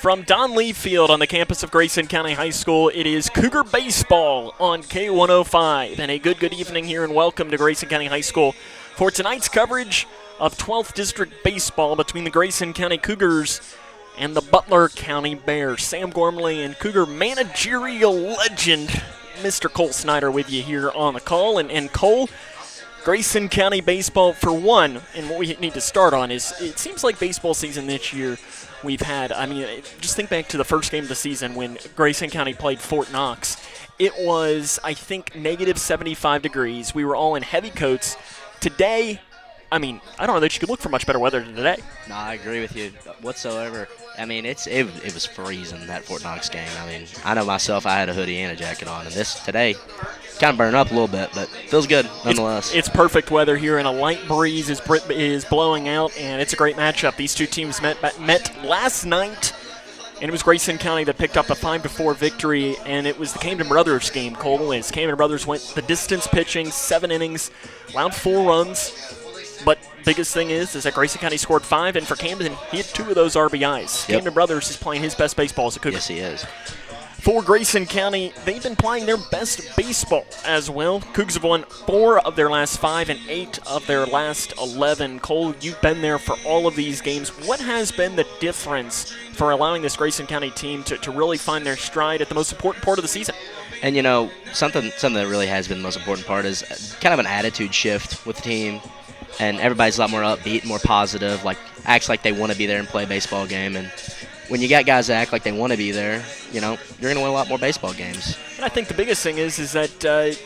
From Don Lee Field on the campus of Grayson County High School, it is Cougar Baseball on K105. And a good evening here and welcome to Grayson County High School for tonight's coverage of 12th District Baseball between the Grayson County Cougars and the Butler County Bears. Sam Gormley and Cougar managerial legend Mr. Cole Snyder with you here on the call. And Cole, Grayson County Baseball for one, and what we need to start on is it seems like baseball season this year we've had, just think back to the first game of the season when Grayson County played Fort Knox. It was, I think, negative 75 degrees. We were all in heavy coats. Today, I don't know that you could look for much better weather than today. No, I agree with you whatsoever. It was freezing, that Fort Knox game. I know myself, I had a hoodie and a jacket on, and this today kind of burned up a little bit, but feels good nonetheless. It's perfect weather here, and a light breeze is blowing out, and it's a great matchup. These two teams met last night, and it was Grayson County that picked up a 5-4 victory, and it was the Camden Brothers game, Cole, as Camden Brothers went the distance pitching, 7 innings, allowed 4 runs. But biggest thing is that Grayson County scored 5, and for Camden, he had 2 of those RBIs. Yep. Camden Brothers is playing his best baseball as a Cougar. Yes, he is. For Grayson County, they've been playing their best baseball as well. Cougs have won 4 of their last 5 and 8 of their last 11. Cole, you've been there for all of these games. What has been the difference for allowing this Grayson County team to really find their stride at the most important part of the season? And, something that really has been the most important part is kind of an attitude shift with the team. And everybody's a lot more upbeat, more positive, acts like they want to be there and play a baseball game. And when you got guys that act like they want to be there, you're going to win a lot more baseball games. And I think the biggest thing is that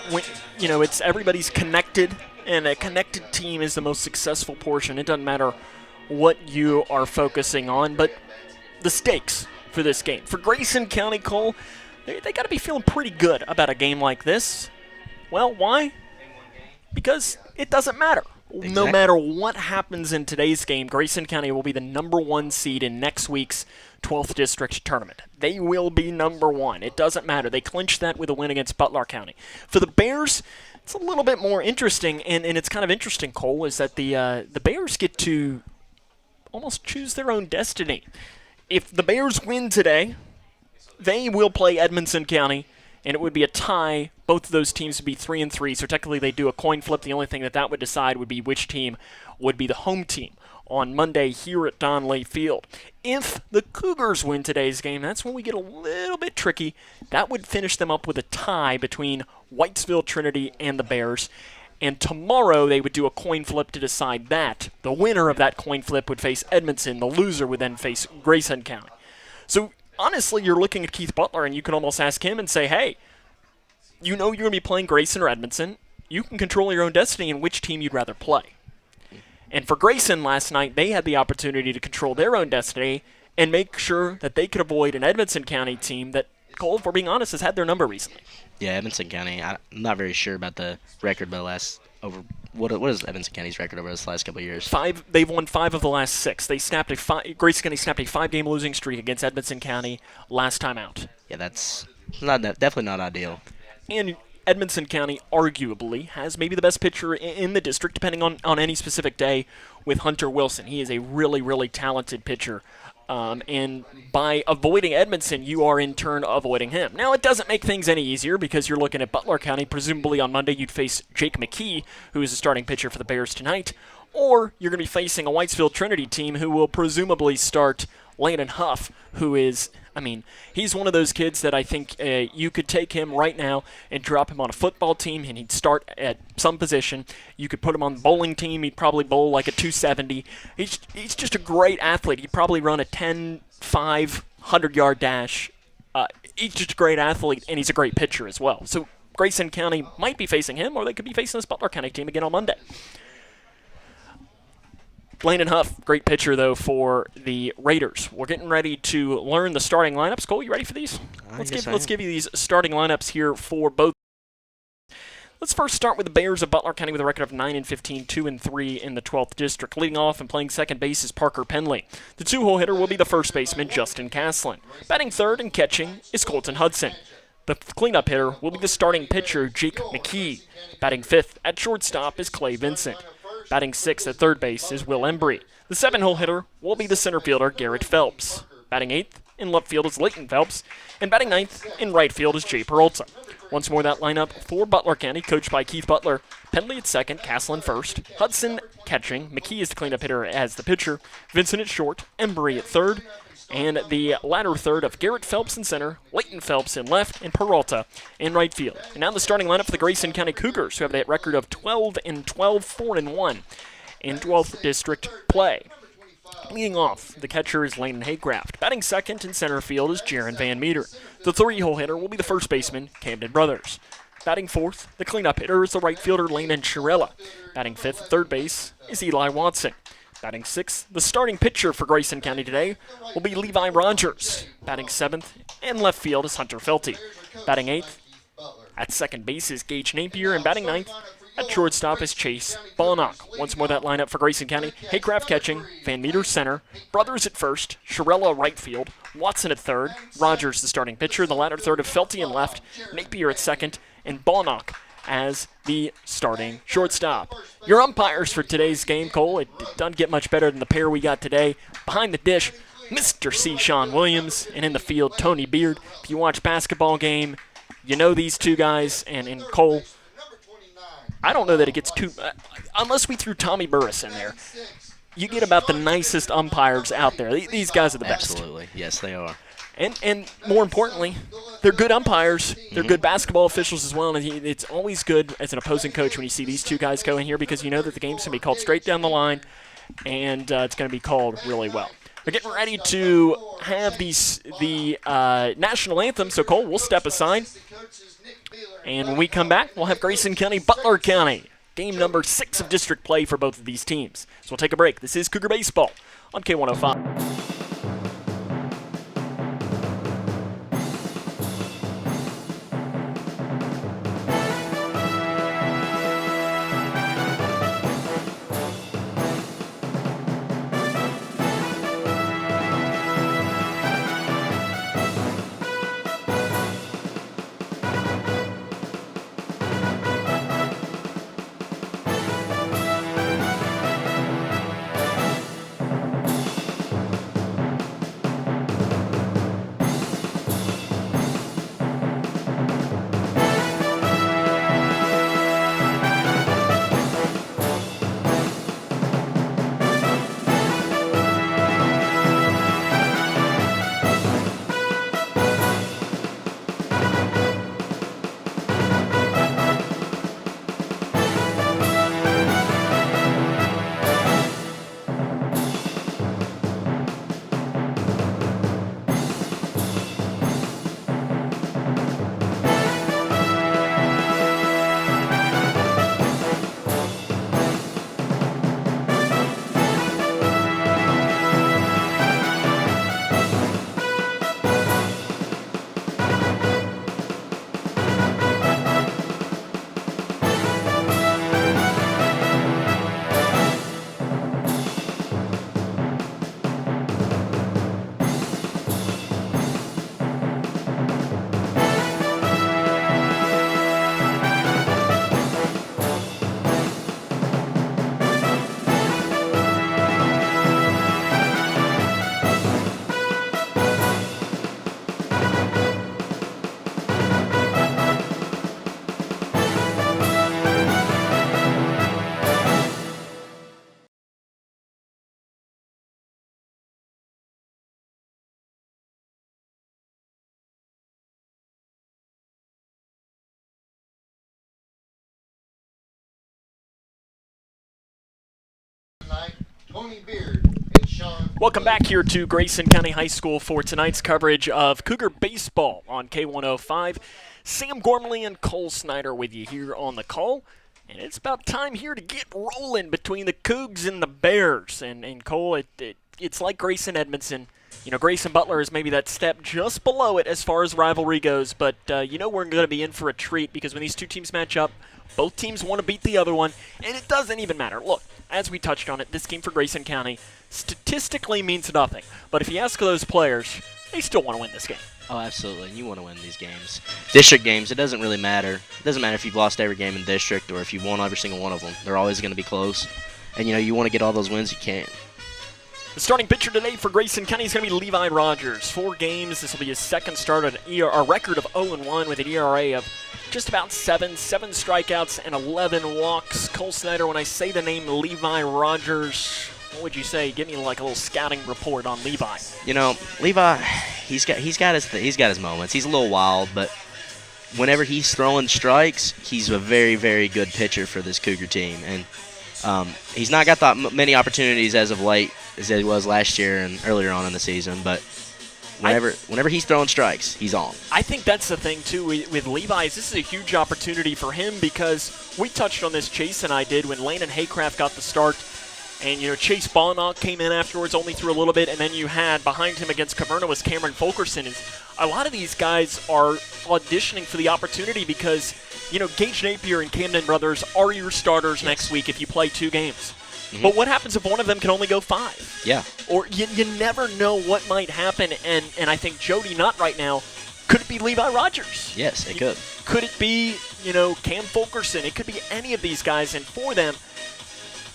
when it's everybody's connected, and a connected team is the most successful portion. It doesn't matter what you are focusing on, but the stakes for this game. For Grayson County, Cole, they got to be feeling pretty good about a game like this. Well, why? Because it doesn't matter. Exactly. No matter what happens in today's game, Grayson County will be the number 1 seed in next week's 12th District Tournament. They will be number 1. It doesn't matter. They clinched that with a win against Butler County. For the Bears, it's a little bit more interesting, and it's kind of interesting, Cole, is that the Bears get to almost choose their own destiny. If the Bears win today, they will play Edmonson County, and it would be a tie. Both of those teams would be 3-3, so technically they do a coin flip. The only thing that would decide would be which team would be the home team on Monday here at Don Lee Field. If the Cougars win today's game, that's when we get a little bit tricky. That would finish them up with a tie between Whitesville Trinity and the Bears. And tomorrow they would do a coin flip to decide that. The winner of that coin flip would face Edmonson. The loser would then face Grayson County. So honestly, you're looking at Keith Butler, and you can almost ask him and say, hey, you're going to be playing Grayson or Edmonson. You can control your own destiny in which team you'd rather play. And for Grayson last night, they had the opportunity to control their own destiny and make sure that they could avoid an Edmonson County team that, Cole, if we're being honest, has had their number recently. Yeah, Edmonson County, I'm not very sure about the record, but what is Edmonson County's record over this last couple of years? 5. They've won 5 of the last 6. Grayson County snapped a 5-game losing streak against Edmonson County last time out. Yeah, that's definitely not ideal. And Edmonson County arguably has maybe the best pitcher in the district, depending on any specific day, with Hunter Wilson. He is a really, really talented pitcher. And by avoiding Edmonson, you are in turn avoiding him. Now, it doesn't make things any easier because you're looking at Butler County. Presumably on Monday, you'd face Jake McKee, who is the starting pitcher for the Bears tonight. Or you're going to be facing a Whitesville Trinity team who will presumably start Landon Huff, who is, he's one of those kids that I think you could take him right now and drop him on a football team, and he'd start at some position. You could put him on the bowling team. He'd probably bowl like a 270. He's just a great athlete. He'd probably run a 10-5 100-yard dash. He's just a great athlete, and he's a great pitcher as well. So Grayson County might be facing him, or they could be facing this Butler County team again on Monday. Landon Huff, great pitcher, though, for the Raiders. We're getting ready to learn the starting lineups. Cole, you ready for these? Let's give you these starting lineups here for both. Let's first start with the Bears of Butler County with a record of 9-15, 2-3 in the 12th District. Leading off and playing second base is Parker Penley. The 2-hole hitter will be the first baseman, Justin Caslin. Batting third and catching is Colton Hudson. The cleanup hitter will be the starting pitcher, Jake McKee. Batting fifth at shortstop is Clay Vincent. Batting sixth at third base is Will Embry. The 7-hole hitter will be the center fielder, Garrett Phelps. Batting 8th in left field is Leighton Phelps, and batting 9th in right field is Jay Peralta. Once more, that lineup for Butler County, coached by Keith Butler. Pendley at second, Castle in first, Hudson catching, McKee is the cleanup hitter as the pitcher, Vincent at short, Embry at third, and the latter third of Garrett Phelps in center, Leighton Phelps in left, and Peralta in right field. And now the starting lineup for the Grayson County Cougars, who have that record of 12-12, 4-1 in 12th district play. Leading off, the catcher is Landon Haycraft. Batting second in center field is Jaron Van Meter. The three-hole hitter will be the first baseman, Camden Brothers. Batting fourth, the cleanup hitter is the right fielder, Landon Chirella. Batting fifth at third base is Eli Watson. Batting sixth, the starting pitcher for Grayson County today will be Levi Rogers. Batting seventh, and left field is Hunter Felty. Batting eighth, at second base is Gage Napier, and batting ninth, at shortstop is Chase Bonnock. Once more, that lineup for Grayson County: Haycraft catching, Van Meter center, Brothers at first, Chirella right field, Watson at third, Rogers the starting pitcher, the latter third of Felty in left, Napier at second, and Bonnock as the starting shortstop. Your umpires for today's game, Cole, it doesn't get much better than the pair we got today. Behind the dish, Mr. C. Sean Williams, and in the field, Tony Beard. If you watch basketball game, you know these two guys, and in Cole, I don't know that it gets too, unless we threw Tommy Burris in there, you get about the nicest umpires out there. These guys are the best. Absolutely. Yes, they are. And more importantly, they're good umpires. They're good basketball officials as well. And it's always good as an opposing coach when you see these two guys go in here, because you know that the game's going to be called straight down the line, and it's going to be called really well. They're getting ready to have the national anthem. So, Cole, we'll step aside. And when we come back, we'll have Grayson County, Butler County. Game number 6 of district play for both of these teams. So we'll take a break. This is Cougar Baseball on K105. Tony Beard and Sean. Welcome back here to Grayson County High School for tonight's coverage of Cougar Baseball on K105. Sam Gormley and Cole Snyder with you here on the call. And it's about time here to get rolling between the Cougs and the Bears. And Cole, it's like Grayson Edmondson. You know, Grayson Butler is maybe that step just below it as far as rivalry goes. But, you know, we're going to be in for a treat, because when these two teams match up, both teams want to beat the other one, and it doesn't even matter. Look, as we touched on it, this game for Grayson County statistically means nothing. But if you ask those players, they still want to win this game. Oh, absolutely. You want to win these games. District games, it doesn't really matter. It doesn't matter if you've lost every game in district or if you've won every single one of them. They're always going to be close. And, you know, you want to get all those wins you can. The starting pitcher today for Grayson County is going to be Levi Rogers. 4 games. This will be his second start at a record of 0-1 with an ERA of just about 7 strikeouts and 11 walks. Cole Snyder, when I say the name Levi Rogers, what would you say? Give me like a little scouting report on Levi. You know, Levi, he's got his moments. He's a little wild, but whenever he's throwing strikes, he's a very, very good pitcher for this Cougar team. And he's not got that many opportunities as of late as he was last year and earlier on in the season, but whenever he's throwing strikes, he's on. I think that's the thing, too, with Levi. This is a huge opportunity for him because we touched on this, Chase and I did, when Landon Haycraft got the start. And, Chase Bonnock came in afterwards, only threw a little bit, and then you had behind him against Caverna was Cameron Fulkerson. And a lot of these guys are auditioning for the opportunity because, Gage Napier and Camden Brothers are your starters next week if you play 2 games. Mm-hmm. But what happens if one of them can only go 5? Yeah. Or you never know what might happen, and I think Jody Nutt right now, could it be Levi Rogers? Yes, it could. Could it be, Cam Fulkerson? It could be any of these guys, and for them,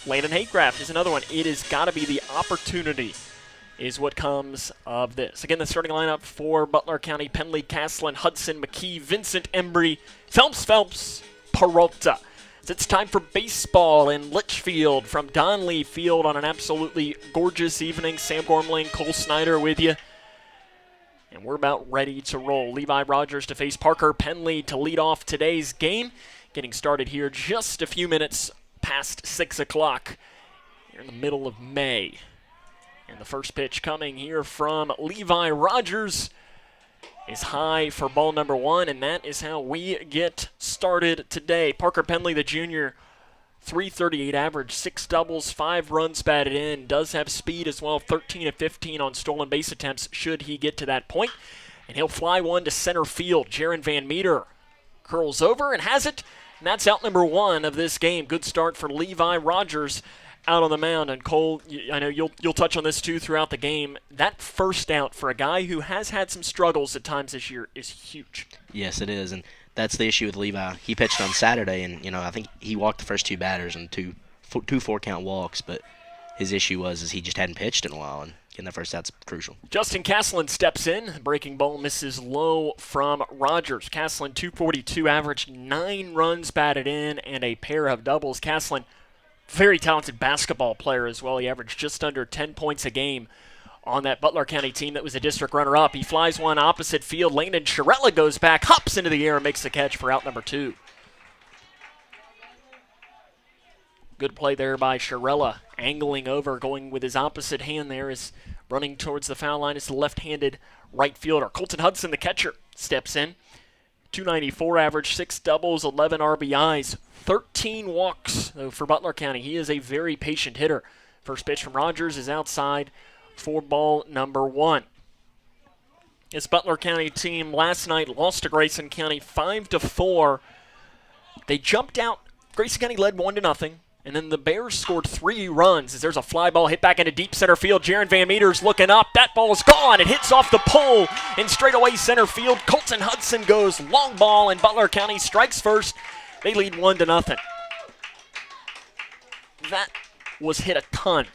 Landon Haycraft is another one. It has got to be the opportunity is what comes of this. Again, the starting lineup for Butler County: Penley, Caslin, Hudson, McKee, Vincent, Embry, Phelps, Peralta. It's time for baseball in Litchfield from Donley Field on an absolutely gorgeous evening. Sam Gormley, Cole Snyder with you. And we're about ready to roll. Levi Rogers to face Parker Penley to lead off today's game. Getting started here just a few minutes past 6 o'clock. Here in the middle of May. And the first pitch coming here from Levi Rogers is high for ball number 1, and that is how we get started today. Parker Penley, the junior, .338 average, 6 doubles, 5 runs batted in, does have speed as well, 13 of 15 on stolen base attempts should he get to that point. And he'll fly one to center field. Jaron Van Meter curls over and has it, and that's out number 1 of this game. Good start for Levi Rogers out on the mound. And Cole, I know you'll touch on this too throughout the game. That first out for a guy who has had some struggles at times this year is huge. Yes, it is, and that's the issue with Levi. He pitched on Saturday, and I think he walked the first 2 batters and two 4-count walks. But his issue was he just hadn't pitched in a while, and getting that first out's crucial. Justin Caslin steps in. Breaking ball misses low from Rogers. Caslin, .242 average, 9 runs batted in, and a pair of doubles. Caslin, very talented basketball player as well. He averaged just under 10 points a game on that Butler County team that was a district runner-up. He flies one opposite field. Landon Sharella goes back, hops into the air, and makes the catch for out number 2. Good play there by Sharella, angling over, going with his opposite hand there, is running towards the foul line. Is the left-handed right fielder. Colton Hudson, the catcher, steps in. .294 average, 6 doubles, 11 RBIs, 13 walks for Butler County. He is a very patient hitter. First pitch from Rogers is outside for ball number 1. This Butler County team last night lost to Grayson County 5-4. They jumped out. Grayson County led 1-0. And then the Bears scored 3 runs as there's a fly ball hit back into deep center field. Jaron Van Meter's looking up. That ball is gone. It hits off the pole in straightaway center field. Colton Hudson goes long ball, and Butler County strikes first. They lead 1-0. That was hit a ton.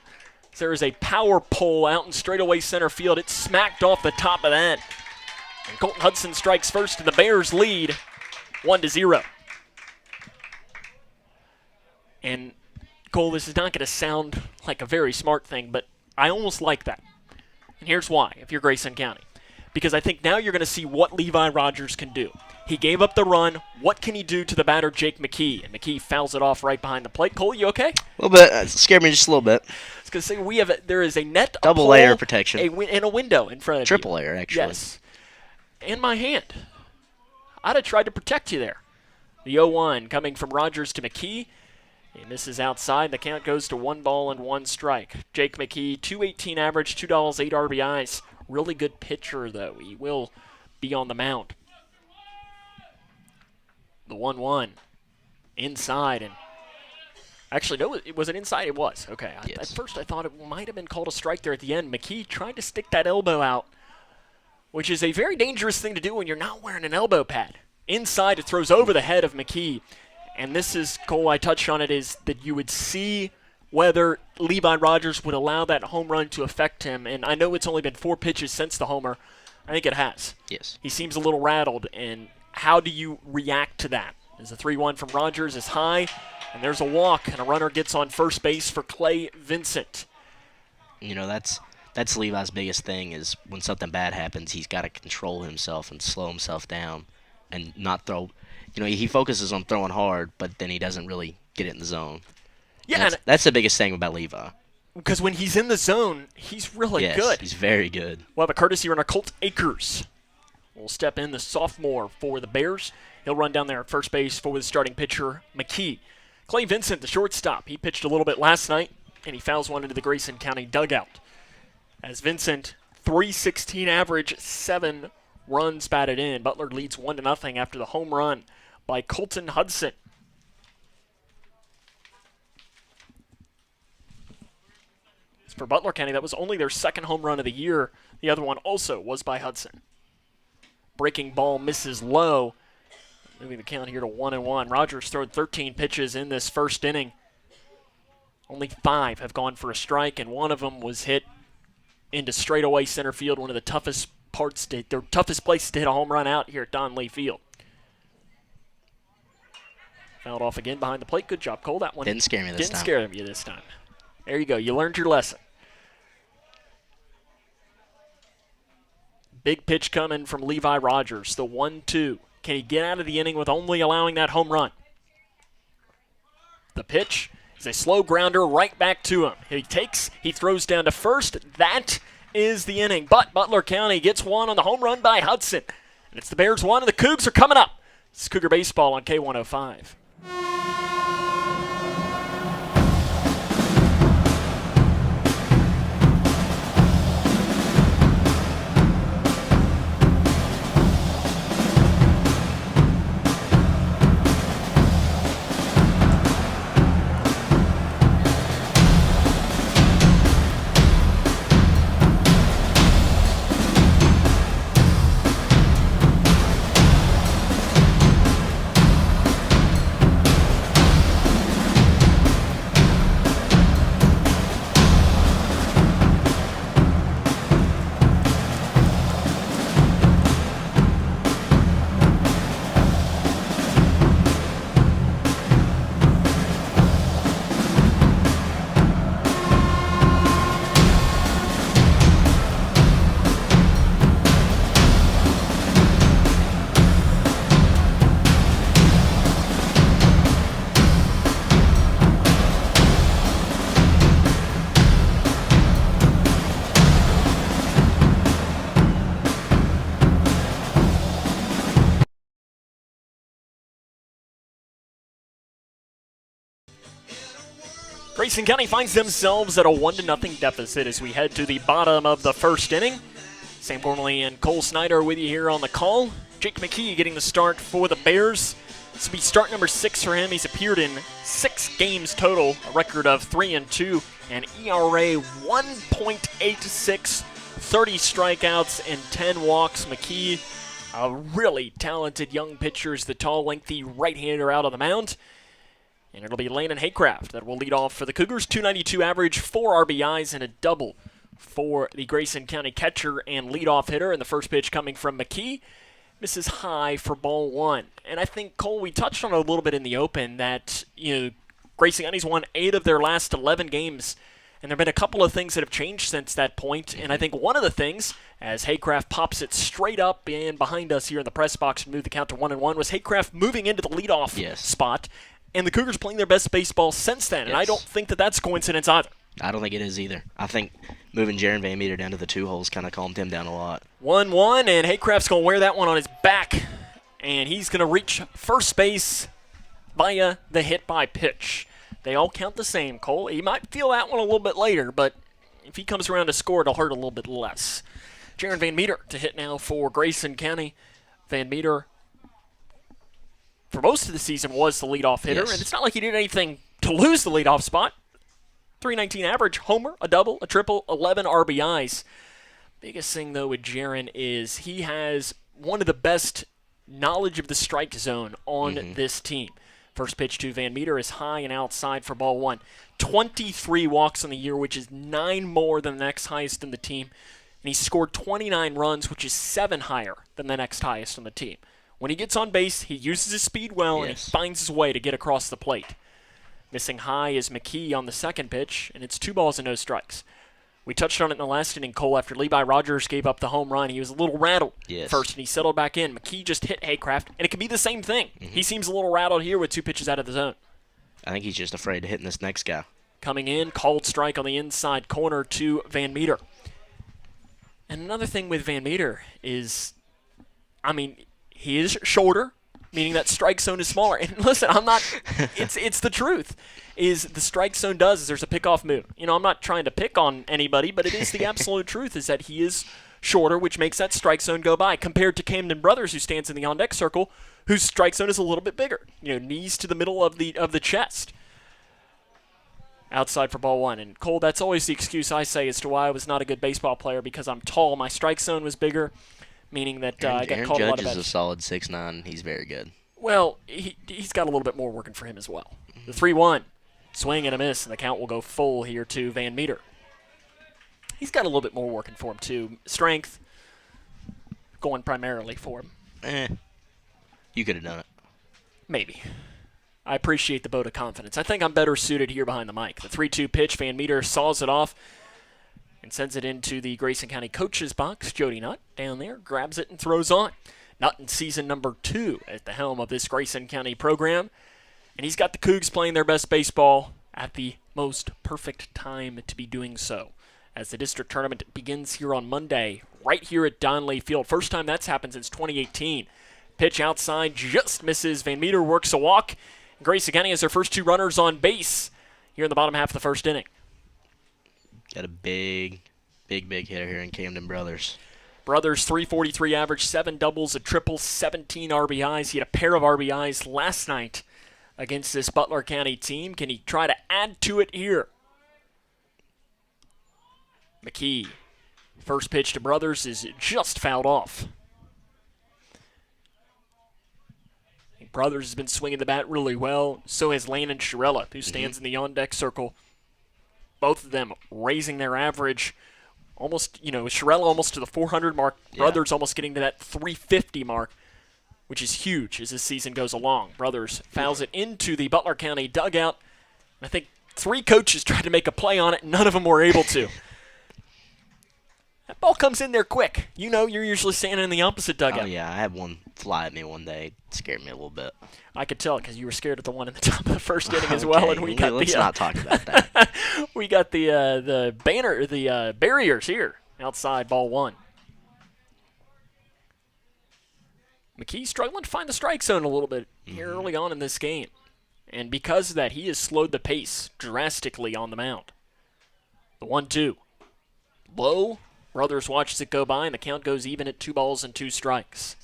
There is a power pole out in straightaway center field. It smacked off the top of that. And Colton Hudson strikes first, and the Bears lead 1-0. And Cole, this is not going to sound like a very smart thing, but I almost like that. And here's why, if you're Grayson County. Because I think now you're going to see what Levi Rogers can do. He gave up the run. What can he do to the batter, Jake McKee? And McKee fouls it off right behind the plate. Cole, you okay? A little bit. It scared me just a little bit. I was going to say, there is a net, double layer protection, and a window in front of you. Triple layer, actually. Yes. And my hand. I'd have tried to protect you there. The 0-1 coming from Rogers to McKee. He misses outside. The count goes to 1-1 strike. Jake McKee, .218 average, 2 doubles, 8 RBIs. Really good pitcher, though. He will be on the mound. The 1-1 inside, and actually, no, was it inside? It was. Okay. Yes. At first, I thought it might have been called a strike there at the end. McKee tried to stick that elbow out, which is a very dangerous thing to do when you're not wearing an elbow pad. Inside, it throws over the head of McKee. And this is, Cole, I touched on it, is that you would see whether Levi Rogers would allow that home run to affect him. And I know it's only been 4 pitches since the homer. I think it has. Yes. He seems a little rattled, and how do you react to that? As the 3-1 from Rogers is high, and there's a walk, and a runner gets on first base for Clay Vincent. You know, that's Levi's biggest thing is when something bad happens, he's got to control himself and slow himself down and not throw. You know, he focuses on throwing hard, but then he doesn't really get it in the zone. Yeah, that's the biggest thing about Levi. Because when he's in the zone, he's really Yes, good. he's very good. We'll have a courtesy runner, Colt Akers. Will step in, the sophomore for the Bears. He'll run down there at first base for the starting pitcher, McKee. Clay Vincent, the shortstop. He pitched a little bit last night, and he fouls one into the Grayson County dugout. As Vincent, .316 average, 7 runs batted in. Butler leads 1-0 after the home run by Colton Hudson. As for Butler County, that was only their second home run of the year. The other one also was by Hudson. Breaking ball misses low. Moving the count here to 1-1. Rogers thrown 13 pitches in this first inning. Only 5 have gone for a strike, and one of them was hit into straightaway center field, one of the toughest places to hit a home run out here at Don Lee Field. Fouled off again behind the plate. Good job, Cole. That one Didn't scare me this didn't time. scare you this time. There you go. You learned your lesson. Big pitch coming from Levi Rogers, the 1-2. Can he get out of the inning with only allowing that home run? The pitch is a slow grounder right back to him. He throws down to first. That is the inning. But Butler County gets one on the home run by Hudson. And it's the Bears 1, and the Cougs are coming up. This is Cougar Baseball on K105. Grayson County finds themselves at a 1-0 deficit as we head to the bottom of the first inning. Sam Gormley and Cole Snyder with you here on the call. Jake McKee getting the start for the Bears. This will be start number 6 for him. He's appeared in 6 games total, a record of 3-2, and ERA 1.86, 30 strikeouts and 10 walks. McKee, a really talented young pitcher, is the tall, lengthy right-hander out on the mound. And it'll be Landon Haycraft that will lead off for the Cougars. 292 average, 4 RBIs, and a double for the Grayson County catcher and leadoff hitter. And the first pitch coming from McKee misses high for ball 1. And I think, Cole, we touched on it a little bit in the open that, Grayson County's won 8 of their last 11 games. And there have been a couple of things that have changed since that point. And I think one of the things, as Haycraft pops it straight up and behind us here in the press box and move the count to 1-1, was Haycraft moving into the leadoff spot. And the Cougars playing their best baseball since then. And I don't think that that's coincidence either. I don't think it is either. I think moving Jaron Van Meter down to the 2 holes kind of calmed him down a lot. 1-1, and Haycraft's going to wear that one on his back. And he's going to reach first base via the hit by pitch. They all count the same, Cole. He might feel that one a little bit later, but if he comes around to score, it'll hurt a little bit less. Jaron Van Meter to hit now for Grayson County. Van Meter, for most of the season, was the leadoff hitter, and it's not like he did anything to lose the leadoff spot. 319 average, homer, a double, a triple, 11 RBIs. Biggest thing, though, with Jaron is he has one of the best knowledge of the strike zone on this team. First pitch to Van Meter is high and outside for ball one. 23 walks on the year, which is 9 more than the next highest in the team. And he scored 29 runs, which is 7 higher than the next highest on the team. When he gets on base, he uses his speed well, and he finds his way to get across the plate. Missing high is McKee on the second pitch, and it's 2 balls and no strikes. We touched on it in the last inning, Cole. After Levi Rogers gave up the home run, he was a little rattled first, and he settled back in. McKee just hit Haycraft, and it could be the same thing. He seems a little rattled here with 2 pitches out of the zone. I think he's just afraid of hitting this next guy. Coming in, called strike on the inside corner to Van Meter. And another thing with Van Meter is, he is shorter, meaning that strike zone is smaller. And listen, it's the truth. Is the strike zone is there's a pickoff move. I'm not trying to pick on anybody, but it is the absolute truth is that he is shorter, which makes that strike zone go by, compared to Camden Brothers, who stands in the on-deck circle, whose strike zone is a little bit bigger. Knees to the middle of the chest. Outside for ball one. And Cole, that's always the excuse I say as to why I was not a good baseball player, because I'm tall. My strike zone was bigger, meaning that I got called a lot of Judge is a solid 6'9". He's very good. Well, he's got a little bit more working for him as well. The 3-1. Swing and a miss, and the count will go full here to Van Meter. He's got a little bit more working for him, too. Strength going primarily for him. You could have done it. Maybe. I appreciate the vote of confidence. I think I'm better suited here behind the mic. The 3-2 pitch, Van Meter saws it off and sends it into the Grayson County coach's box. Jody Nutt down there grabs it and throws on. Nutt in season number 2 at the helm of this Grayson County program. And he's got the Cougs playing their best baseball at the most perfect time to be doing so, as the district tournament begins here on Monday, right here at Donley Field. First time that's happened since 2018. Pitch outside just misses. Van Meter works a walk. Grayson County has their first 2 runners on base here in the bottom half of the first inning. Got a big hitter here in Camden Brothers. Brothers, 343 average, 7 doubles, a triple, 17 RBIs. He had a pair of RBIs last night against this Butler County team. Can he try to add to it here? McKee, first pitch to Brothers is just fouled off. Brothers has been swinging the bat really well. So has Landon Shirella, who stands in the on-deck circle. Both of them raising their average almost, Shirella almost to the 400 mark. Brothers almost getting to that 350 mark, which is huge as this season goes along. Brothers fouls it into the Butler County dugout. I think 3 coaches tried to make a play on it, and none of them were able to. That ball comes in there quick. You're usually standing in the opposite dugout. Oh, yeah, I had one fly at me one day. It scared me a little bit. I could tell because you were scared at the one in the top of the first inning as well. And let's not talk about that. We got the barriers here outside ball one. McKee struggling to find the strike zone a little bit here early on in this game. And because of that, he has slowed the pace drastically on the mound. The 1-2. Low. Brothers watches it go by, and the count goes even at 2 balls and 2 strikes.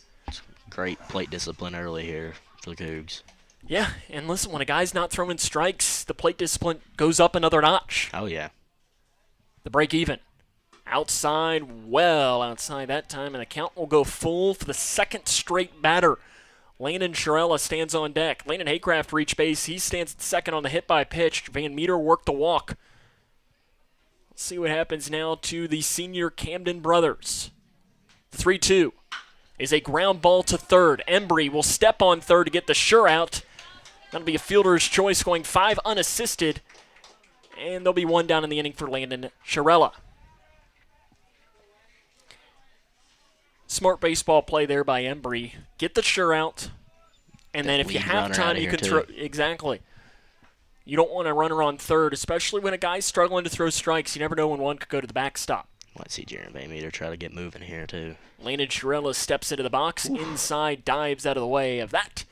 Great plate discipline early here for the Cougs. Yeah, and listen, when a guy's not throwing strikes, the plate discipline goes up another notch. Oh, yeah. The break even. Outside, well outside that time, and the count will go full for the second straight batter. Landon Shirella stands on deck. Landon Haycraft reached base. He stands at second on the hit by pitch. Van Meter worked the walk. Let's see what happens now to the senior Camden Brothers. The 3-2 is a ground ball to third. Embry will step on third to get the sure out. That'll be a fielder's choice, going 5 unassisted. And there'll be 1 down in the inning for Landon Shirella. Smart baseball play there by Embry. Get the sure out. And then if you have time, you can throw. Exactly. You don't want a runner on third, especially when a guy's struggling to throw strikes. You never know when one could go to the backstop. Might see Jaron Van Meter try to get moving here, too. Landon Shirella steps into the box. Inside, dives out of the way of that.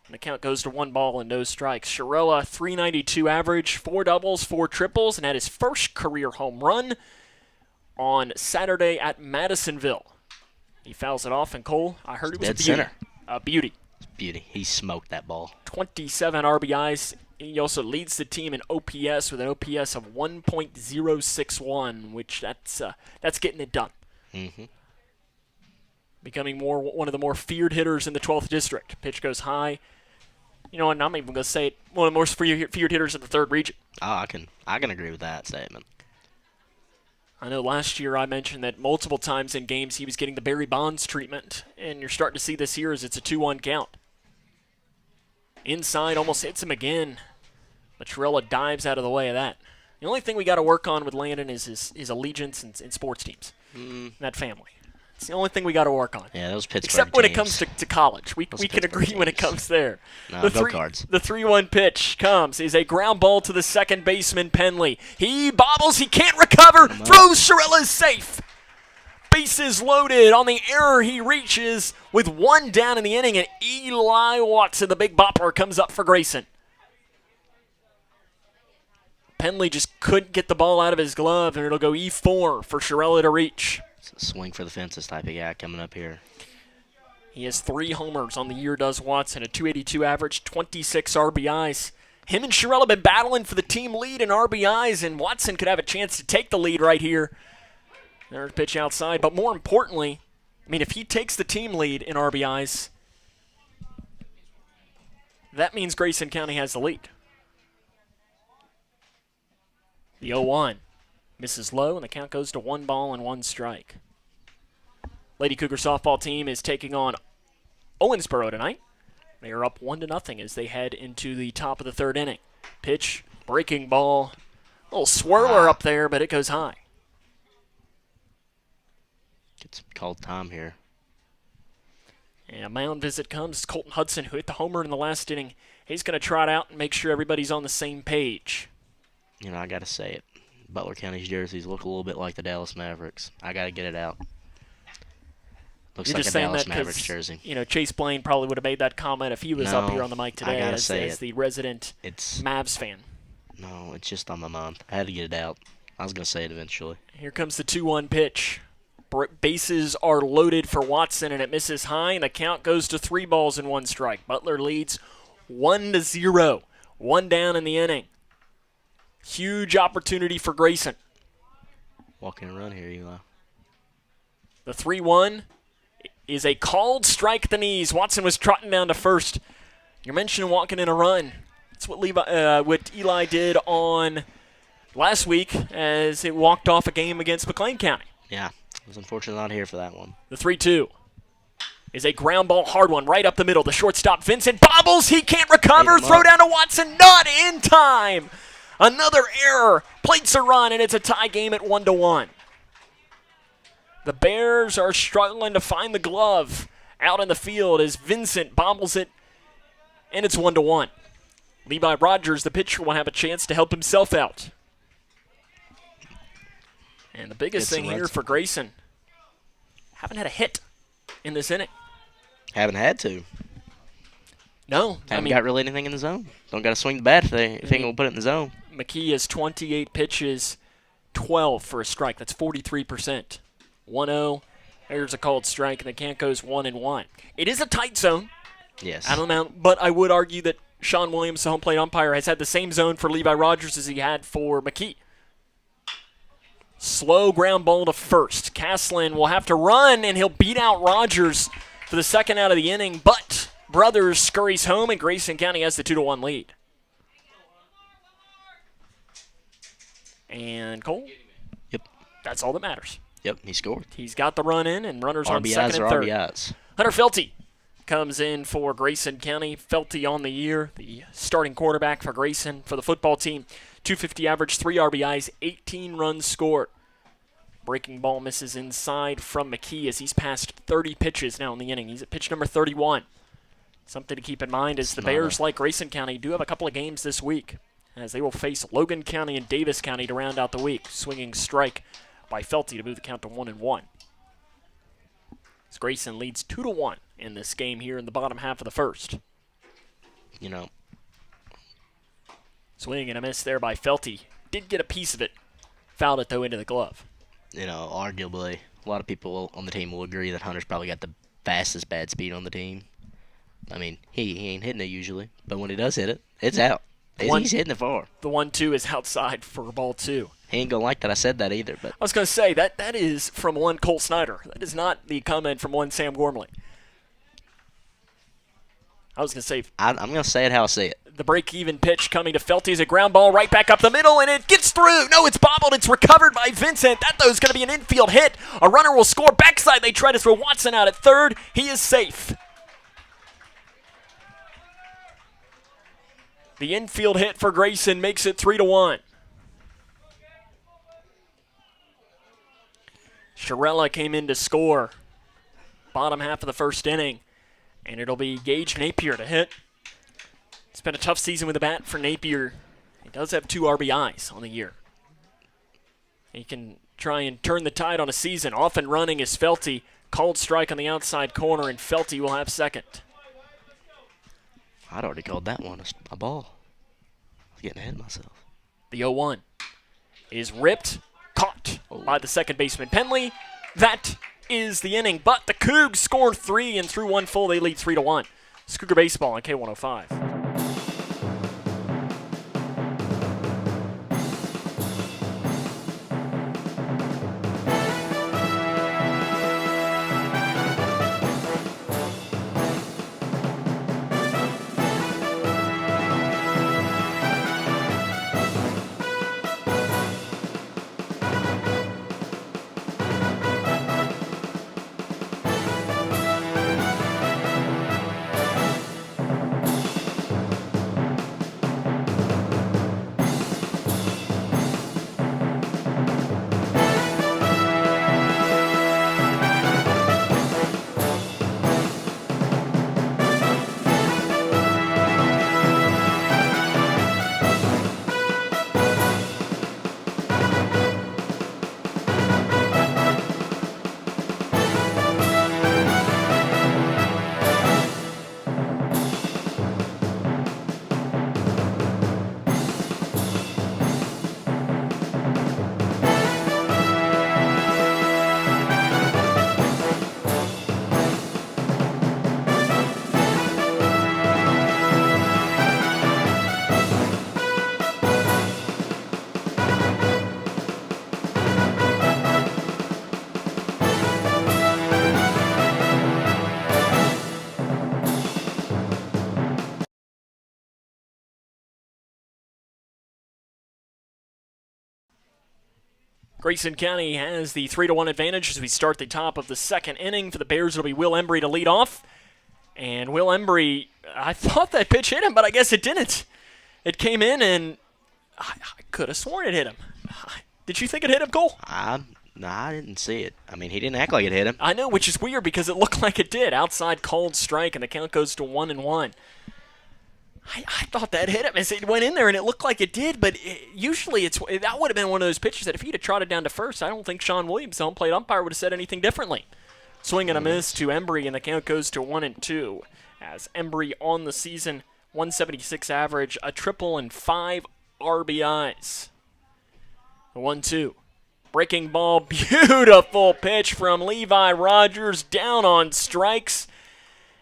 And the count goes to 1 ball and no strikes. Shirella, 392 average, 4 doubles, 4 triples, and had his first career home run on Saturday at Madisonville. He fouls it off, and Cole, I heard it was a beauty. Center. A beauty. Beauty. He smoked that ball. 27 RBIs. He also leads the team in OPS with an OPS of 1.061, which that's getting it done. Mm-hmm. Becoming one of the more feared hitters in the 12th district. Pitch goes high. You know what? I'm even going to say it. One of the most feared hitters in the third region. Oh, I can agree with that statement. I know last year I mentioned that multiple times in games he was getting the Barry Bonds treatment, and you're starting to see this here as it's a 2-1 count. Inside, almost hits him again. But Shirella dives out of the way of that. The only thing we got to work on with Landon is his allegiance in sports teams. That family. It's the only thing we got to work on. Yeah, those Pittsburgh Except when it teams. comes to college. We can agree when it comes there. No, go Cards. The 3-1 pitch comes. Is a ground ball to the second baseman, Penley. He bobbles. He can't recover. Throws. Shirella is safe. Bases loaded. On the error, he reaches with one down in the inning, and Eli Watson, the big bopper, comes up for Grayson. Penley just couldn't get the ball out of his glove, and it'll go E4 for Shirella to reach. It's a swing for the fences type of guy coming up here. He has 3 homers on the year, does Watson, a .282 average, 26 RBIs. Him and Shirella have been battling for the team lead in RBIs, and Watson could have a chance to take the lead right here. There's a pitch outside, but more importantly, I mean, if he takes the team lead in RBIs, that means Grayson County has the lead. The 0-1 misses low, and the count goes to 1 ball and 1 strike. Lady Cougar softball team is taking on Owensboro tonight. They are up 1-0 as they head into the top of the third inning. Pitch, breaking ball, a little swirler up there, but it goes high. Gets called time here. And a mound visit comes. Colton Hudson, who hit the homer in the last inning. He's going to trot out and make sure everybody's on the same page. You know, I got to say it. Butler County's jerseys look a little bit like the Dallas Mavericks. I got to get it out. Looks You're like just a saying Dallas that Mavericks jersey. You know, Chase Blaine probably would have made that comment if he was up here on the mic today as the resident Mavs fan. No, it's just on my mind. I had to get it out. I was going to say it eventually. Here comes the 2-1 pitch. Bases are loaded for Watson, and it misses high, and the count goes to 3 balls and 1 strike. Butler leads 1-0. 1 down in the inning. Huge opportunity for Grayson. Walk in and run here, Eli. The 3-1 is a called strike at the knees. Watson was trotting down to first. You're mentioning walking in a run. That's what Eli did on last week as it walked off a game against McLean County. Yeah, I was unfortunately not here for that one. The 3-2 is a ground ball, hard one, right up the middle. The shortstop, Vincent, bobbles. He can't recover. Throw down to Watson. Not in time. Another error. Plates a run, and it's a tie game at 1-1. The Bears are struggling to find the glove out in the field as Vincent bobbles it, and it's 1-1. Levi Rogers, the pitcher, will have a chance to help himself out. And the biggest thing here for Grayson, haven't had a hit in this inning. Haven't had to. No. Haven't got really anything in the zone. Don't got to swing the bat if they ain't going to put it in the zone. McKee has 28 pitches, 12 for a strike. That's 43%. 1-0. There's a called strike, and the count goes 1-1. It is a tight zone. Yes. I don't know, but I would argue that Sean Williams, the home plate umpire, has had the same zone for Levi Rogers as he had for McKee. Slow ground ball to first. Caslin will have to run, and he'll beat out Rogers for the second out of the inning, but Brothers scurries home, and Grayson County has the 2-1 lead. And Cole? Yep. That's all that matters. Yep, he scored. He's got the run in, and runners on RBIs second and or third. RBIs. Hunter Felty comes in for Grayson County. Felty on the year, the starting quarterback for Grayson for the football team. 250 average, 3 RBIs, 18 runs scored. Breaking ball misses inside from McKee as he's passed 30 pitches now in the inning. He's at pitch number 31. Something to keep in mind is the Bears, like Grayson County, do have a couple of games this week as they will face Logan County and Davis County to round out the week. Swinging strike by Felty to move the count to 1-1. As Grayson leads 2-1 in this game here in the bottom half of the first. You know. Swing and a miss there by Felty. Did get a piece of it. Fouled it, though, into the glove. You know, arguably, a lot of people on the team will agree that Hunter's probably got the fastest bad speed on the team. I mean, he ain't hitting it usually, but when he does hit it, it's out. He's hitting it far. The 1-2 is outside for ball 2. He ain't gonna like that I said that either. But I was gonna say that is from one Colt Snyder. That is not the comment from one Sam Gormley. I was going to say I'm going to say it how I see it. the break-even pitch coming to Felty is a ground ball right back up the middle, and it gets through. No, it's bobbled. It's recovered by Vincent. That, though, is going to be an infield hit. A runner will score backside. They try to throw Watson out at third. He is safe. The infield hit for Grayson makes it 3-1. Shirella came in to score bottom half of the first inning, and it'll be Gage Napier to hit. It's been a tough season with the bat for Napier. He does have 2 RBIs on the year. He can try and turn the tide on a season. Off and running is Felty. Called strike on the outside corner, and Felty will have second. I'd already called that one a ball. I was getting ahead of myself. The 0-1 is ripped, caught by the second baseman Penley. That is the inning, but the Cougs scored 3, and through 1 full, they lead 3-1. It's Cougar Baseball on K105. Grayson County has the 3-1 advantage as we start the top of the second inning. For the Bears, it'll be Will Embry to lead off. And Will Embry, I thought that pitch hit him, but I guess it didn't. It came in, and I could have sworn it hit him. Did you think it hit him, Cole? No, I didn't see it. I mean, he didn't act like it hit him. I know, which is weird because it looked like it did. Outside called strike, and the count goes to 1-1. I thought that hit him as it went in there, and it looked like it did, but usually that would have been one of those pitches that if he'd have trotted down to first, I don't think Sean Williams, the home plate umpire, would have said anything differently. Swing and a miss to Embry, and the count goes to 1-2. As Embry on the season, 176 average, a triple, and 5 RBIs. The 1-2. Breaking ball, beautiful pitch from Levi Rogers, down on strikes,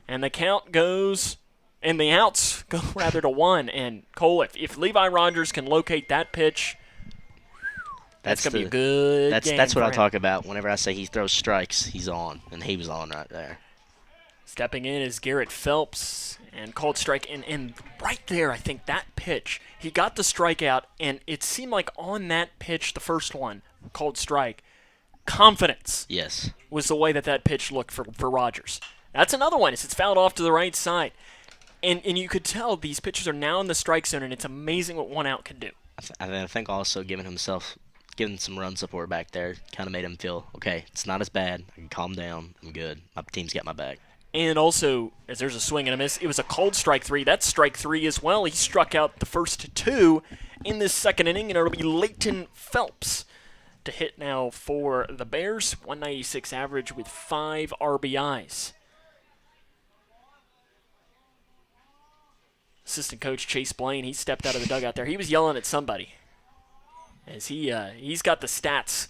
and the count goes... And the outs go rather to 1. And Cole, if Levi Rogers can locate that pitch, that's going to be a good game. That's what I talk about. Whenever I say he throws strikes, he's on. And he was on right there. Stepping in is Garrett Phelps. And called strike. And right there, I think that pitch, he got the strikeout. And it seemed like on that pitch, the first one, called strike, confidence. Yes. Was the way that pitch looked for Rogers. That's another one. It's fouled off to the right side. And you could tell these pitchers are now in the strike zone, and it's amazing what 1 out can do. I think also giving some run support back there kind of made him feel, okay, it's not as bad. I can calm down. I'm good. My team's got my back. And also, as there's a swing and a miss, it was a called strike 3. That's strike 3 as well. He struck out the first 2 in this second inning, and it'll be Leighton Phelps to hit now for the Bears. 196 average with 5 RBIs. Assistant coach Chase Blaine, he stepped out of the dugout there. He was yelling at somebody as he's got the stats.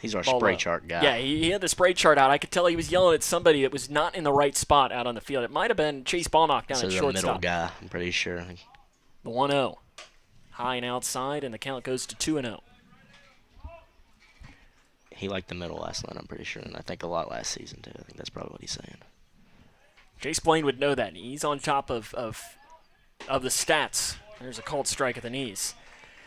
He's our spray chart guy. Yeah, he had the spray chart out. I could tell he was yelling at somebody that was not in the right spot out on the field. It might have been Chase Balnock down at shortstop. The middle guy, I'm pretty sure. The 1-0. High and outside, and the count goes to 2-0. He liked the middle last night, I'm pretty sure, and I think a lot last season, too. I think that's probably what he's saying. Chase Blaine would know that. He's on top of the stats. There's a called strike at the knees.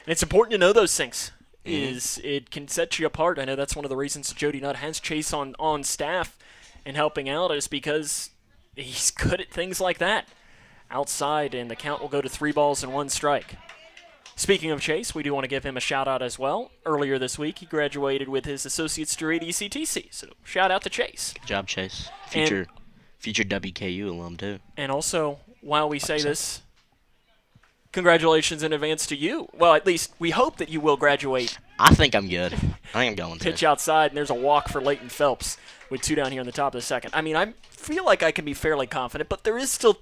And it's important to know those things. It can set you apart. I know that's one of the reasons Jody Nutt has Chase on staff and helping out is because he's good at things like that. Outside, and the count will go to 3 balls and 1 strike. Speaking of Chase, we do want to give him a shout-out as well. Earlier this week, he graduated with his Associate's degree at ECTC, so shout out to Chase. Good job, Chase. Future WKU alum, too. And also, while we say this, congratulations in advance to you. Well, at least we hope that you will graduate. I think I'm good. I think I'm going to. Pitch outside, and there's a walk for Leighton Phelps with 2 down here in the top of the second. I mean, I feel like I can be fairly confident, but there is still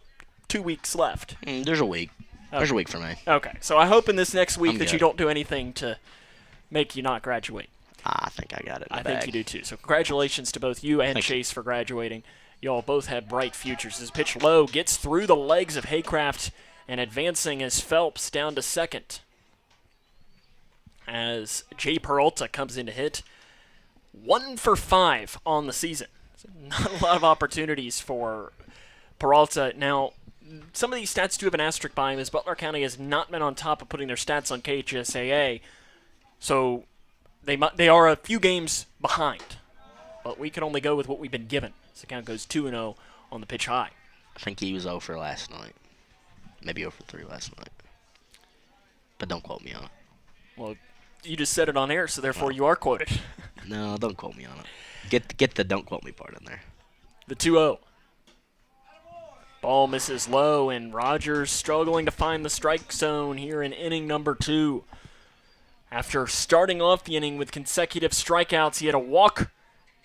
2 weeks left. There's a week. Okay. There's a week for me. Okay, so I hope in this next week I'm that good. you don't do anything to make you not graduate. I think I got it in the I bag. think you do too. So congratulations to both you and Thank you. Chase for graduating. Y'all both have bright futures. This pitch low gets through the legs of Haycraft and advancing as Phelps down to second. As Jay Peralta comes in to hit 1 for 5 on the season. So not a lot of opportunities for Peralta. Now, some of these stats do have an asterisk by him, as Butler County has not been on top of putting their stats on KHSAA. So they are a few games behind. But we can only go with what we've been given. So the count goes 2-0 on the pitch high. I think he was 0 for last night. Maybe 0 for 3 last night. But don't quote me on it. Well, you just said it on air, so therefore you are quoted. No, don't quote me on it. Get the don't quote me part in there. The 2-0. Ball misses low, and Rogers struggling to find the strike zone here in inning number 2. After starting off the inning with consecutive strikeouts, he had a walk,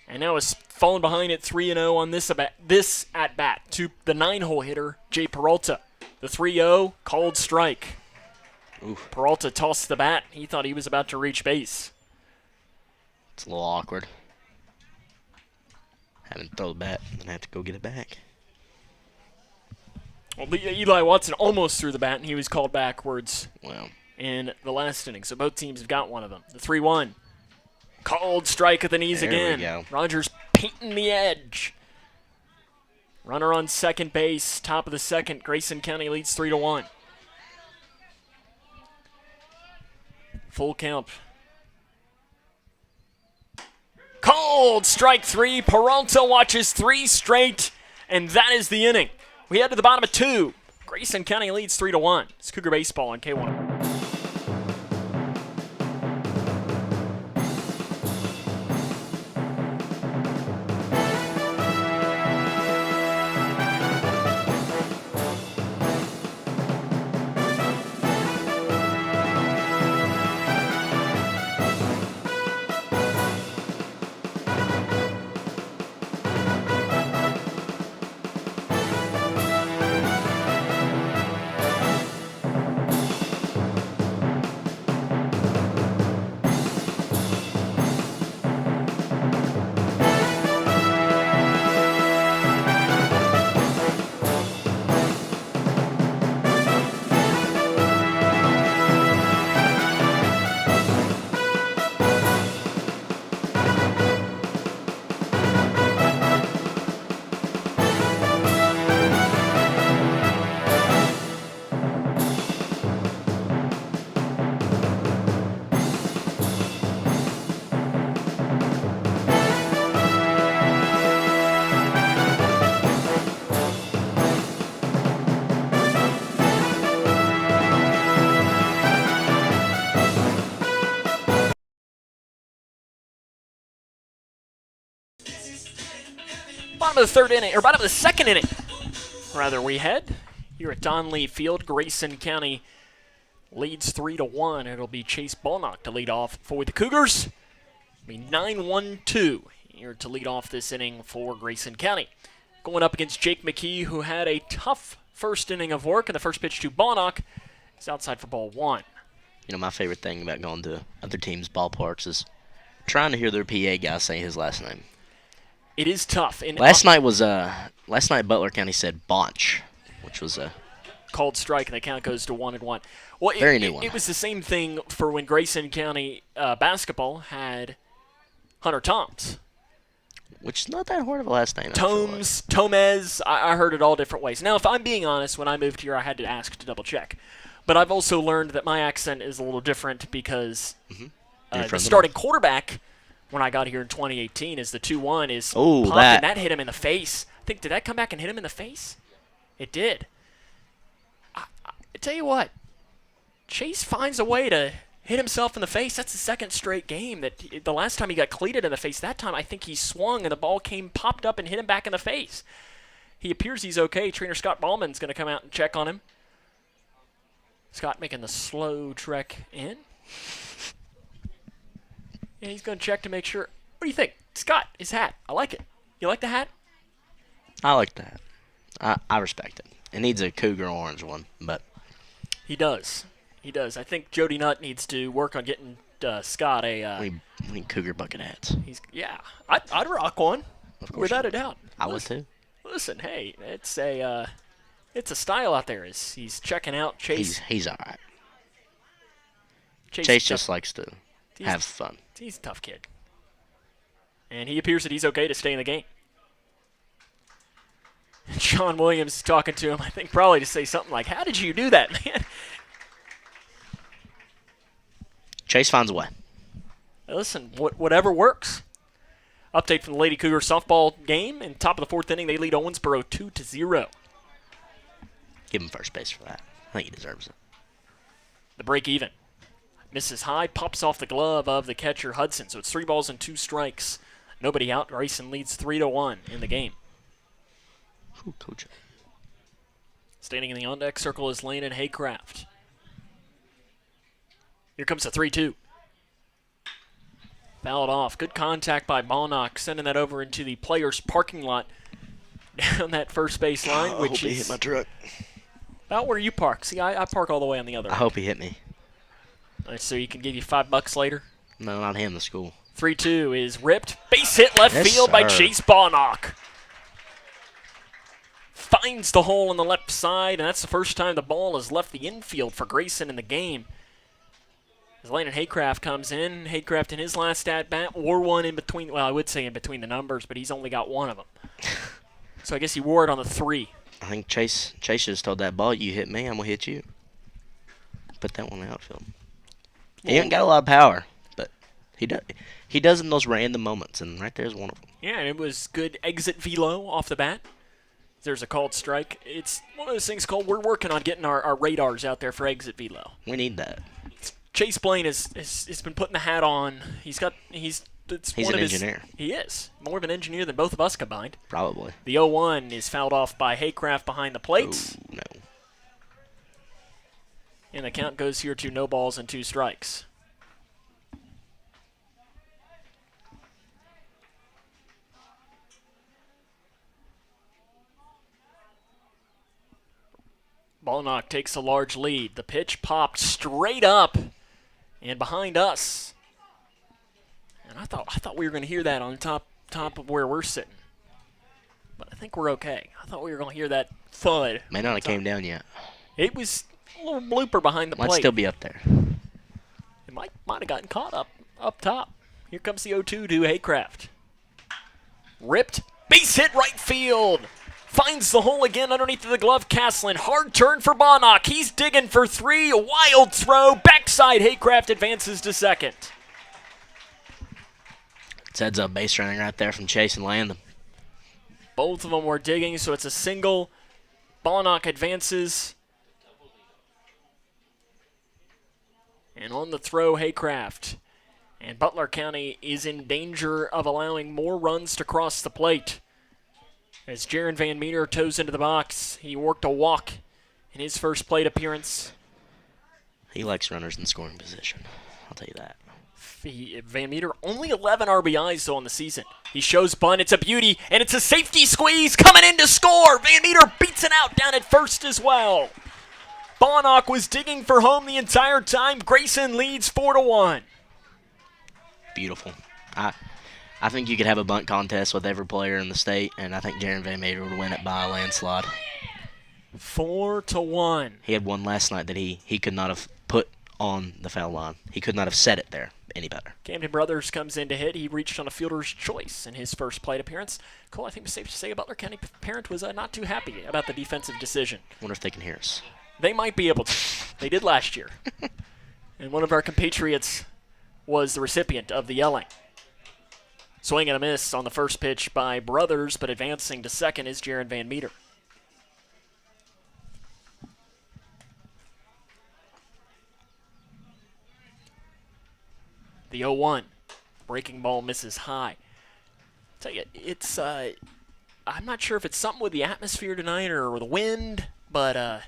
and now is falling behind at 3-0 on this at-bat to the 9-hole hitter, Jay Peralta. The 3-0, called strike. Oof. Peralta tossed the bat. He thought he was about to reach base. It's a little awkward. Having to throw the bat and have to go get it back. Well, Eli Watson almost threw the bat, and he was called backwards Well, in the last inning. So both teams have got one of them. The 3-1. Called strike at the knees There we again. go. Rogers painting the edge. Runner on second base, top of the second. Grayson County leads 3-1. Full count. Called strike 3. Peralta watches 3 straight, and that is the inning. We head to the bottom of 2. Grayson County leads 3-1. It's Cougar Baseball on K1. Bottom of the third inning, or bottom of the second inning, rather, we head here at Donley Field. Grayson County leads 3-1. It'll be Chase Balnock to lead off for the Cougars. It'll be 9-1-2 here to lead off this inning for Grayson County. Going up against Jake McKee, who had a tough first inning of work, and the first pitch to Balnock is outside for ball 1. you know, my favorite thing about going to other teams' ballparks is trying to hear their PA guy say his last name. It is tough. And Last night Butler County said Bonch, which was a called strike, and the count goes to 1-1. Well, Very new one. It was the same thing for when Grayson County basketball had Hunter Toms. which is not that hard of a last name. I feel like. Tomez, I heard it all different ways. Now, if I'm being honest, when I moved here, I had to ask to double check. But I've also learned that my accent is a little different because the starting quarterback when I got here in 2018 is the 2-1 is pumped, and that hit him in the face. I think, did that come back and hit him in the face? It did. I tell you what, Chase finds a way to hit himself in the face. That's the second straight game. That the last time he got cleated in the face, that time I think he swung and the ball popped up and hit him back in the face. He appears he's okay. Trainer Scott Ballman's going to come out and check on him. Scott making the slow trek in. And he's going to check to make sure. What do you think? Scott, his hat. I like it. You like the hat? I like that. I respect it. It needs a Cougar orange one, but. He does. He does. I think Jody Nutt needs to work on getting Scott a. We need Cougar bucket hats. I'd rock one. Of course. Without a doubt. I would too. Listen, hey, it's a style out there. He's checking out Chase. He's all right. Chase just likes to have fun. He's a tough kid. And he appears that he's okay to stay in the game. And Sean Williams is talking to him, I think probably to say something like, how did you do that, man? Chase finds a way. Listen, whatever works. Update from the Lady Cougar softball game. In top of the fourth inning, they lead Owensboro 2-0. Give him first base for that. I think he deserves it. The break even. Misses high, pops off the glove of the catcher Hudson. So it's 3 balls and 2 strikes. Nobody out. Grayson leads 3-1 in the game. Ooh, coach. Standing in the on-deck circle is Lane and Haycraft. Here comes the 3-2. Fouled off. Good contact by Ballnock, sending that over into the players' parking lot down that first base line, which I hope he hit my truck. About where you park. See, I park all the way on the other I hope he hit me. So he can give you $5 later. No, not him, the school. 3-2 is ripped. Base hit left field by Chase Ballnock. Finds the hole on the left side, and that's the first time the ball has left the infield for Grayson in the game. As Landon Haycraft comes in, Haycraft in his last at-bat wore one in between, well, I would say in between the numbers, but he's only got one of them. So I guess he wore it on the 3. I think Chase just told that ball, you hit me, I'm going to hit you. Put that one in the outfield. He ain't got a lot of power, but he does in those random moments, and right there's one of them. Yeah, and it was good exit velo off the bat. There's a called strike. It's one of those things called we're working on getting our radars out there for exit velo. We need that. Chase Blaine has been putting the hat on. He's an engineer. He is. More of an engineer than both of us combined. Probably. The 0-1 is fouled off by Haycraft behind the plate. Oh, no. And the count goes here to no balls and 2 strikes. Ballnock takes a large lead. The pitch popped straight up and behind us. And I thought we were going to hear that on top of where we're sitting. But I think we're okay. I thought we were going to hear that thud. May not have came down yet. It was a little blooper behind the plate. Might still be up there. It might have gotten caught up top. Here comes the 0-2 to Haycraft. Ripped. Base hit right field. Finds the hole again underneath the glove. Castlin. Hard turn for Ballnock. He's digging for 3. A wild throw. Backside. Haycraft advances to second. It's heads up base running right there from Chase and Landon. Both of them were digging, so it's a single. Ballnock advances. And on the throw, Haycraft. And Butler County is in danger of allowing more runs to cross the plate. As Jaron Van Meter toes into the box, he worked a walk in his first plate appearance. He likes runners in scoring position. I'll tell you that. Van Meter, only 11 RBIs, though, on the season. He shows bunt. It's a beauty, and it's a safety squeeze coming in to score. Van Meter beats it out down at first as well. Ballnock was digging for home the entire time. Grayson leads 4-1. Beautiful. I think you could have a bunt contest with every player in the state, and I think Jaron Van Meter would win it by a landslide. 4-1. He had one last night that he could not have put on the foul line. He could not have set it there any better. Camden Brothers comes in to hit. He reached on a fielder's choice in his first plate appearance. Cole, I think it's safe to say a Butler County parent was not too happy about the defensive decision. Wonder if they can hear us. They might be able to. They did last year. And one of our compatriots was the recipient of the yelling. Swing and a miss on the first pitch by Brothers, but advancing to second is Jaron Van Meter. The 0-1. Breaking ball misses high. Tell you, it's I'm not sure if it's something with the atmosphere tonight or the wind, but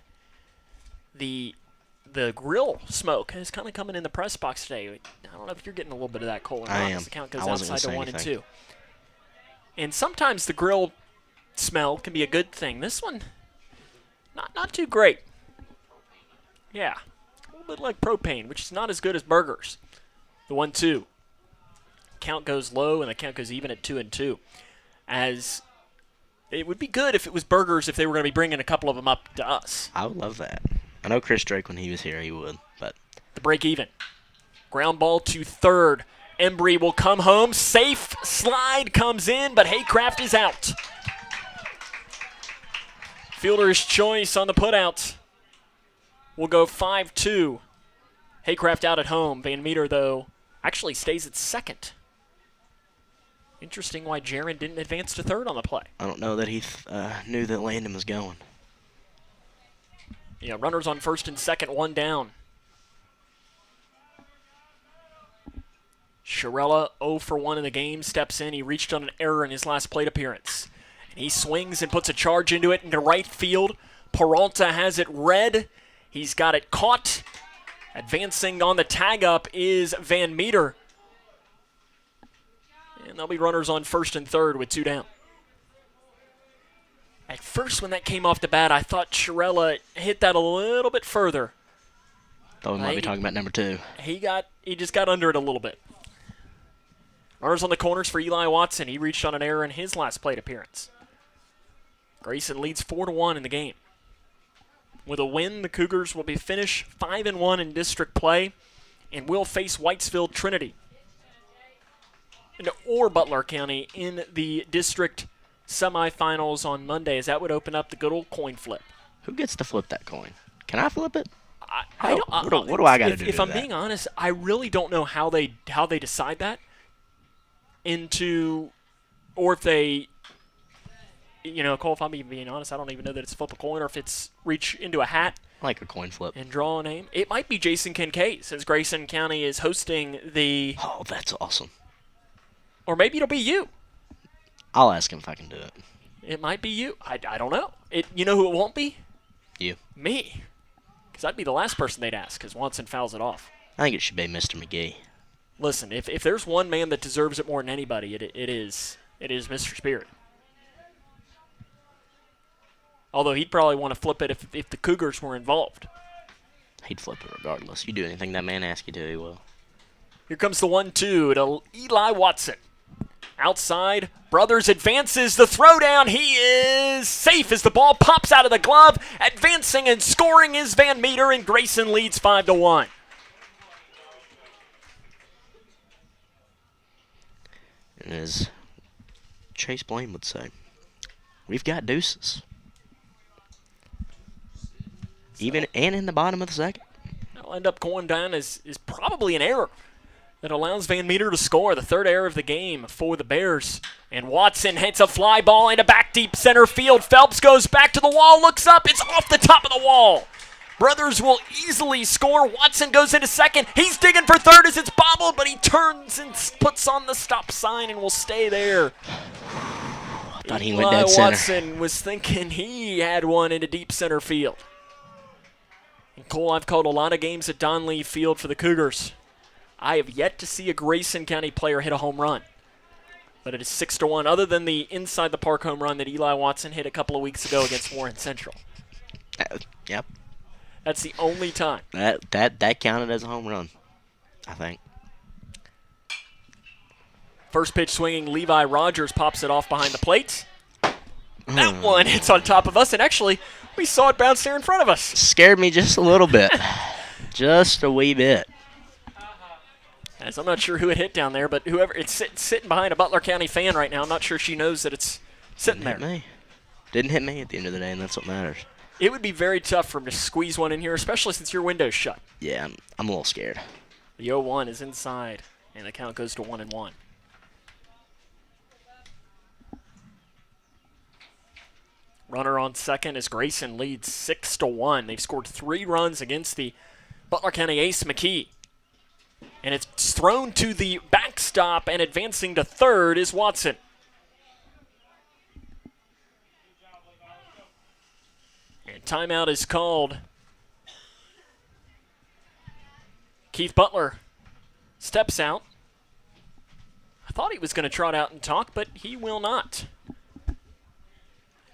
the grill smoke is kind of coming in the press box today. I don't know if you're getting a little bit of that, Cole, or not. I am. The count goes I wasn't outside to gonna 1 say and anything. 2. And sometimes the grill smell can be a good thing. This one, not too great. Yeah, a little bit like propane, which is not as good as burgers. The 1-2. Count goes low, and the count goes even at 2-2. As it would be good if it was burgers if they were going to be bringing a couple of them up to us. I would love that. I know Chris Drake, when he was here, he would, but The break even. Ground ball to third. Embry will come home. Safe slide comes in, but Haycraft is out. Fielder's choice on the putout. We'll go 5-2. Haycraft out at home. Van Meter, though, actually stays at second. Interesting why Jaron didn't advance to third on the play. I don't know that he knew that Landon was going. Yeah, runners on first and second, one down. Sherella 0 for 1 in the game, steps in. He reached on an error in his last plate appearance. And he swings and puts a charge into it into right field. Peralta has it read. He's got it caught. Advancing on the tag up is Van Meter. And there'll be runners on first and third with 2 down. At first, when that came off the bat, I thought Sherella hit that a little bit further. Thought we might be talking about number 2. He just got under it a little bit. Runners on the corners for Eli Watson. He reached on an error in his last plate appearance. Grayson leads 4-1 in the game. With a win, the Cougars will be finished 5-1 in district play and will face Whitesville Trinity or Butler County in the district semifinals on Monday, as that would open up the good old coin flip. Who gets to flip that coin? Can I flip it? What do I got to do? If I'm being honest, I really don't know how they decide that. Or if they, Cole, if I'm even being honest, I don't even know that it's flip a coin or if it's reach into a hat. I like a coin flip. And draw a name. It might be Jason Kincaid, since Grayson County is hosting the. Oh, that's awesome. Or maybe it'll be you. I'll ask him if I can do it. It might be you. I don't know. You know who it won't be? You. Me. Because I'd be the last person they'd ask, because Watson fouls it off. I think it should be Mr. McGee. Listen, if there's one man that deserves it more than anybody, it is Mr. Spirit. Although he'd probably want to flip it if the Cougars were involved. He'd flip it regardless. You do anything that man asks you to, he will. Here comes the 1-2 to Eli Watson. Outside, Brothers advances the throwdown. He is safe as the ball pops out of the glove. Advancing and scoring is Van Meter, and Grayson leads 5-1. And as Chase Blaine would say, we've got deuces. Even and in the bottom of the second. That'll end up going down is probably an error that allows Van Meter to score, the third error of the game for the Bears. And Watson hits a fly ball into back deep center field. Phelps goes back to the wall, looks up, it's off the top of the wall. Brothers will easily score. Watson goes into second. He's digging for third as it's bobbled, but he turns and puts on the stop sign and will stay there. I thought he went dead center. Watson was thinking he had one into deep center field. And Cole, I've called a lot of games at Donley Field for the Cougars. I have yet to see a Grayson County player hit a home run. But it is 6-1, other than the inside the park home run that Eli Watson hit a couple of weeks ago against Warren Central. Yep. That's the only time. That counted as a home run, I think. First pitch swinging, Levi Rogers pops it off behind the plate. That one hits on top of us, and actually, we saw it bounce there in front of us. Scared me just a little bit. Just a wee bit. As I'm not sure who it hit down there, but whoever it's sitting behind a Butler County fan right now, I'm not sure she knows that it's sitting Didn't there. hit me. Didn't hit me at the end of the day, and that's what matters. It would be very tough for him to squeeze one in here, especially since your window's shut. Yeah, I'm a little scared. The 0-1 is inside, and the count goes to 1-1. Runner on second as Grayson leads 6-1. They've scored 3 runs against the Butler County ace McKee. And it's thrown to the backstop, and advancing to third is Watson. And timeout is called. Keith Butler steps out. I thought he was going to trot out and talk, but he will not.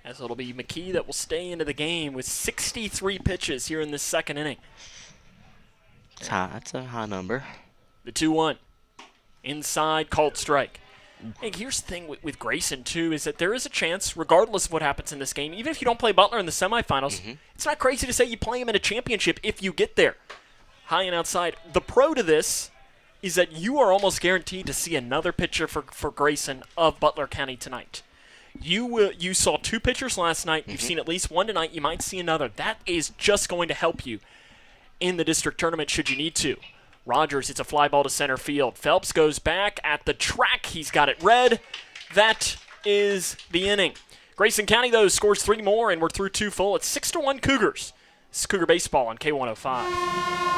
As it'll be McKee that will stay into the game with 63 pitches here in this second inning. It's high. That's a high number. The 2-1. Inside, called strike. And here's the thing with Grayson, too, is that there is a chance, regardless of what happens in this game, even if you don't play Butler in the semifinals, it's not crazy to say you play him in a championship if you get there. High and outside. The pro to this is that you are almost guaranteed to see another pitcher for Grayson of Butler County tonight. You saw 2 pitchers last night. You've seen at least one tonight. You might see another. That is just going to help you in the district tournament should you need to. Rogers hits a fly ball to center field. Phelps goes back at the track. He's got it red. That is the inning. Grayson County, though, scores 3 more, and we're through 2 full. It's 6-1 Cougars. This is Cougar Baseball on K105.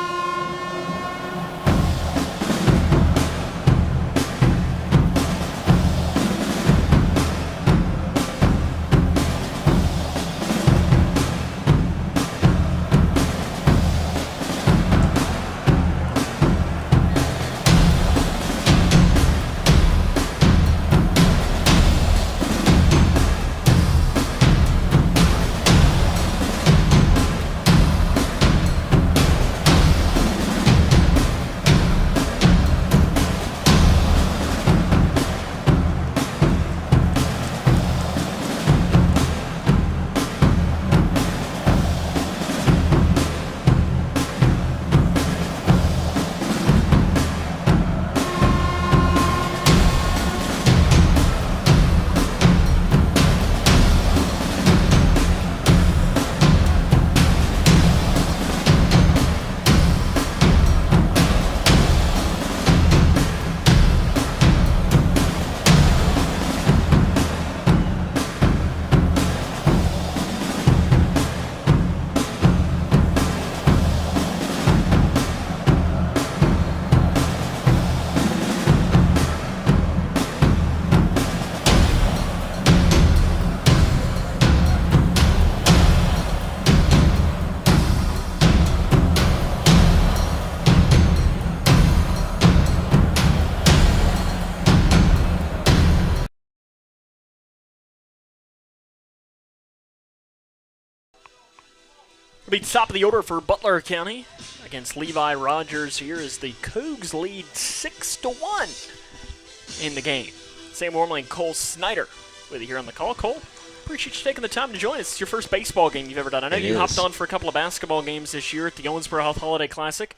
It'll be top of the order for Butler County against Levi Rogers. Here is the Cougs lead 6-1 in the game. Sam Wormley and Cole Snyder with you here on the call. Cole, appreciate you taking the time to join us. It's your first baseball game you've ever done. I know you hopped on for a couple of basketball games this year at the Owensboro Health Holiday Classic,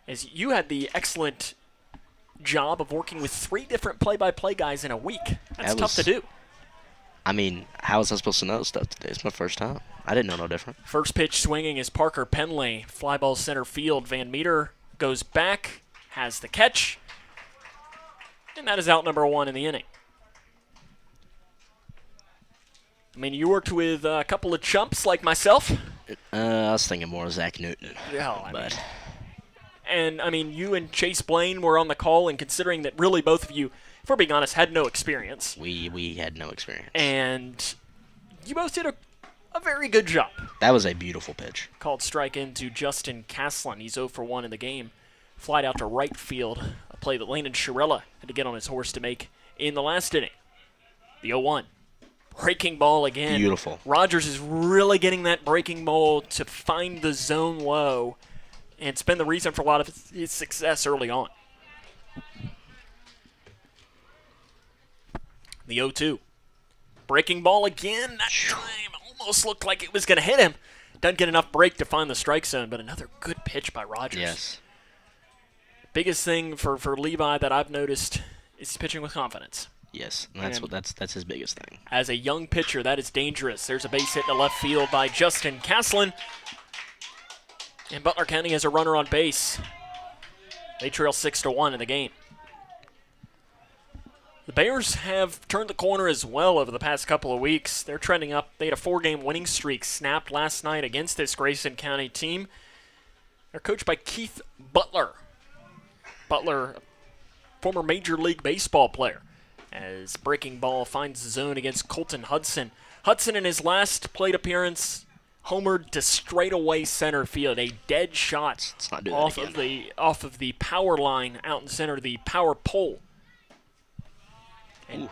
as you had the excellent job of working with 3 different play-by-play guys in a week. That's tough to do. I mean, how was I supposed to know this stuff today? It's my first time. I didn't know no different. First pitch swinging is Parker Penley. Fly ball center field. Van Meter goes back, has the catch, and that is out number 1 in the inning. I mean, you worked with a couple of chumps like myself. I was thinking more of Zach Newton. I mean, you and Chase Blaine were on the call, and considering that really both of you, if we're being honest, had no experience. We had no experience. And you both did a very good job. That was a beautiful pitch. Called strike into Justin Caslin. He's 0 for 1 in the game. Flied out to right field, a play that Landon Shirella had to get on his horse to make in the last inning. The 0-1. Breaking ball again. Beautiful. Rogers is really getting that breaking ball to find the zone low, and it's been the reason for a lot of his success early on. The 0-2. Breaking ball again. That time almost looked like it was going to hit him. doesn't get enough break to find the strike zone, but another good pitch by Rogers. Yes. Biggest thing for Levi that I've noticed is he's pitching with confidence. Yes, and that's his biggest thing. As a young pitcher, that is dangerous. There's a base hit to left field by Justin Caslin. And Butler County has a runner on base. They trail 6-1 in the game. The Bears have turned the corner as well over the past couple of weeks. They're trending up. They had a 4-game winning streak snapped last night against this Grayson County team. They're coached by Keith Butler. Butler, former Major League Baseball player. As breaking ball finds the zone against Colton Hudson. Hudson in his last plate appearance homered to straightaway center field. A dead shot off of the power line out in center, the power pole.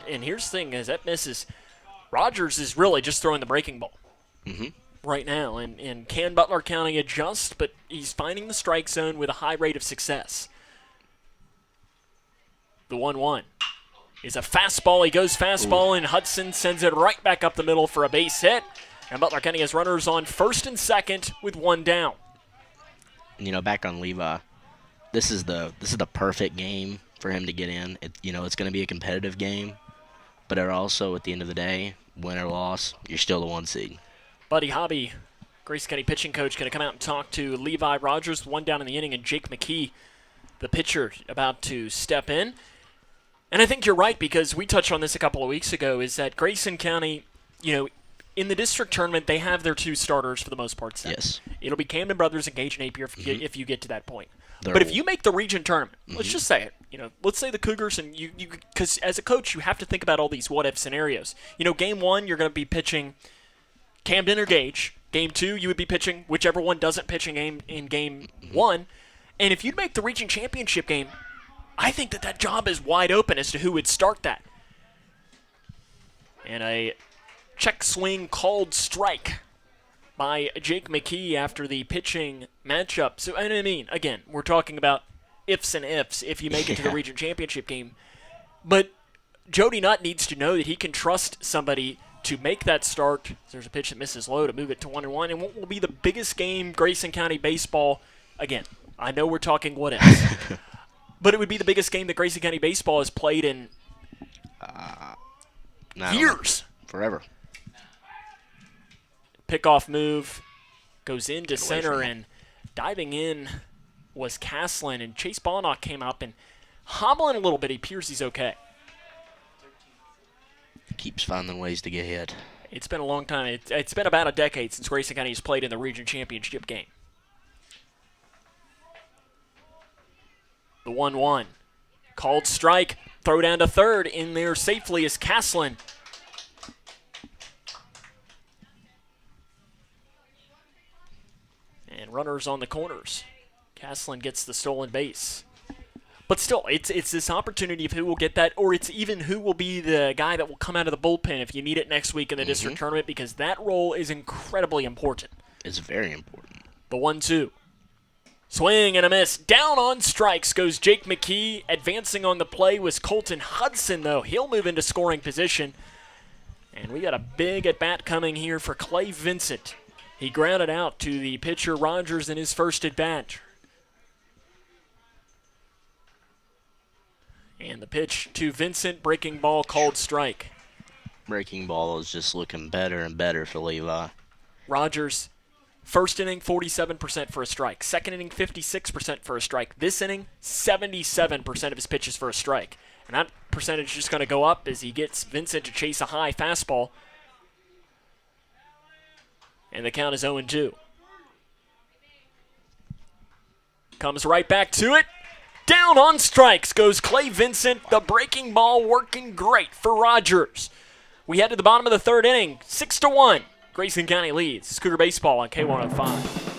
And here's the thing, as that misses, Rogers is really just throwing the breaking ball right now. And can Butler County adjust? But he's finding the strike zone with a high rate of success. The 1-1 is a fastball. He goes fastball, and Hudson sends it right back up the middle for a base hit. And Butler County has runners on first and second with one down. Back on Levi, this is the perfect game for him to get in. It's going to be a competitive game, but also at the end of the day, win or loss, you're still the 1 seed. Buddy Hobby, Grayson County pitching coach, going to come out and talk to Levi Rogers, one down in the inning, and Jake McKee, the pitcher, about to step in. And I think you're right, because we touched on this a couple of weeks ago, is that Grayson County, in the district tournament, they have their 2 starters for the most part set. Yes. It'll be Camden Brothers and Gage Napier if you get to that point. But if you make the region tournament, let's just say it. Let's say the Cougars, and you because as a coach, you have to think about all these what-if scenarios. Game 1, you're going to be pitching Camden or Gage. Game 2, you would be pitching whichever one doesn't pitch in game 1. And if you'd make the region championship game, I think that job is wide open as to who would start that. And a check swing called strike by Jake McKee after the pitching matchup. So, again, we're talking about ifs and ifs if you make it to the region championship game. But Jody Nutt needs to know that he can trust somebody to make that start. There's a pitch that misses low to move it to 1-1. And what will be the biggest game Grayson County baseball, again, I know we're talking what ifs, but it would be the biggest game that Grayson County baseball has played in years. Forever. Pickoff move goes into center, and diving in was Caslin, and Chase Bonnock came up and hobbling a little bit. He appears he's okay. Keeps finding ways to get hit. It's been a long time. It's been about a decade since Grayson County has played in the region championship game. The 1-1. Called strike. Throw down to third. In there safely is Caslin. And runners on the corners. Caslin gets the stolen base. But still, it's this opportunity of who will get that, or it's even who will be the guy that will come out of the bullpen if you need it next week in the district tournament, because that role is incredibly important. It's very important. The 1-2. Swing and a miss. Down on strikes goes Jake McKee. Advancing on the play was Colton Hudson, though. He'll move into scoring position. And we got a big at-bat coming here for Clay Vincent. He grounded out to the pitcher Rogers in his first at-bat. And the pitch to Vincent, breaking ball, called strike. Breaking ball is just looking better and better for Levi. Rogers, first inning, 47% for a strike. Second inning, 56% for a strike. This inning, 77% of his pitches for a strike. And that percentage is just going to go up as he gets Vincent to chase a high fastball. And the count is 0-2. Comes right back to it. Down on strikes goes Clay Vincent. The breaking ball working great for Rogers. We head to the bottom of the third inning. 6-1. Grayson County leads. It's Cougar Baseball on K105.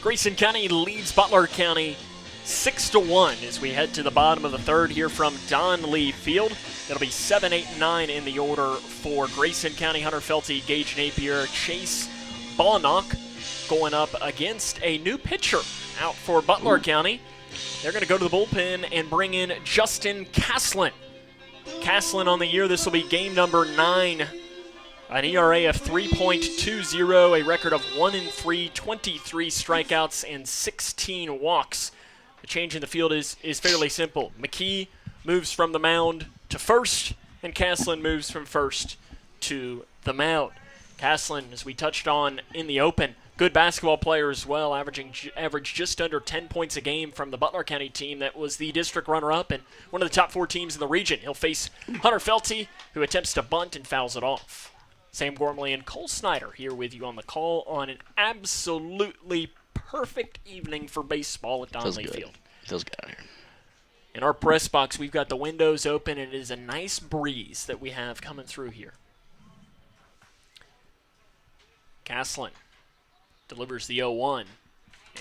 Grayson County leads Butler County 6-1 as we head to the bottom of the third here from Don Lee Field. It'll be 7, 8, 9 in the order for Grayson County. Hunter Felty, Gage Napier, Chase Balnock going up against a new pitcher out for Butler County. They're going to go to the bullpen and bring in Justin Caslin. Caslin on the year, this will be game number 9. An ERA of 3.20, a record of 1-3, 23 strikeouts, and 16 walks. The change in the field is fairly simple. McKee moves from the mound to first, and Caslin moves from first to the mound. Caslin, as we touched on in the open, good basketball player as well, averaged just under 10 points a game from the Butler County team that was the district runner-up and one of the top 4 teams in the region. He'll face Hunter Felty, who attempts to bunt and fouls it off. Sam Gormley and Cole Snyder here with you on the call on an absolutely perfect evening for baseball at Donley Field. Feels good out here. In our press box, we've got the windows open, and it is a nice breeze that we have coming through here. Caslin delivers the 0-1,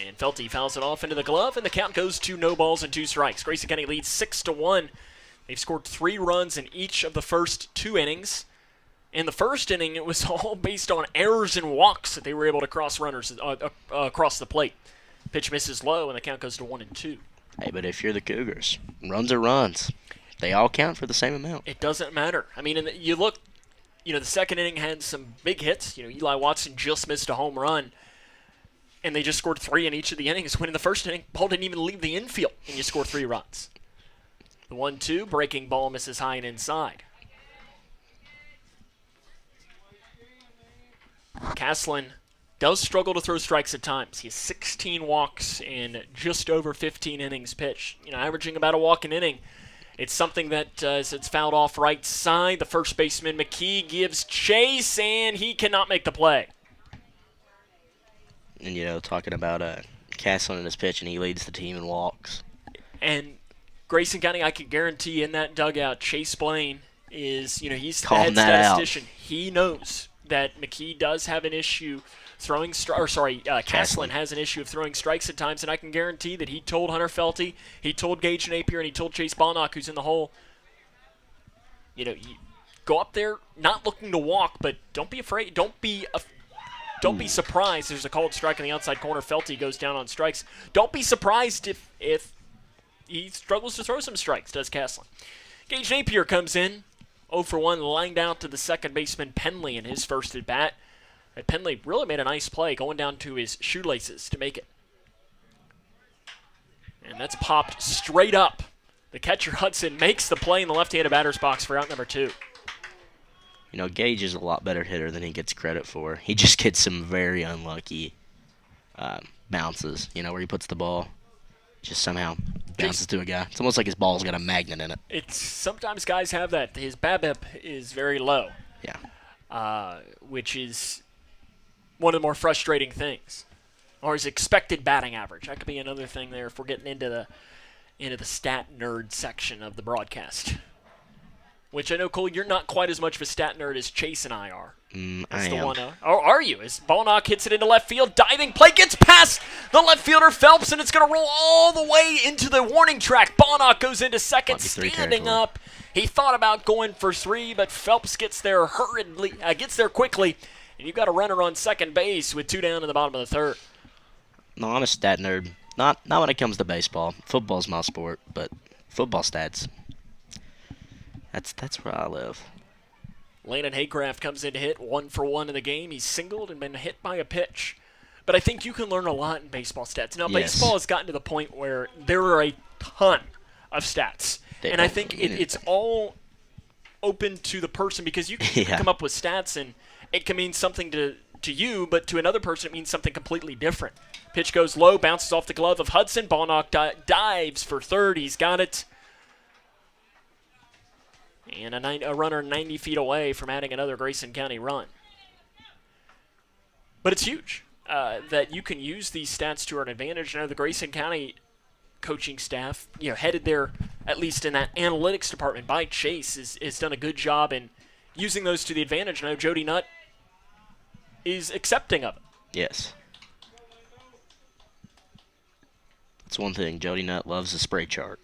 and Felty fouls it off into the glove, and the count goes to no balls and 2 strikes. Grayson County leads 6-1. They've scored 3 runs in each of the first 2 innings. In the first inning, it was all based on errors and walks that they were able to cross runners across the plate. Pitch misses low, and the count goes to 1-2. Hey, but if you're the Cougars, runs are runs. They all count for the same amount. It doesn't matter. I mean, you look, the second inning had some big hits. Eli Watson just missed a home run, and they just scored 3 in each of the innings. When in the first inning, ball didn't even leave the infield, and you scored 3 runs. The 1-2, breaking ball misses high and inside. Caslin does struggle to throw strikes at times. He has 16 walks in just over 15 innings pitched. Averaging about a walk an inning. It's something that as it's fouled off right side. The first baseman, McKee, gives chase, and he cannot make the play. And, talking about Caslin and his pitch, and he leads the team in walks. And Grayson County, I can guarantee in that dugout, Chase Blaine is, he's the Calling head that out. statistician. He knows that McKee does have an issue throwing Caslin has an issue of throwing strikes at times, and I can guarantee that he told Hunter Felty, he told Gage Napier, and he told Chase Balnock, who's in the hole, you go up there not looking to walk, but don't be afraid. Don't be surprised. There's a called strike in the outside corner. Felty goes down on strikes. Don't be surprised if he struggles to throw some strikes, does Caslin. Gage Napier comes in, 0 for 1, lined out to the second baseman Penley in his first at bat. And Penley really made a nice play, going down to his shoelaces to make it. And that's popped straight up. The catcher Hudson makes the play in the left-handed batter's box for out number 2. Gage is a lot better hitter than he gets credit for. He just gets some very unlucky bounces, where he puts the ball, just somehow bounces to a guy. It's almost like his ball's got a magnet in it. It's sometimes guys have that. His BABIP is very low. Yeah. Which is one of the more frustrating things. Or his expected batting average. That could be another thing there if we're getting into the stat nerd section of the broadcast. Which I know, Cole, you're not quite as much of a stat nerd as Chase and I are. I am. Or are you? As Balnock hits it into left field, diving play gets past the left fielder Phelps, and it's going to roll all the way into the warning track. Balnock goes into second, standing up. He thought about going for 3, but Phelps gets there quickly, and you've got a runner on second base with 2 down in the bottom of the third. No, I'm a stat nerd. Not when it comes to baseball. Football's my sport, but football stats. That's where I live. Landon Haycraft comes in to hit 1 for 1 in the game. He's singled and been hit by a pitch. But I think you can learn a lot in baseball stats. Now, baseball has gotten to the point where there are a ton of stats. And I think it's all open to the person because you can come up with stats and it can mean something to you, but to another person it means something completely different. Pitch goes low, bounces off the glove of Hudson. Balnock dives for third. He's got it. And a runner 90 feet away from adding another Grayson County run. But it's huge that you can use these stats to our advantage. I know the Grayson County coaching staff, headed there, at least in that analytics department by Chase, has done a good job in using those to the advantage. I know Jody Nutt is accepting of it. Yes. That's one thing. Jody Nutt loves the spray chart.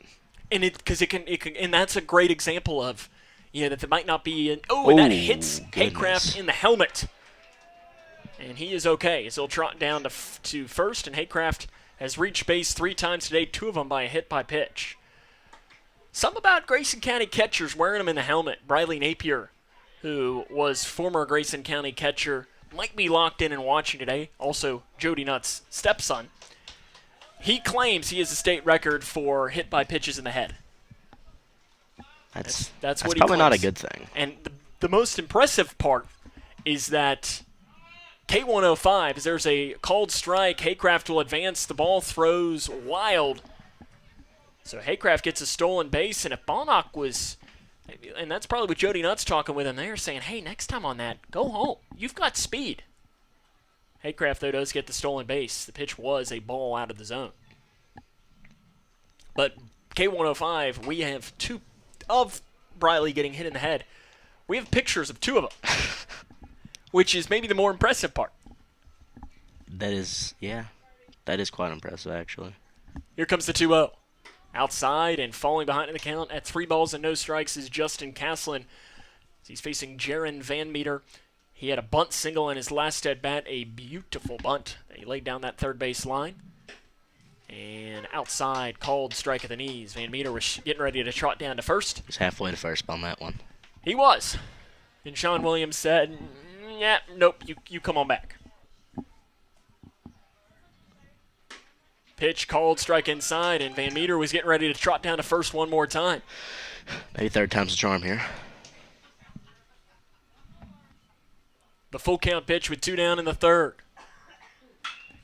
And and that's a great example of, that might not be and that hits Haycraft in the helmet. And he is okay as he'll trot down to first, and Haycraft has reached base 3 times today, 2 of them by a hit by pitch. Something about Grayson County catchers wearing them in the helmet. Briley Napier, who was former Grayson County catcher, might be locked in and watching today. Also, Jody Nutt's stepson. He claims he has a state record for hit by pitches in the head. That's what he probably claims. Not a good thing. And the most impressive part is that K105, as there's a called strike, Haycraft will advance, the ball throws wild. So Haycraft gets a stolen base, and if Bonnock was, and that's probably what Jody Nutt's talking with him there, saying, hey, next time on that, go home. You've got speed. Haycraft, though, does get the stolen base. The pitch was a ball out of the zone. But K105, we have 2 of Briley getting hit in the head. We have pictures of 2 of them, which is maybe the more impressive part. That is quite impressive, actually. Here comes the 2-0. Outside and falling behind in the count at 3 balls and no strikes is Justin Caslin. He's facing Jaron Van Meter. He had a bunt single in his last at-bat, a beautiful bunt. He laid down that third base line. And outside, called strike at the knees. Van Meter was getting ready to trot down to first. He's halfway to first on that one. He was. And Sean Williams said, yeah, nope, you come on back. Pitch called, strike inside, and Van Meter was getting ready to trot down to first one more time. Maybe third time's the charm here. The full count pitch with 2 down in the third.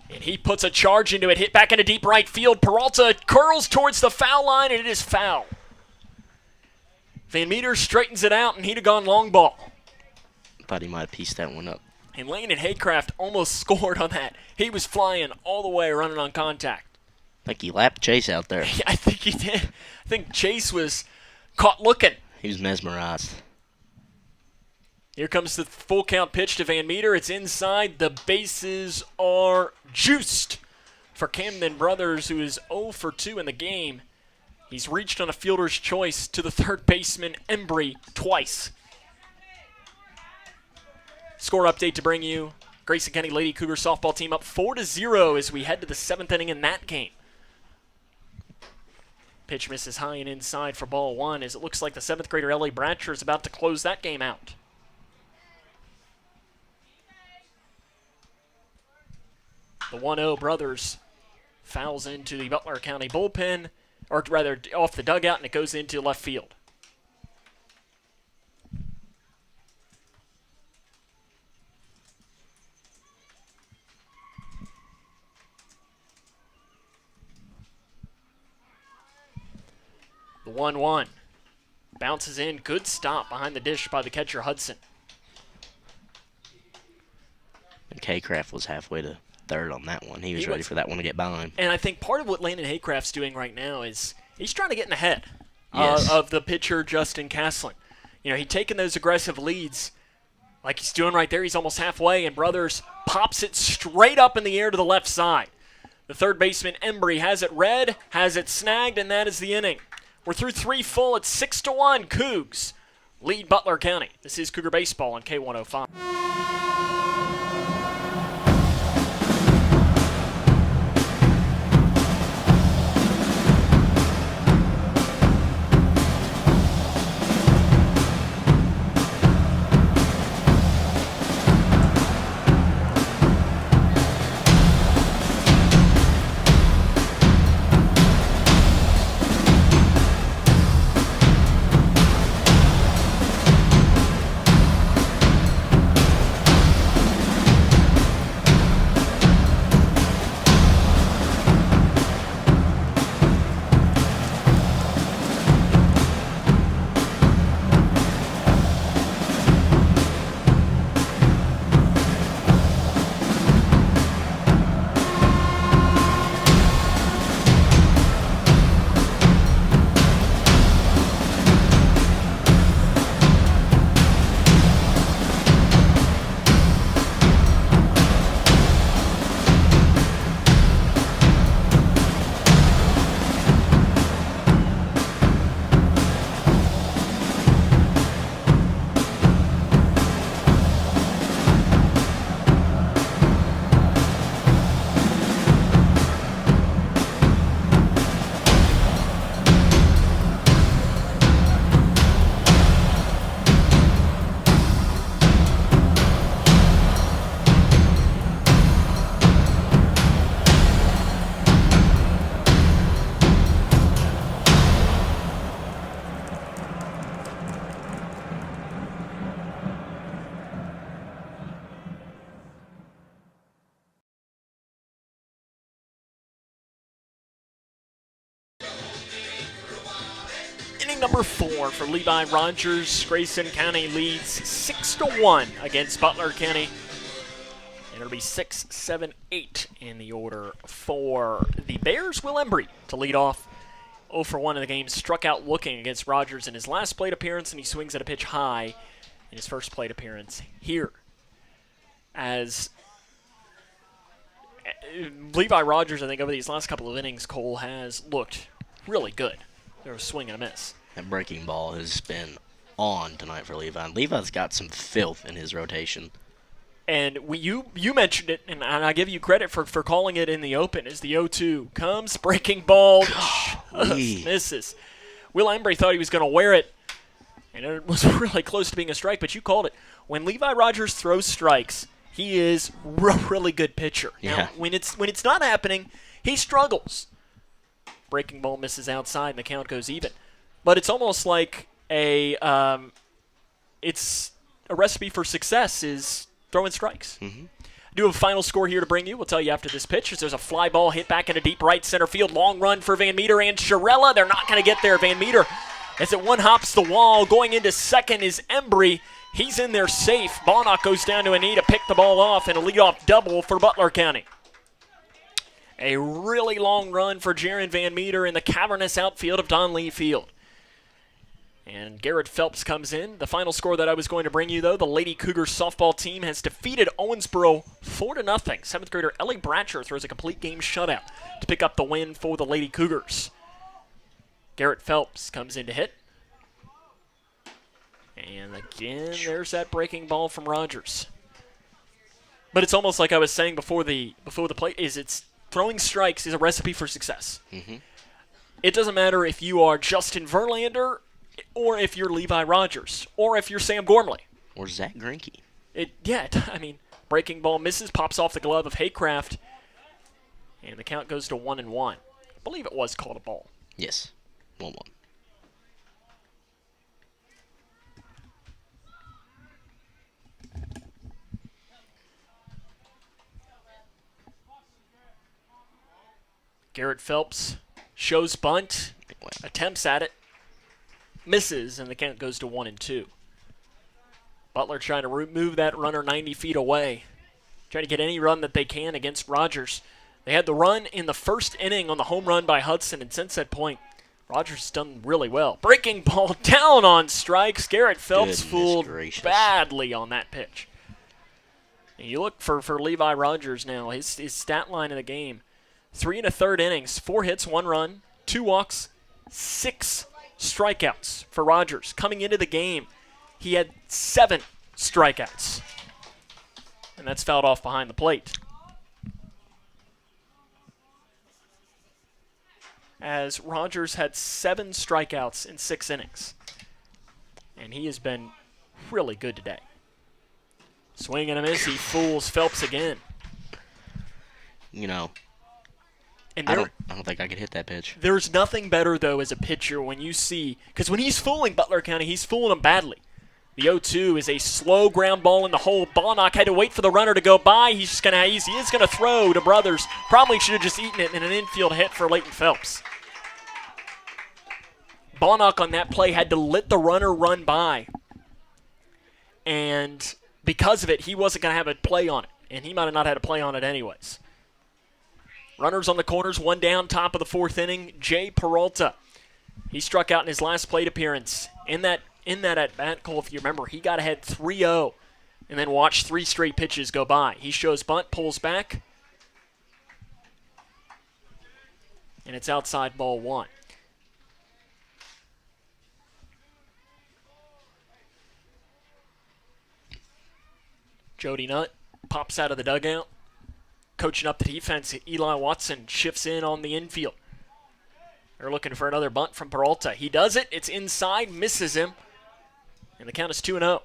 And he puts a charge into it, hit back into deep right field. Peralta curls towards the foul line, and it is foul. Van Meter straightens it out, and he'd have gone long ball. Thought he might have pieced that one up. And Landon Haycraft almost scored on that. He was flying all the way, running on contact. I think he lapped Chase out there. I think he did. I think Chase was caught looking. He was mesmerized. Here comes the full count pitch to Van Meter. It's inside. The bases are juiced for Camden Brothers, who is 0 for 2 in the game. He's reached on a fielder's choice to the third baseman, Embry, twice. Score update to bring you. Grayson County Lady Cougar softball team up 4-0 as we head to the 7th inning in that game. Pitch misses high and inside for ball 1 as it looks like the 7th grader Ellie Bratcher is about to close that game out. The 1-0 Brothers fouls into the Butler County bullpen, or rather off the dugout, and it goes into left field. The 1-1 bounces in. Good stop behind the dish by the catcher, Hudson. And Haycraft was halfway to third on that one. He was ready for that one to get by him. And I think part of what Landon Haycraft's doing right now is he's trying to get in the head Yes. of the pitcher, Justin Caslin. He's taking those aggressive leads like he's doing right there. He's almost halfway, and Brothers pops it straight up in the air to the left side. The third baseman, Embry, has it read, has it snagged, and that is the inning. We're through 3 full. It's 6-1. Cougs lead Butler County. This is Cougar Baseball on K105. inning number 4 for Levi Rogers. Grayson County leads 6-1 against Butler County. And it'll be 6, 7, 8 in the order for the Bears. Will Embry to lead off. 0 for 1 in the game. Struck out looking against Rogers in his last plate appearance, and he swings at a pitch high in his first plate appearance here. As Levi Rogers, I think, over these last couple of innings, Cole, has looked really good. There was a swing and a miss. That breaking ball has been on tonight for Levi. Levi's got some filth in his rotation. And you mentioned it, and I give you credit for calling it in the open, as the 0-2 comes, breaking ball, misses. Will Embry thought he was going to wear it, and it was really close to being a strike, but you called it. When Levi Rogers throws strikes, he is a really good pitcher. Yeah. Now, when it's not happening, he struggles. Breaking ball misses outside, and the count goes even. But it's almost like it's a recipe for success is throwing strikes. Mm-hmm. I do have a final score here to bring you. We'll tell you after this pitch. There's a fly ball hit back into deep right center field. Long run for Van Meter and Shirella. They're not going to get there. Van Meter, as it one hops the wall. Going into second is Embry. He's in there safe. Bonnock goes down to a knee to pick the ball off, and a leadoff double for Butler County. A really long run for Jaron Van Meter in the cavernous outfield of Don Lee Field. And Garrett Phelps comes in. The final score that I was going to bring you, though, the Lady Cougar softball team has defeated Owensboro 4-0. 7th grader Ellie Bratcher throws a complete game shutout to pick up the win for the Lady Cougars. Garrett Phelps comes in to hit. And again, there's that breaking ball from Rogers. But it's almost like I was saying before the plate, it's throwing strikes is a recipe for success. Mm-hmm. It doesn't matter if you are Justin Verlander, or if you're Levi Rogers, or if you're Sam Gormley. Or Zach Greinke. Breaking ball misses, pops off the glove of Haycraft, and the count goes to 1-1. I believe it was called a ball. Yes, 1-1. Garrett Phelps shows bunt, attempts at it, misses, and the count goes to 1-2. Butler trying to move that runner 90 feet away. Trying to get any run that they can against Rogers. They had the run in the first inning on the home run by Hudson, and since that point, Rogers has done really well. Breaking ball down on strikes. Garrett Phelps fooled badly on that pitch. And you look for Levi Rogers now. His stat line in the game. 3 1/3 innings, 4 hits, 1 run, 2 walks, 6 strikeouts for Rogers. Coming into the game, he had 7 strikeouts. And that's fouled off behind the plate. As Rogers had 7 strikeouts in 6 innings. And he has been really good today. Swing and a miss, he fools Phelps again. You know, And I don't think I could hit that pitch. There's nothing better, though, as a pitcher when you see, because when he's fooling Butler County, he's fooling them badly. The 0-2 is a slow ground ball in the hole. Bonnock had to wait for the runner to go by. He is going to throw to Brothers. Probably should have just eaten it in an infield hit for Leighton Phelps. Bonnock on that play had to let the runner run by. And because of it, he wasn't going to have a play on it. And he might have not had a play on it anyways. Runners on the corners, 1 down, top of the 4th inning. Jay Peralta. He struck out in his last plate appearance. In that at-bat, Cole, if you remember, he got ahead 3-0 and then watched 3 straight pitches go by. He shows bunt, pulls back, and it's outside ball 1. Jody Nutt pops out of the dugout. Coaching up the defense, Eli Watson shifts in on the infield. They're looking for another bunt from Peralta. He does it. It's inside, misses him. And the count is 2-0.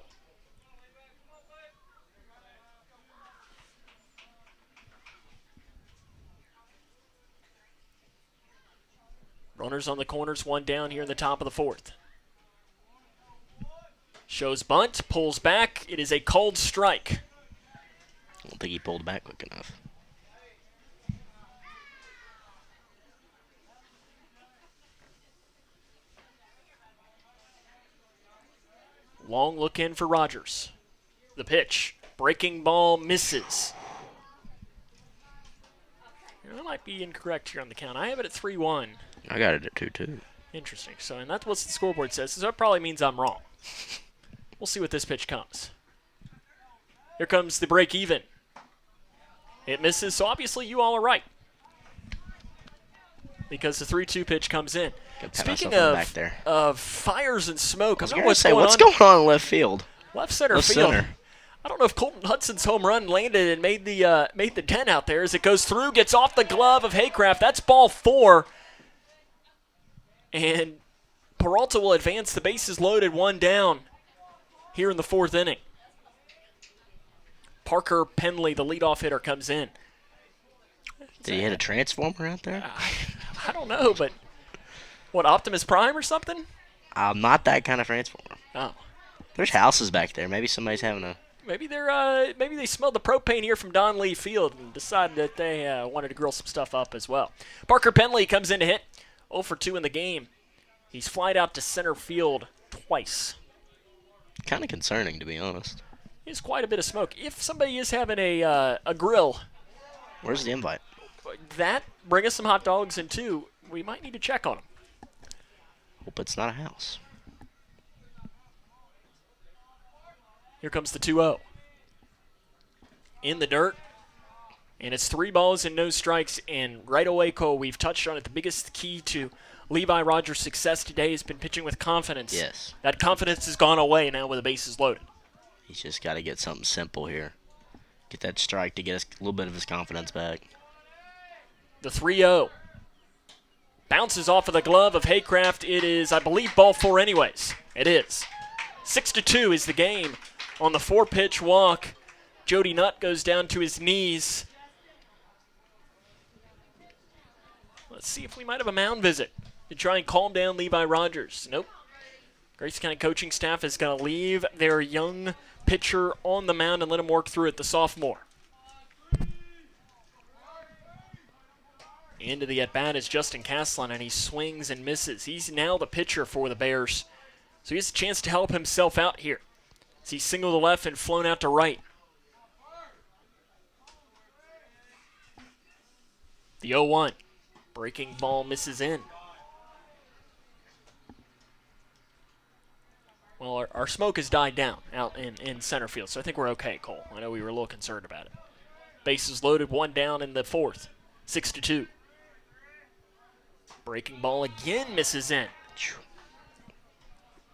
Runners on the corners, 1 down here in the top of the 4th. Shows bunt, pulls back. It is a called strike. I don't think he pulled back quick enough. Long look in for Rogers. The pitch. Breaking ball misses. I might be incorrect here on the count. I have it at 3-1. I got it at 2-2. Interesting. So, and that's what the scoreboard says. So that probably means I'm wrong. We'll see what this pitch comes. Here comes the break even. It misses, so obviously you all are right. Because the 3-2 pitch comes in. Speaking of fires and smoke, I was going to say, what's going on in left field? Left center field. I don't know if Colton Hudson's home run landed and made the dent out there as it goes through, gets off the glove of Haycraft. That's ball 4. And Peralta will advance. The bases loaded, 1 down here in the 4th inning. Parker Penley, the leadoff hitter, comes in. Did he hit a transformer out there? I don't know, but what, Optimus Prime or something? Not that kind of transformer. Oh. There's houses back there. Maybe somebody's having a... Maybe they smelled the propane here from Don Lee Field and decided that they wanted to grill some stuff up as well. Parker Penley comes in to hit 0 for 2 in the game. He's flied out to center field twice. Kind of concerning, to be honest. It's quite a bit of smoke. If somebody is having a grill, where's the invite? Bring us some hot dogs, and 2, we might need to check on them. Hope it's not a house. Here comes the 2-0. In the dirt. And it's 3 balls and no strikes. And right away, Cole, we've touched on it. The biggest key to Levi Rogers' success today has been pitching with confidence. Yes. That confidence has gone away now with the bases loaded. He's just got to get something simple here. Get that strike to get a little bit of his confidence back. The 3-0. Bounces off of the glove of Haycraft. It is, I believe, ball 4 anyways. It is. 6-2 is the game. On the 4-pitch walk, Jody Nutt goes down to his knees. Let's see if we might have a mound visit to try and calm down Levi Rogers. Nope. Grayson County coaching staff is going to leave their young pitcher on the mound and let him work through it, the sophomore. Into the at-bat is Justin Caslin, and he swings and misses. He's now the pitcher for the Bears, so he has a chance to help himself out here. As he's singled to left and flown out to right. The 0-1. Breaking ball misses in. Well, our smoke has died down out in center field, so I think we're okay, Cole. I know we were a little concerned about it. Bases loaded, 1 down in the 4th. 6-2. Breaking ball again misses in.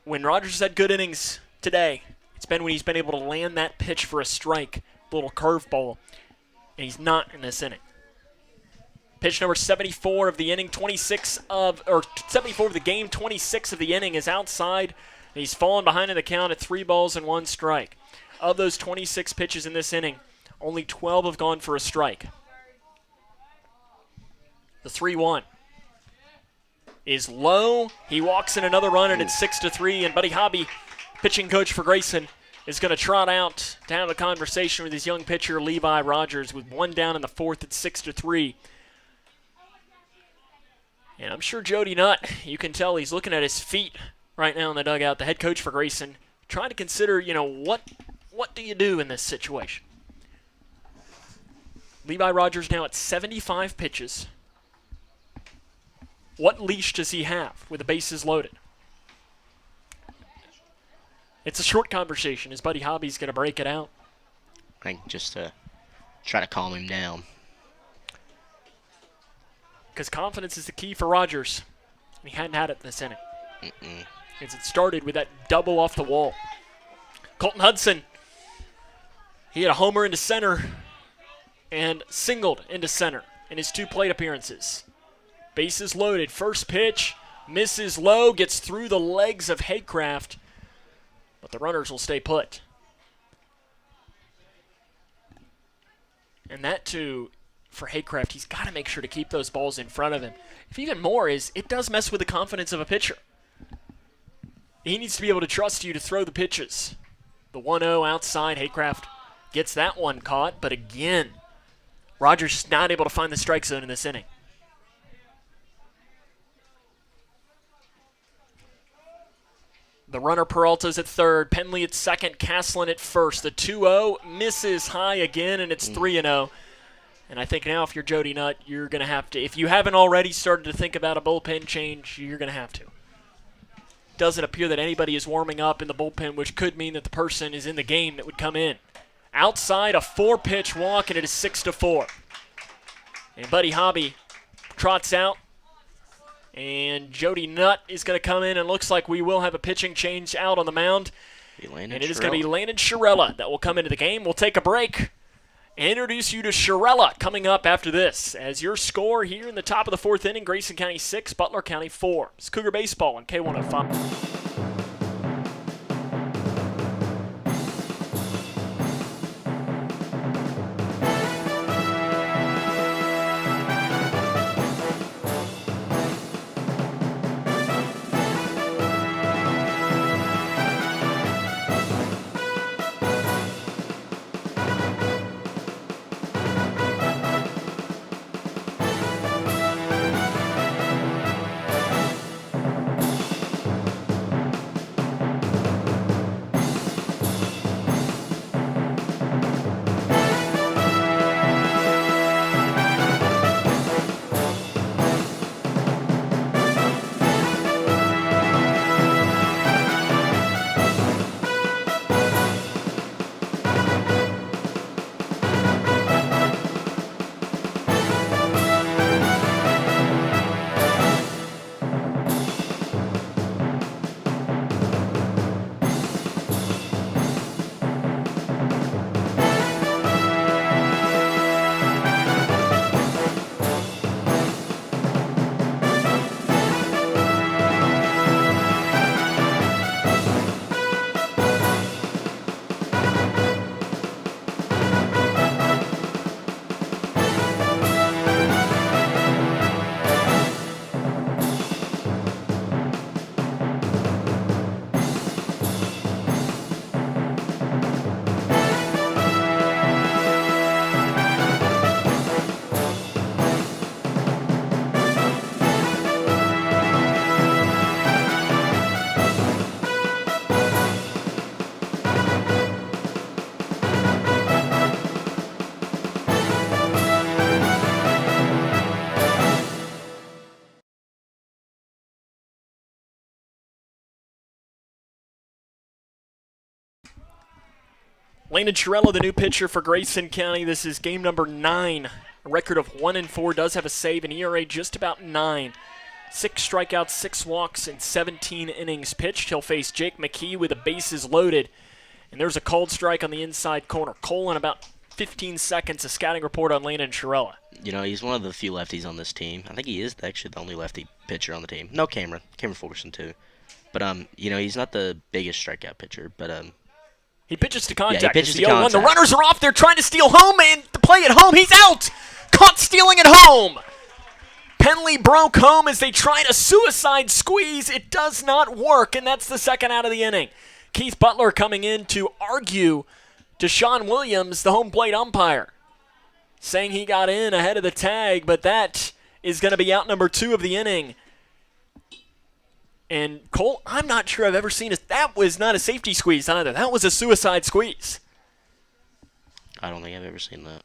When Rogers had good innings today, it's been when he's been able to land that pitch for a strike, the little curveball, and he's not in this inning. Pitch number 74 of the inning, 74 of the game, 26 of the inning is outside. And he's fallen behind in the count at 3 balls and 1 strike. Of those 26 pitches in this inning, only 12 have gone for a strike. The 3-1 is low. He walks in another run, and it's 6-3. And Buddy Hobby, pitching coach for Grayson, is going to trot out to have a conversation with his young pitcher, Levi Rogers, with 1 down in the 4th at 6-3. And I'm sure Jody Nutt, you can tell he's looking at his feet right now in the dugout, the head coach for Grayson, trying to consider, what do you do in this situation? Levi Rogers now at 75 pitches. What leash does he have with the bases loaded? It's a short conversation. His buddy Hobby's going to break it out. I think just to try to calm him down. Because confidence is the key for Rogers. He hadn't had it this inning. As it started with that double off the wall. Colton Hudson, he had a homer into center and singled into center in his 2 plate appearances. Bases loaded. First pitch, misses low, gets through the legs of Haycraft, but the runners will stay put. And that, too, for Haycraft, he's got to make sure to keep those balls in front of him. If even more is, it does mess with the confidence of a pitcher. He needs to be able to trust you to throw the pitches. The 1-0 outside, Haycraft gets that one caught, but again, Rogers not able to find the strike zone in this inning. The runner Peralta's at third, Penley at second, Caslin at first. The 2-0 misses high again, and it's 3-0. And I think now if you're Jody Nutt, you're going to have to, if you haven't already started to think about a bullpen change, you're going to have to. Doesn't appear that anybody is warming up in the bullpen, which could mean that the person is in the game that would come in. Outside, a 4-pitch walk, and it is 6-4. And Buddy Hobby trots out. And Jody Nutt is going to come in, and looks like we will have a pitching change out on the mound. And it is going to be Landon Chiarella that will come into the game. We'll take a break and introduce you to Chiarella coming up after this. As your score here in the top of the fourth inning, Grayson County 6, Butler County 4. It's Cougar Baseball on K105. Landon Chiarella, the new pitcher for Grayson County. This is game number 9. A record of 1-4, does have a save, an ERA just about 9. 6 strikeouts, 6 walks, and 17 innings pitched. He'll face Jake McKee with the bases loaded. And there's a called strike on the inside corner. Cole in about 15 seconds, a scouting report on Landon Chiarella. You know, he's one of the few lefties on this team. I think he is actually the only lefty pitcher on the team. No, Cameron Fulkerson too. But, you know, he's not the biggest strikeout pitcher, but, he pitches to contact. Yeah, he pitches It's to the 0-1. contact. The runners are off. They're trying to steal home, and the play at home. He's out. Caught stealing at home. Penley broke home as they tried a suicide squeeze. It does not work, and that's the second out of the inning. Keith Butler coming in to argue to Sean Williams, the home plate umpire, saying he got in ahead of the tag, but that is going to be out number 2 of the inning. And Cole, I'm not sure I've ever seen that was not a safety squeeze either. That was a suicide squeeze. I don't think I've ever seen that.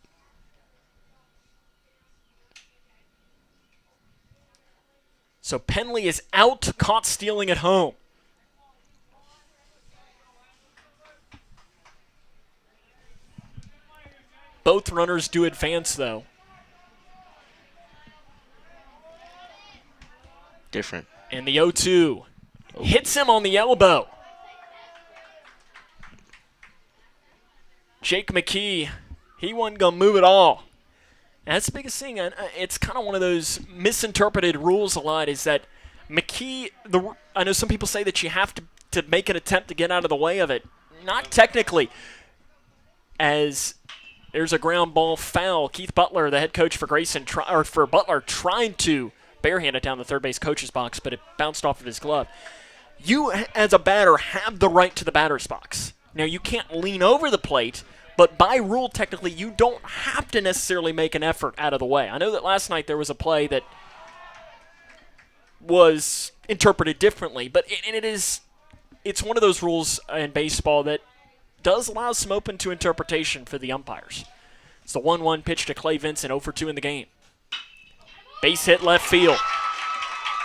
So Penley is out, caught stealing at home. Both runners do advance, though. Different. And the 0-2 hits him on the elbow. Jake McKee, he wasn't going to move at all. And that's the biggest thing. It's kind of one of those misinterpreted rules a lot, is that McKee, I know some people say that you have to make an attempt to get out of the way of it. Not technically. As there's a ground ball foul. Keith Butler, the head coach for Butler, trying to barehand it down the third base coach's box, but it bounced off of his glove. You, as a batter, have the right to the batter's box. Now, you can't lean over the plate, but by rule, technically, you don't have to necessarily make an effort out of the way. I know that last night there was a play that was interpreted differently, but it is it's one of those rules in baseball that does allow some open to interpretation for the umpires. It's the 1-1 pitch to Clay Vincent, 0 for 2 in the game. Base hit left field.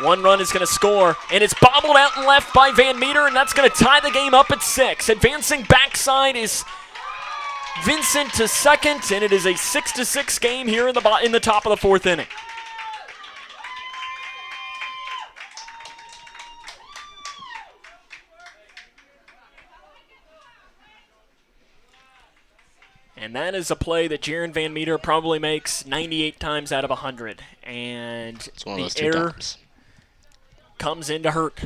One run is going to score, and it's bobbled out and left by Van Meter, and that's going to tie the game up at 6. Advancing backside is Vincent to second, and it is a 6-6 game here in the top of the 4th inning. And that is a play that Jaron Van Meter probably makes 98 times out of 100. And It's one of the those 2 error times. comes in to hurt.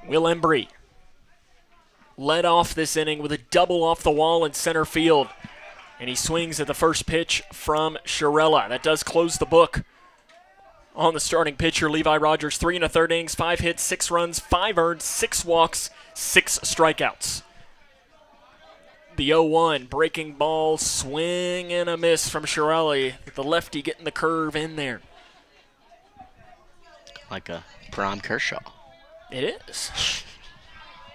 Will Embry led off this inning with a double off the wall in center field. And he swings at the first pitch from Shirella. That does close the book on the starting pitcher, Levi Rogers. 3 1/3 innings, 5 hits, 6 runs, 5 earned, 6 walks, 6 strikeouts. The 0-1 breaking ball, swing and a miss from Shirelli. The lefty getting the curve in there. Like a prime Kershaw. It is.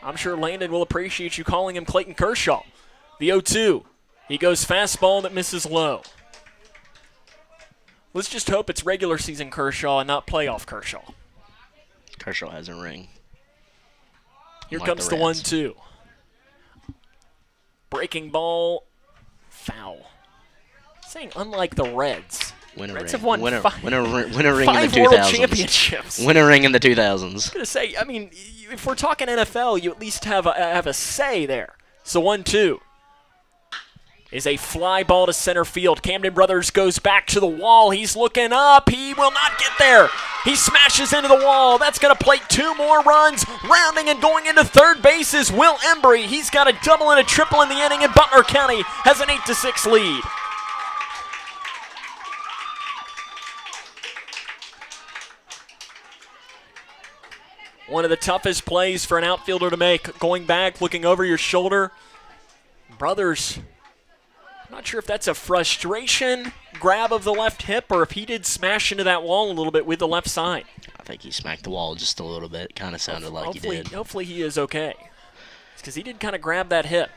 I'm sure Landon will appreciate you calling him Clayton Kershaw. The 0-2. He goes fastball that misses low. Let's just hope it's regular season Kershaw and not playoff Kershaw. Kershaw has a ring. Here Like comes the the Reds. 1-2. Breaking ball, foul. Saying unlike the Reds. Win a Reds ring. have won Win a five ring in the 2000s. World Championships. Win a ring in the 2000s. I was going to say, I mean, if we're talking NFL, you at least have a say there. So 1-2 is a fly ball to center field. Camden Brothers goes back to the wall. He's looking up. He will not get there. He smashes into the wall. That's going to plate 2 more runs. Rounding and going into third base is Will Embry. He's got a double and a triple in the inning, and Butler County has an 8-6 lead. One of the toughest plays for an outfielder to make. Going back, looking over your shoulder. Brothers, I'm not sure if that's a frustration grab of the left hip or if he did smash into that wall a little bit with the left side. I think he smacked the wall just a little bit. Kind of sounded like he did. Hopefully he is okay. It's because he did kind of grab that hip.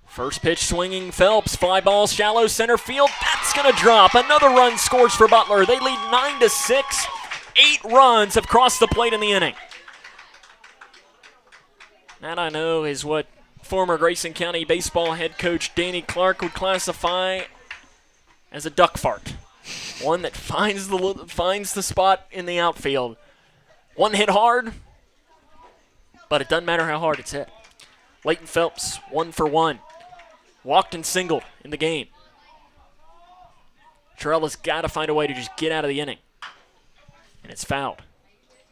First pitch swinging Phelps. Fly ball, shallow center field. That's going to drop. Another run scores for Butler. They lead 9-6. 8 runs have crossed the plate in the inning. That I know is what former Grayson County baseball head coach Danny Clark would classify as a duck fart. One that finds the spot in the outfield. One hit hard, but it doesn't matter how hard it's hit. Leighton Phelps, 1 for 1. Walked and singled in the game. Chirella's got to find a way to just get out of the inning. And it's fouled.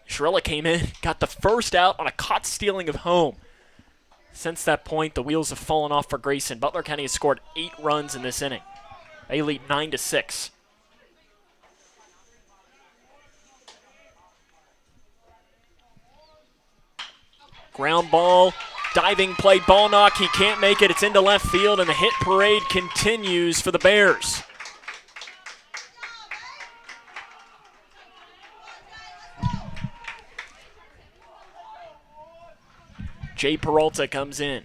Shirella came in, got the first out on a caught stealing of home. Since that point, the wheels have fallen off for Grayson. Butler County has scored 8 runs in this inning. They lead 9-6. Ground ball, diving play, ball knock. He can't make it. It's into left field, and the hit parade continues for the Bears. Jay Peralta comes in.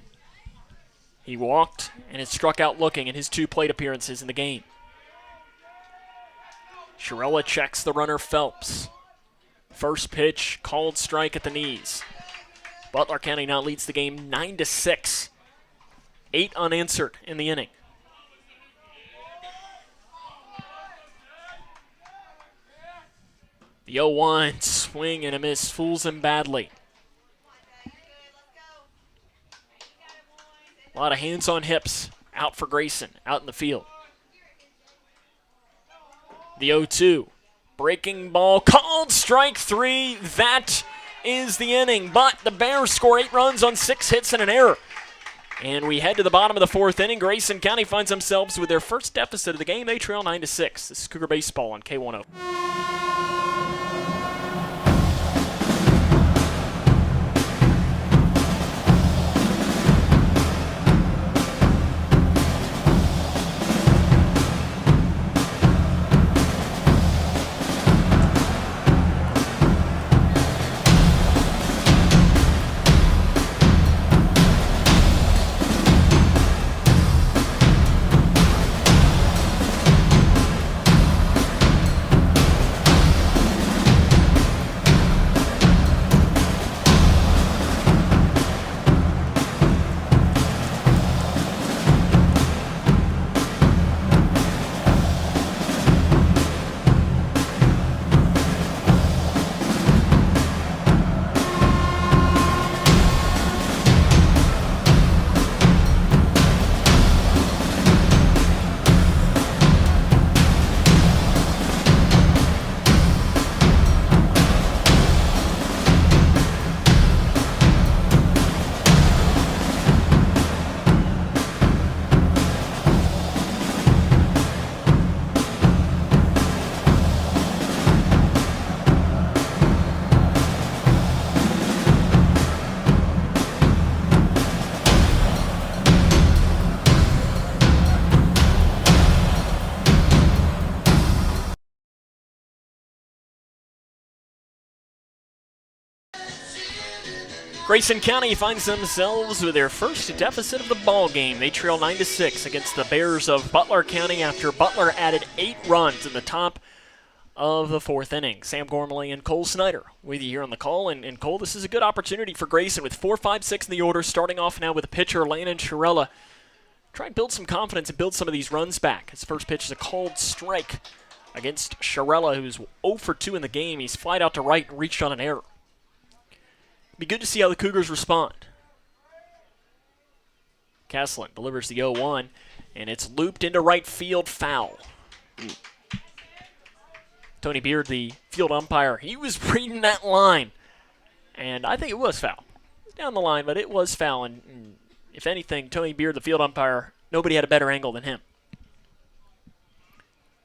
He walked and has struck out looking in his 2 plate appearances in the game. Shirella checks the runner Phelps. First pitch, called strike at the knees. Butler County now leads the game 9-6. 8 unanswered in the inning. The 0-1 swing and a miss fools him badly. A lot of hands on hips out for Grayson, out in the field. The 0-2, breaking ball, called strike 3. That is the inning, but the Bears score 8 runs on 6 hits and an error. And we head to the bottom of the 4th inning. Grayson County finds themselves with their first deficit of the game. They trail 9-6. This is Cougar Baseball on K10. Grayson County finds themselves with their first deficit of the ball game. They trail 9-6 against the Bears of Butler County after Butler added 8 runs in the top of the 4th inning. Sam Gormley and Cole Snyder with you here on the call. And Cole, this is a good opportunity for Grayson with 4, 5, 6 in the order, starting off now with the pitcher, Landon Shirella. Try and build some confidence and build some of these runs back. His first pitch is a called strike against Shirella, who's 0 for 2 in the game. He's flied out to right and reached on an error. Be good to see how the Cougars respond. Caslin delivers the 0-1, and it's looped into right field, foul. Tony Beard, the field umpire, he was reading that line, and I think it was foul. Down the line, but it was foul, and if anything, Tony Beard, the field umpire, nobody had a better angle than him.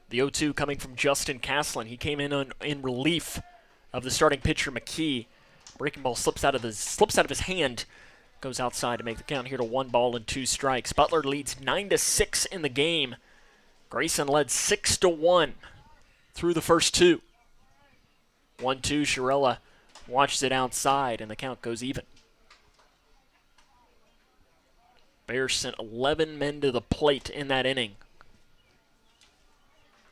The 0-2 coming from Justin Caslin. He came in relief of the starting pitcher, McKee. Breaking ball slips out of his hand, goes outside to make the count here to 1 ball and 2 strikes. Butler leads 9-6 in the game. Grayson led 6-1 through the first 2. 1-2, Shirella watches it outside, and the count goes even. Bears sent 11 men to the plate in that inning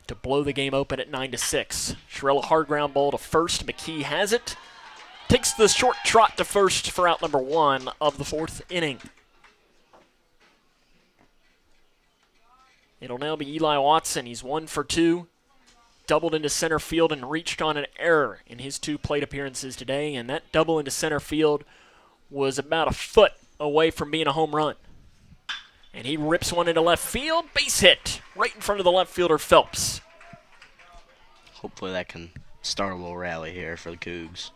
to blow the game open at 9-6. Shirella hard ground ball to first. McKee has it. Takes the short trot to first for out number 1 of the 4th inning. It'll now be Eli Watson. He's 1 for 2. Doubled into center field and reached on an error in his 2 plate appearances today. And that double into center field was about a foot away from being a home run. And he rips one into left field. Base hit right in front of the left fielder, Phelps. Hopefully that can start a little rally here for the Cougs.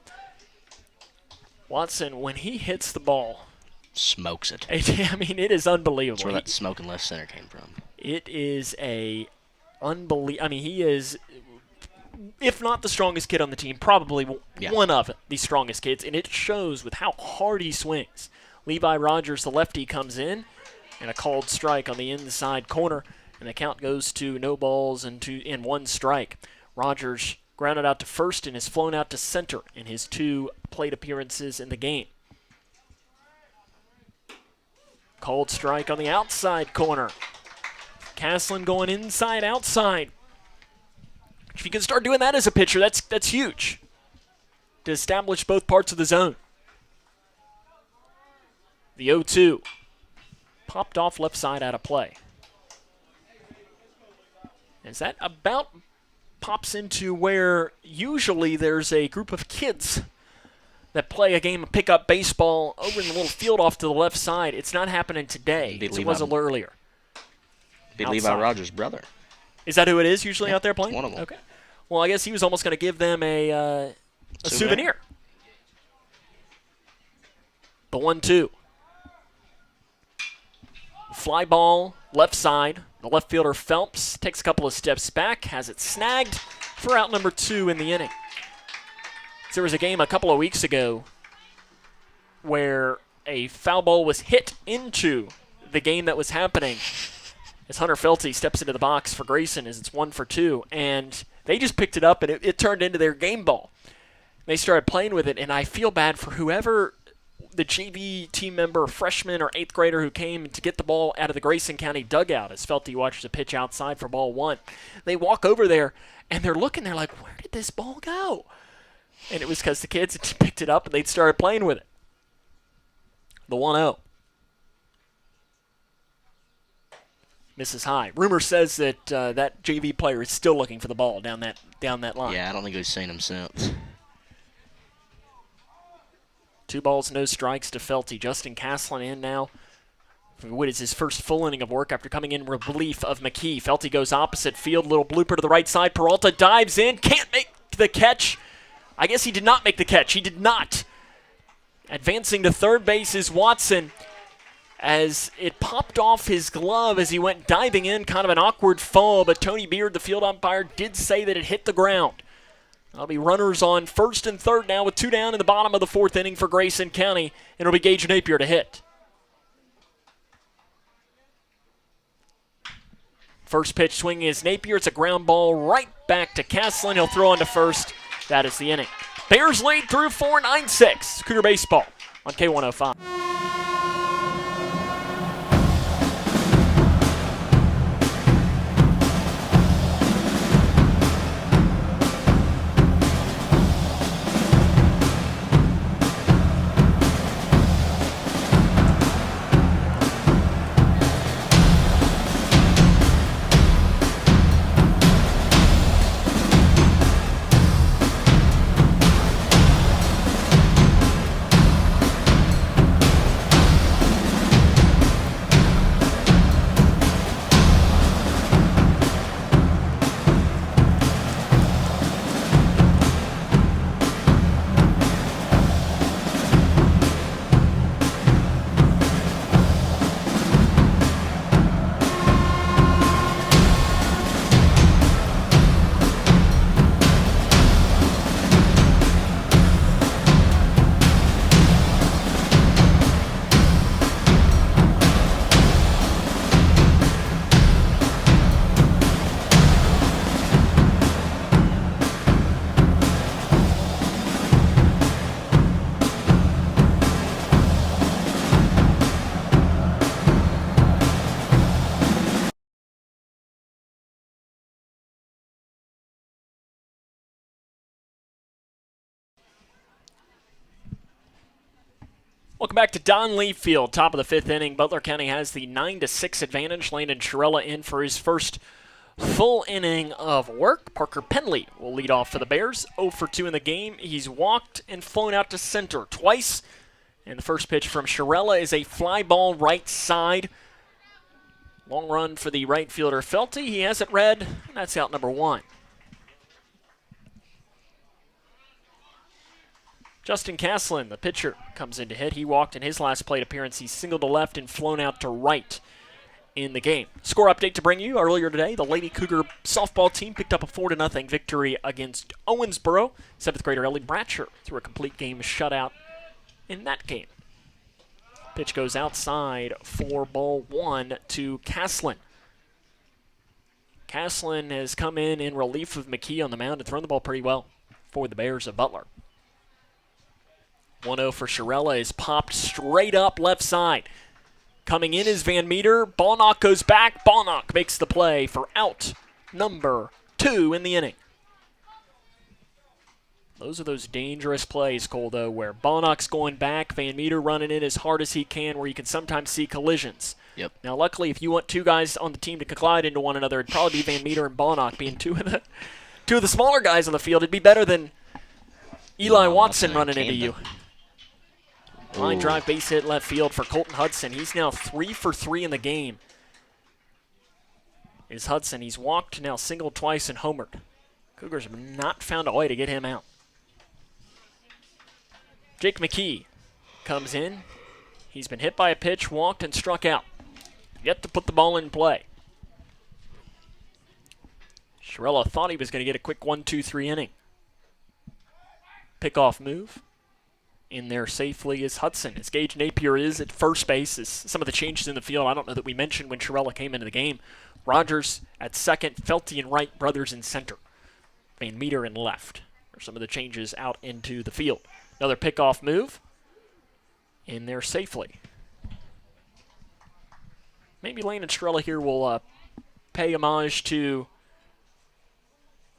Watson, when he hits the ball, smokes it. I mean, it is unbelievable. That's where that smoking left center came from. It is a unbelievable. I mean, he is, if not the strongest kid on the team, probably one of the strongest kids, and it shows with how hard he swings. Levi Rogers, the lefty, comes in, and a called strike on the inside corner, and the count goes to no balls and 1 strike. Rogers grounded out to first and has flown out to center in his 2 plate appearances in the game. Called strike on the outside corner. Caslin going inside, outside. If you can start doing that as a pitcher, that's huge to establish both parts of the zone. The 0-2 popped off left side out of play. Is that about pops into where usually there's a group of kids that play a game of pickup baseball over in the little field off to the left side. It's not happening today. It was a little earlier. Be Levi Rogers' brother. Is that who it is usually out there playing? One of them. Okay. Well, I guess he was almost going to give them a souvenir. The 1-2. Fly ball, left side. The left fielder, Phelps, takes a couple of steps back, has it snagged for out number 2 in the inning. So there was a game a couple of weeks ago where a foul ball was hit into the game that was happening as Hunter Felty steps into the box for Grayson as it's 1 for 2. And they just picked it up, and it turned into their game ball. They started playing with it, and I feel bad for whoever the JV team member, freshman or 8th grader who came to get the ball out of the Grayson County dugout as Felty watches a pitch outside for ball 1. They walk over there, and they're looking, they're like, where did this ball go? And it was because the kids had picked it up, and they'd started playing with it. The 1-0. Misses high. Rumor says that that JV player is still looking for the ball down that line. Yeah, I don't think we've seen him since. 2 balls, no strikes to Felty. Justin Caslin in now. What is his first full inning of work after coming in relief of McKee. Felty goes opposite field, little blooper to the right side. Peralta dives in, can't make the catch. I guess he did not make the catch. He did not. Advancing to third base is Watson as it popped off his glove as he went diving in. Kind of an awkward fall, but Tony Beard, the field umpire, did say that it hit the ground. That'll be runners on first and third now with 2 down in the bottom of the 4th inning for Grayson County. It'll be Gage Napier to hit. First pitch swinging is Napier. It's a ground ball right back to Caslin. He'll throw on to first. That is the inning. Bears lead through 4, 9-6. Cougar baseball. on K105. Welcome back to Don Lee Field, top of the fifth inning. Butler County has the 9-6 advantage. Landon Shirella in for his first full inning of work. Parker Penley will lead off for the Bears. 0 for 2 in the game. He's walked and flown out to center twice. And the first pitch from Shirella is a fly ball right side. Long run for the right fielder Felty. He has it read, and that's out number 1. Justin Caslin, the pitcher, comes in to hit. He walked in his last plate appearance. He singled to left and flown out to right in the game. Score update to bring you earlier today. The Lady Cougar softball team picked up a 4-0 victory against Owensboro. 7th grader Ellie Bratcher threw a complete game shutout in that game. Pitch goes outside for ball 1 to Caslin. Caslin has come in relief of McKee on the mound and thrown the ball pretty well for the Bears of Butler. 1-0 for Shirella is popped straight up left side. Coming in is Van Meter. Ballnock goes back. Ballnock makes the play for out number 2 in the inning. Those are those dangerous plays, Cole, though, where Ballnock's going back, Van Meter running in as hard as he can, where you can sometimes see collisions. Yep. Now, luckily, if you want two guys on the team to collide into one another, it'd probably be Van Meter and Ballnock being two of the smaller guys on the field. It'd be better than Eli Watson running into you. Line drive, base hit, left field for Colton Hudson. He's now 3 for 3 in the game. Is Hudson. He's walked, now singled twice and homered. Cougars have not found a way to get him out. Jake McKee comes in. He's been hit by a pitch, walked, and struck out. Yet to put the ball in play. Shirella thought he was going to get a quick 1-2-3 inning. Pickoff move. In there safely is Hudson. As Gage Napier is at first base, as some of the changes in the field, I don't know that we mentioned when Shirella came into the game. Rogers at second, Felty and Wright brothers in center. Van Meter in left are some of the changes out into the field. Another pickoff move. In there safely. Maybe Landon Shirella here will pay homage to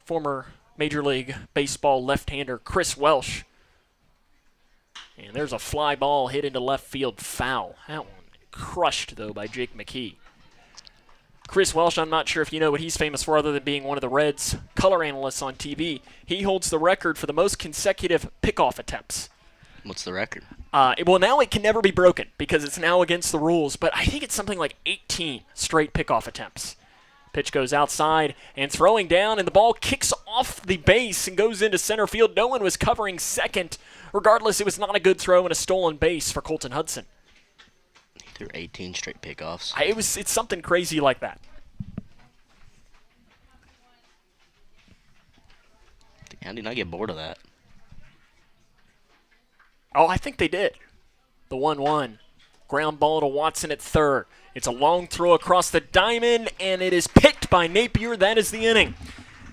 former Major League Baseball left-hander Chris Welsh. And there's a fly ball hit into left field, foul. That one crushed, though, by Jake McKee. Chris Welsh, I'm not sure if you know what he's famous for other than being one of the Reds' color analysts on TV. He holds the record for the most consecutive pickoff attempts. What's the record? Well, now it can never be broken because it's now against the rules, but I think it's something like 18 straight pickoff attempts. Pitch goes outside and throwing down, and the ball kicks off the base and goes into center field. No one was covering second. Regardless, it was not a good throw and a stolen base for Colton Hudson. He threw 18 straight pickoffs. It's something crazy like that. How did I get bored of that? Oh, I think they did. The 1-1. Ground ball to Watson at third. It's a long throw across the diamond, and it is picked by Napier. That is the inning.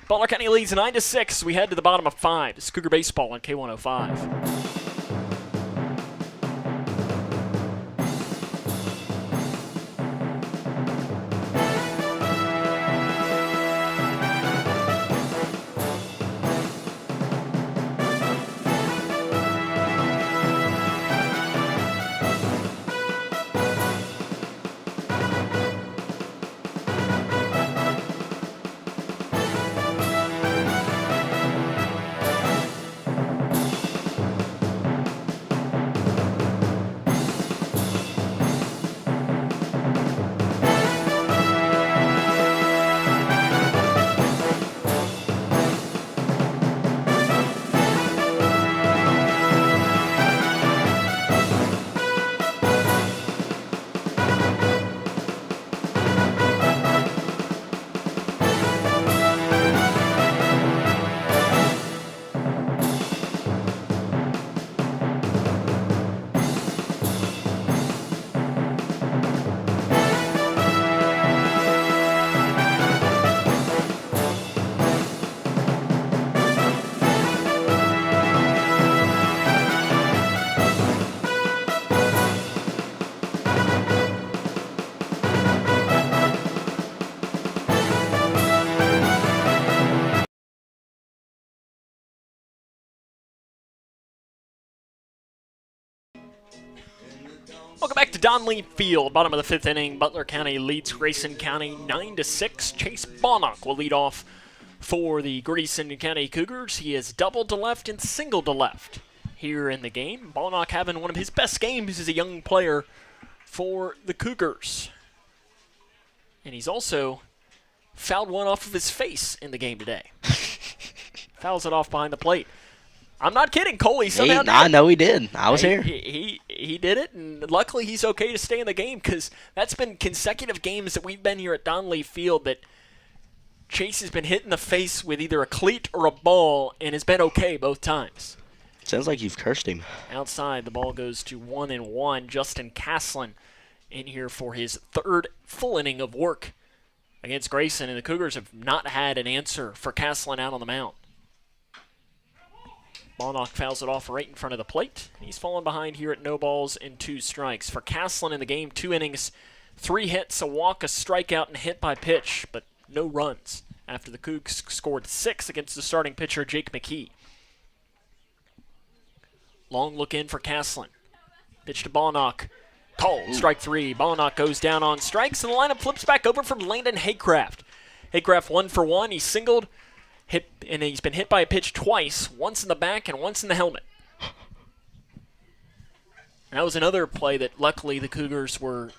Butler County leads 9-6. We head to the bottom of 5. It's Cougar Baseball on K105. Welcome back to Donley Field. Bottom of the fifth inning. Butler County leads Grayson County 9-6. Chase Bonnock will lead off for the Grayson County Cougars. He has doubled to left and singled to left here in the game. Bonnock having one of his best games as a young player for the Cougars. And he's also fouled one off of his face in the game today. Fouls it off behind the plate. I'm not kidding. Coley somehow did it. I know he did. I was here. He did it, and luckily he's okay to stay in the game because that's been consecutive games that we've been here at Donley Field that Chase has been hit in the face with either a cleat or a ball and has been okay both times. Sounds like you've cursed him. Outside, the ball goes to 1-1. Justin Caslin in here for his third full inning of work against Grayson, and the Cougars have not had an answer for Caslin out on the mound. Bonnock fouls it off right in front of the plate. He's fallen behind here at no balls and 2 strikes. For Caslin in the game, 2 innings, 3 hits, a walk, a strikeout, and a hit by pitch, but no runs after the Cougs scored 6 against the starting pitcher, Jake McKee. Long look in for Caslin. Pitch to Bonnock. Called, strike 3. Bonnock goes down on strikes, and the lineup flips back over for Landon Haycraft. Haycraft 1 for 1. He singled. And he's been hit by a pitch twice, once in the back and once in the helmet. And that was another play that luckily the Cougars were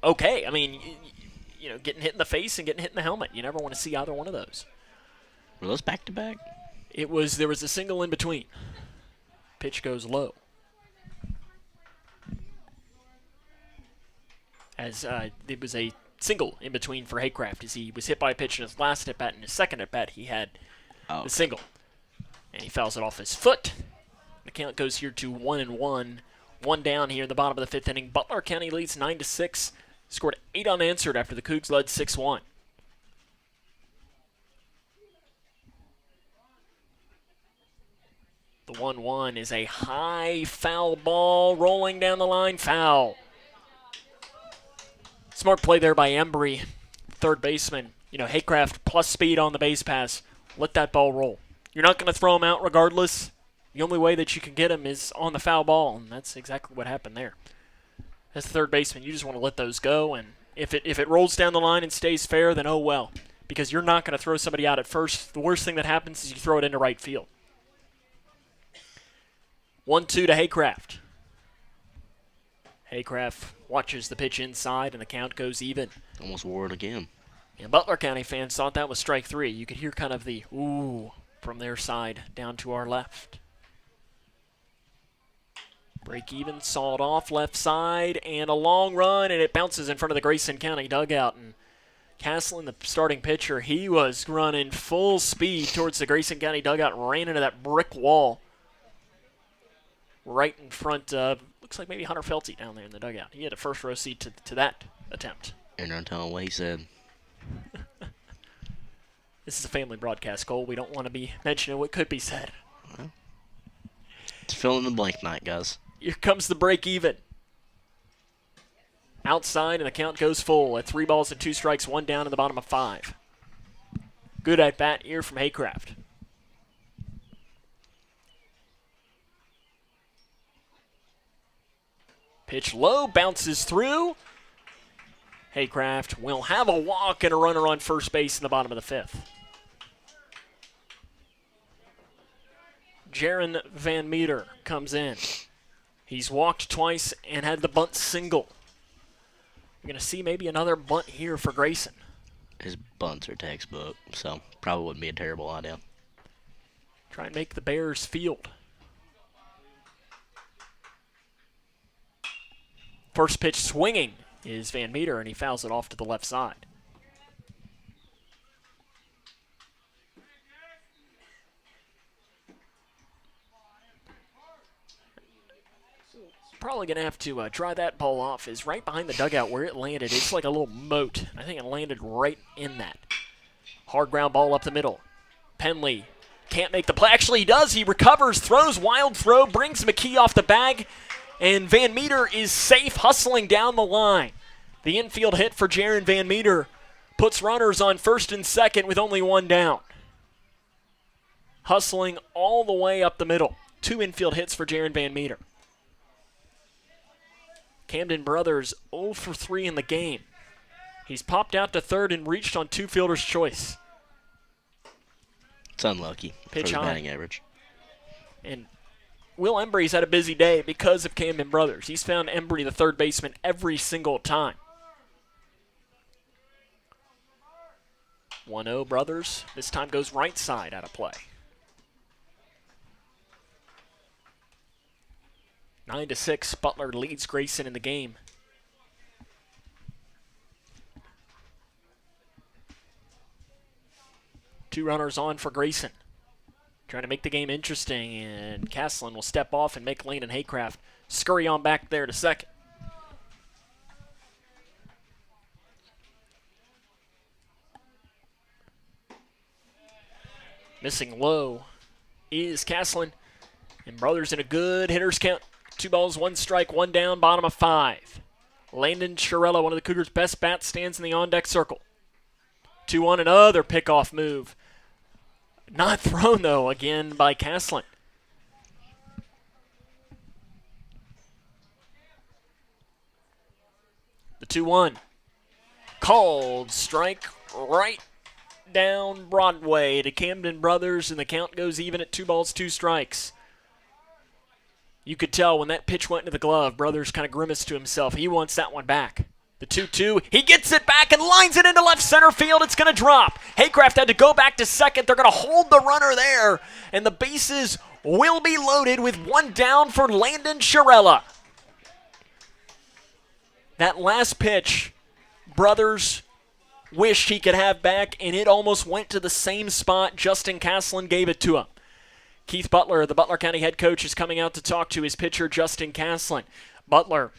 okay. I mean, you know, getting hit in the face and getting hit in the helmet. You never want to see either one of those. Were those back-to-back? There was a single in between. Pitch goes low. As it was a single in between for Haycraft as he was hit by a pitch in his last at-bat. In his second at-bat, he had the single. And he fouls it off his foot. The count goes here to 1-1. 1 down here in the bottom of the fifth inning. Butler County leads 9-6. Scored 8 unanswered after the Cougs led 6-1. The 1-1 is a high foul ball rolling down the line. Foul. Smart play there by Embry, third baseman. You know, Haycraft plus speed on the base pass. Let that ball roll. You're not going to throw him out regardless. The only way that you can get him is on the foul ball, and that's exactly what happened there. As the third baseman, you just want to let those go, and if it rolls down the line and stays fair, then oh well, because you're not going to throw somebody out at first. The worst thing that happens is you throw it into right field. 1-2 to Haycraft. Haycraft watches the pitch inside, and the count goes even. Almost wore it again. And Butler County fans thought that was strike 3. You could hear kind of the ooh from their side down to our left. Break even, sawed off left side, and a long run, and it bounces in front of the Grayson County dugout. And Caslin, the starting pitcher, he was running full speed towards the Grayson County dugout and ran into that brick wall right in front of, looks like maybe Hunter Felty down there in the dugout. He had a first row seat to that attempt. And don't tell him what he said. This is a family broadcast, Cole. We don't want to be mentioning what could be said. Well, it's fill in the blank night, guys. Here comes the break even. Outside, and the count goes full at 3 balls and 2 strikes, 1 down in the bottom of 5. Good at bat here from Haycraft. Pitch low, bounces through. Haycraft will have a walk and a runner on first base in the bottom of the 5th. Jaron Van Meter comes in. He's walked twice and had the bunt single. We're going to see maybe another bunt here for Grayson. His bunts are textbook, so probably wouldn't be a terrible idea. Try and make the Bears field. First pitch swinging is Van Meter, and he fouls it off to the left side. Probably going to have to dry that ball off. Is right behind the dugout where it landed. It's like a little moat. I think it landed right in that. Hard ground ball up the middle. Penley can't make the play. Actually, he does. He recovers, throws, wild throw, brings McKee off the bag, and Van Meter is safe, hustling down the line. The infield hit for Jaron Van Meter puts runners on first and second with only 1 down. Hustling all the way up the middle. 2 infield hits for Jaron Van Meter. Camden Brothers 0 for 3 in the game. He's popped out to third and reached on 2 fielders' choice. It's unlucky Pitch for the high. batting average. And Will Embry's had a busy day because of Camden Brothers. He's found Embry, the third baseman, every single time. 1-0 Brothers. This time goes right side out of play. 9-6, Butler leads Grayson in the game. Two runners on for Grayson. Trying to make the game interesting, and Caslin will step off and make Landon Haycraft scurry on back there to second. Missing low is Caslin, and Brothers in a good hitter's count. 2 balls, 1 strike, 1 down, bottom of 5. Landon Chiarella, one of the Cougars' best bats, stands in the on-deck circle. 2-1, another pickoff move. Not thrown, though, again by Caslin. The 2-1. Called strike right down Broadway to Camden Brothers, and the count goes even at 2 balls, 2 strikes. You could tell when that pitch went into the glove, Brothers kind of grimaced to himself. He wants that one back. The 2-2, he gets it back and lines it into left center field. It's going to drop. Haycraft had to go back to second. They're going to hold the runner there, and the bases will be loaded with 1 down for Landon Chiarella. That last pitch, Brothers wished he could have back, and it almost went to the same spot. Justin Caslin gave it to him. Keith Butler, the Butler County head coach, is coming out to talk to his pitcher, Justin Caslin. Butler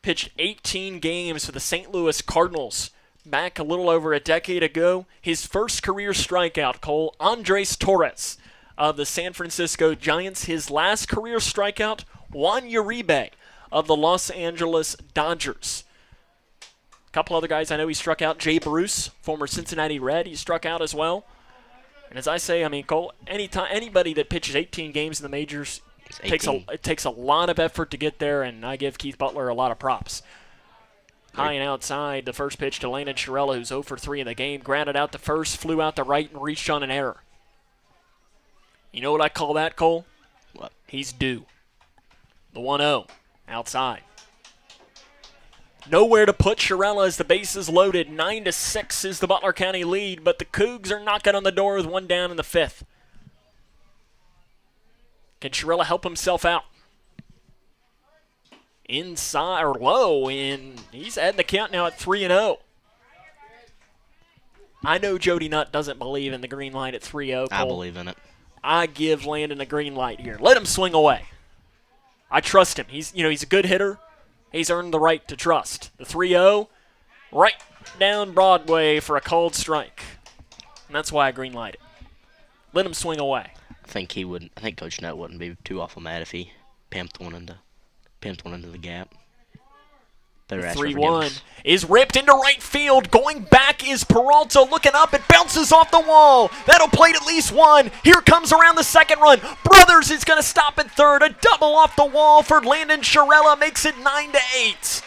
pitched 18 games for the St. Louis Cardinals back a little over a decade ago. His first career strikeout, Cole, Andres Torres of the San Francisco Giants. His last career strikeout, Juan Uribe of the Los Angeles Dodgers. A couple other guys I know he struck out. Jay Bruce, former Cincinnati Red, he struck out as well. And as I say, I mean, Cole, anybody that pitches 18 games in the majors, it takes a lot of effort to get there, and I give Keith Butler a lot of props. High and outside, the first pitch to Landon Chiarella, who's 0 for 3 in the game. Grounded out to first, flew out to right, and reached on an error. You know what I call that, Cole? What? He's due. The 1-0, outside. Nowhere to put Chiarella as the base is loaded. 9-6 is the Butler County lead, but the Cougs are knocking on the door with 1 down in the 5th. Can Chiarella help himself out? Inside or low, and he's adding the count now at 3-0. I know Jody Nutt doesn't believe in the green light at 3-0. I believe in it. I give Landon a green light here. Let him swing away. I trust him. He's a good hitter. He's earned the right to trust. The 3-0, right down Broadway for a called strike. And that's why I green light it. Let him swing away. I think Coach Nutt wouldn't be too awful mad if he pimped one into the gap. Better ask for 3-1 forgiveness. is ripped into right field. Going back is Peralta looking up. It bounces off the wall. That'll plate at least 1. Here comes around the second run. Brothers is going to stop at third. A double off the wall for Landon Chiarella makes it 9-8.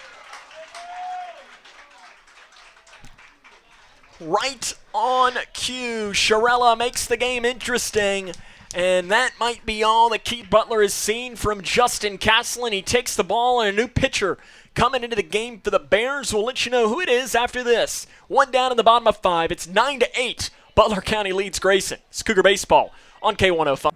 Right on cue. Chiarella makes the game interesting. And that might be all that Keith Butler has seen from Justin Caslin. He takes the ball, and a new pitcher coming into the game for the Bears. We'll let you know who it is after this. 1 down in the bottom of 5. It's 9-8. Butler County leads Grayson. It's Cougar Baseball on K105.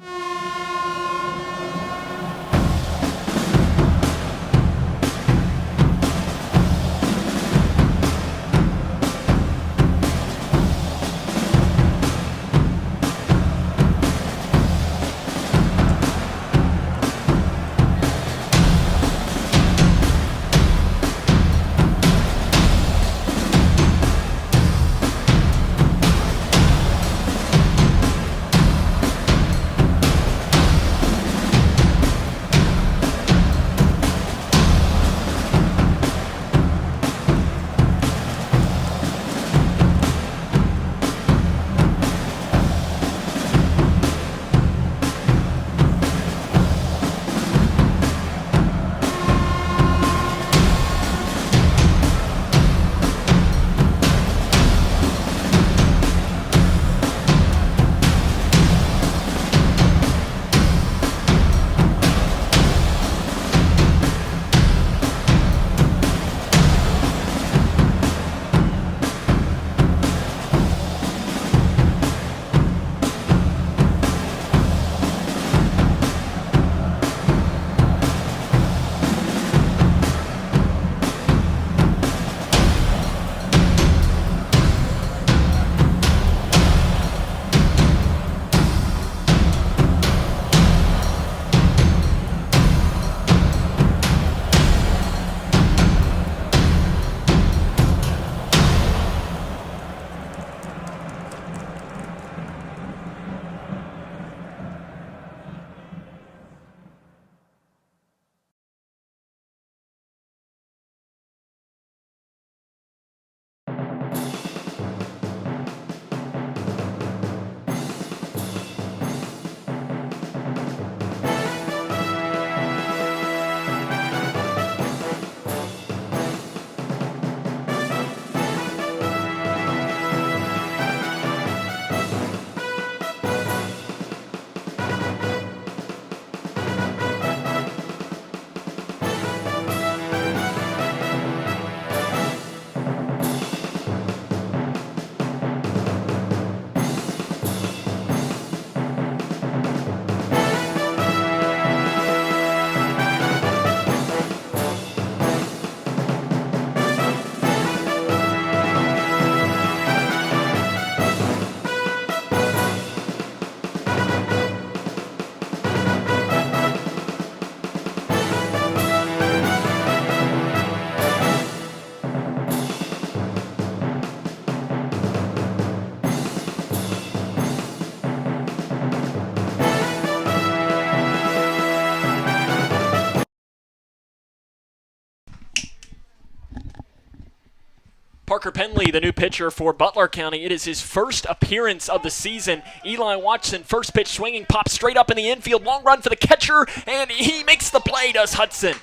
Parker Penley, the new pitcher for Butler County. It is his first appearance of the season. Eli Watson, first pitch swinging, pops straight up in the infield. Long run for the catcher, and he makes the play, does Hudson.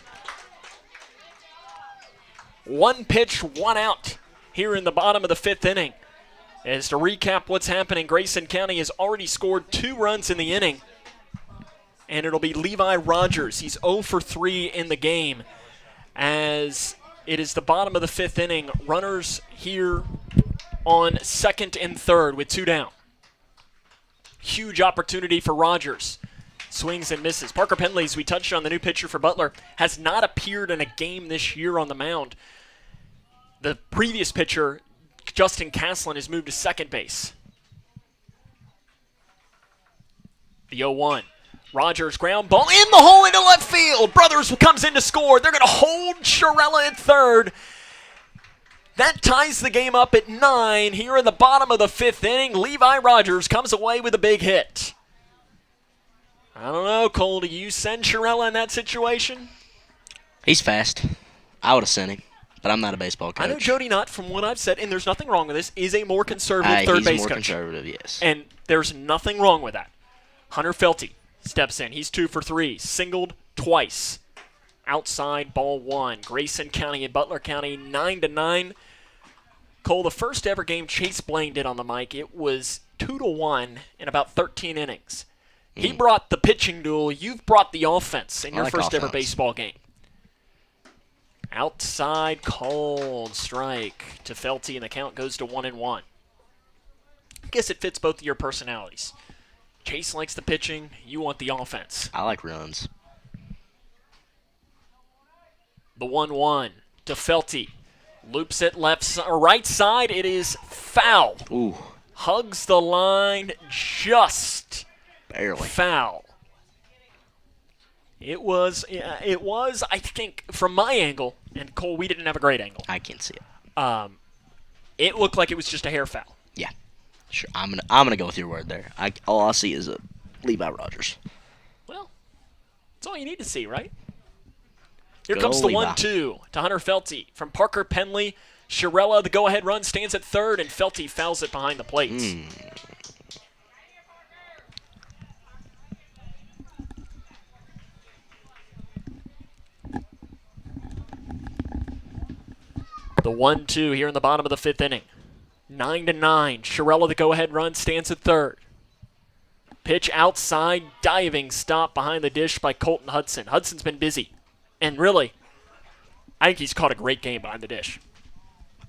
One pitch, one out here in the bottom of the fifth inning. As to recap what's happening, Grayson County has already scored 2 runs in the inning. And it'll be Levi Rogers. He's 0 for 3 in the game. As it is the bottom of the fifth inning, runners here on second and third with 2 down. Huge opportunity for Rogers. Swings and misses. Parker Penley, as we touched on, the new pitcher for Butler, has not appeared in a game this year on the mound. The previous pitcher, Justin Caslin, has moved to second base. The 0-1. Rogers ground ball in the hole into left field. Brothers comes in to score. They're going to hold Shirella at third. That ties the game up at 9. Here in the bottom of the fifth inning, Levi Rogers comes away with a big hit. I don't know, Cole, do you send Shirella in that situation? He's fast. I would have sent him, but I'm not a baseball coach. I know Jody Nutt, from what I've said, and there's nothing wrong with this, is a more conservative third base He's more coach. conservative, yes. And there's nothing wrong with that. Hunter Felty steps in. He's 2 for 3. Singled twice. Outside, ball 1. Grayson County and Butler County, 9-9. Cole, the first ever game Chase Blaine did on the mic, it was 2-1 in about 13 innings. He brought the pitching duel. You've brought the offense in your first ever baseball game. Outside, called strike to Felty, and the count goes to 1-1. I guess it fits both of your personalities. Chase likes the pitching. You want the offense. I like runs. The 1-1 to Felty. Loops it right side. It is foul. Ooh. Hugs the line just Barely. foul. It was, I think, from my angle, and Cole, we didn't have a great angle. I can't see it. It looked like it was just a hair foul. Yeah. Sure. I'm gonna go with your word there. All I see is a Levi Rogers. Well, that's all you need to see, right? Here Go comes the Levi. 1-2 to Hunter Felty from Parker Penley. Shirella, the go-ahead run, stands at third, and Felty fouls it behind the plates. The 1-2 here in the bottom of the fifth inning. 9-9. Shirella, the go-ahead run, stands at third. Pitch outside, diving stop behind the dish by Colton Hudson. Hudson's been busy. And really, I think he's caught a great game behind the dish.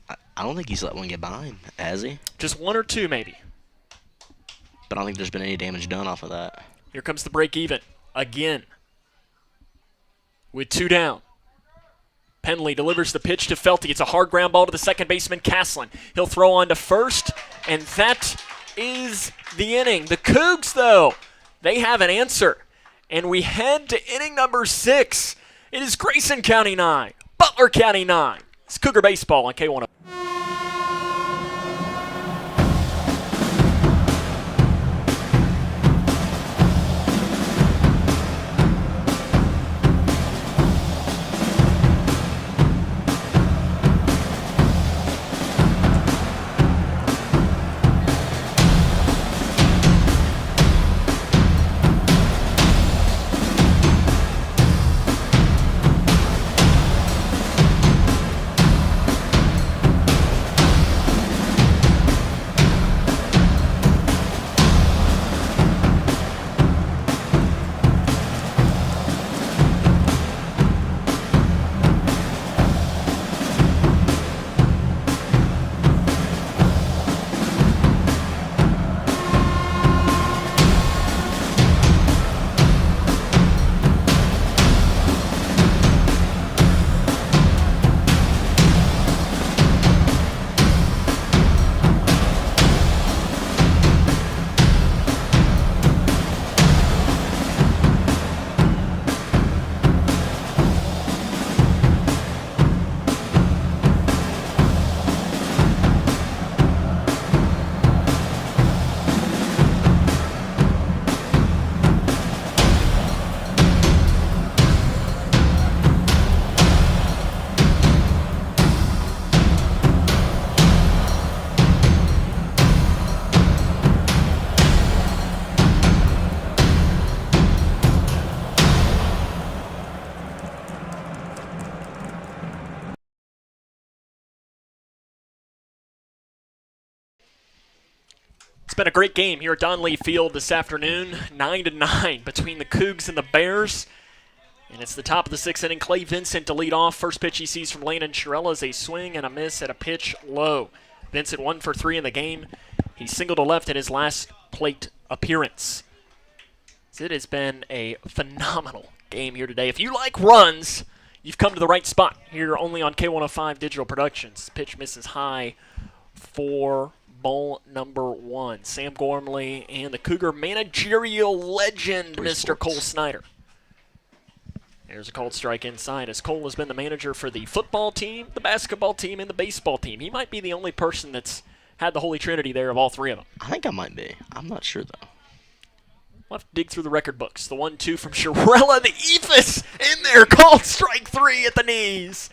I don't think he's let one get by him, has he? Just 1 or 2, maybe. But I don't think there's been any damage done off of that. Here comes the break even. Again. With 2 down. Penley delivers the pitch to Felty. It's a hard ground ball to the second baseman, Caslin. He'll throw on to first, and that is the inning. The Cougs, though, they have an answer. And we head to inning number 6. It is Grayson County 9, Butler County 9. It's Cougar Baseball on K1. It's been a great game here at Donley Field this afternoon. 9-9 between the Cougs and the Bears. And it's the top of the 6th inning. Clay Vincent to lead off. First pitch he sees from Landon Shirella is a swing and a miss at a pitch low. Vincent 1 for 3 in the game. He singled to left in his last plate appearance. It has been a phenomenal game here today. If you like runs, you've come to the right spot here only on K105 Digital Productions. Pitch misses high for ball number 1. Sam Gormley and the Cougar managerial legend, Mr. Cole Snyder. There's a called strike inside, as Cole has been the manager for the football team, the basketball team, and the baseball team. He might be the only person that's had the Holy Trinity there of all three of them. I think I might be. I'm not sure, though. We'll have to dig through the record books. The 1-2 from Shirella, the Ephus in there, called strike 3 at the knees.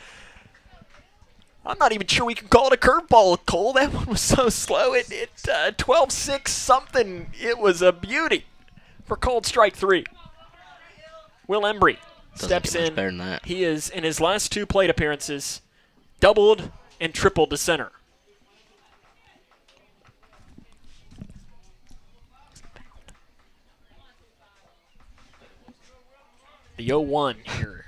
I'm not even sure we can call it a curveball, Cole. That one was so slow. It 12-6 something. It was a beauty for called strike 3. Will Embry steps in. Better than that. He is, in his last 2 plate appearances, doubled and tripled to center. The 0-1 here.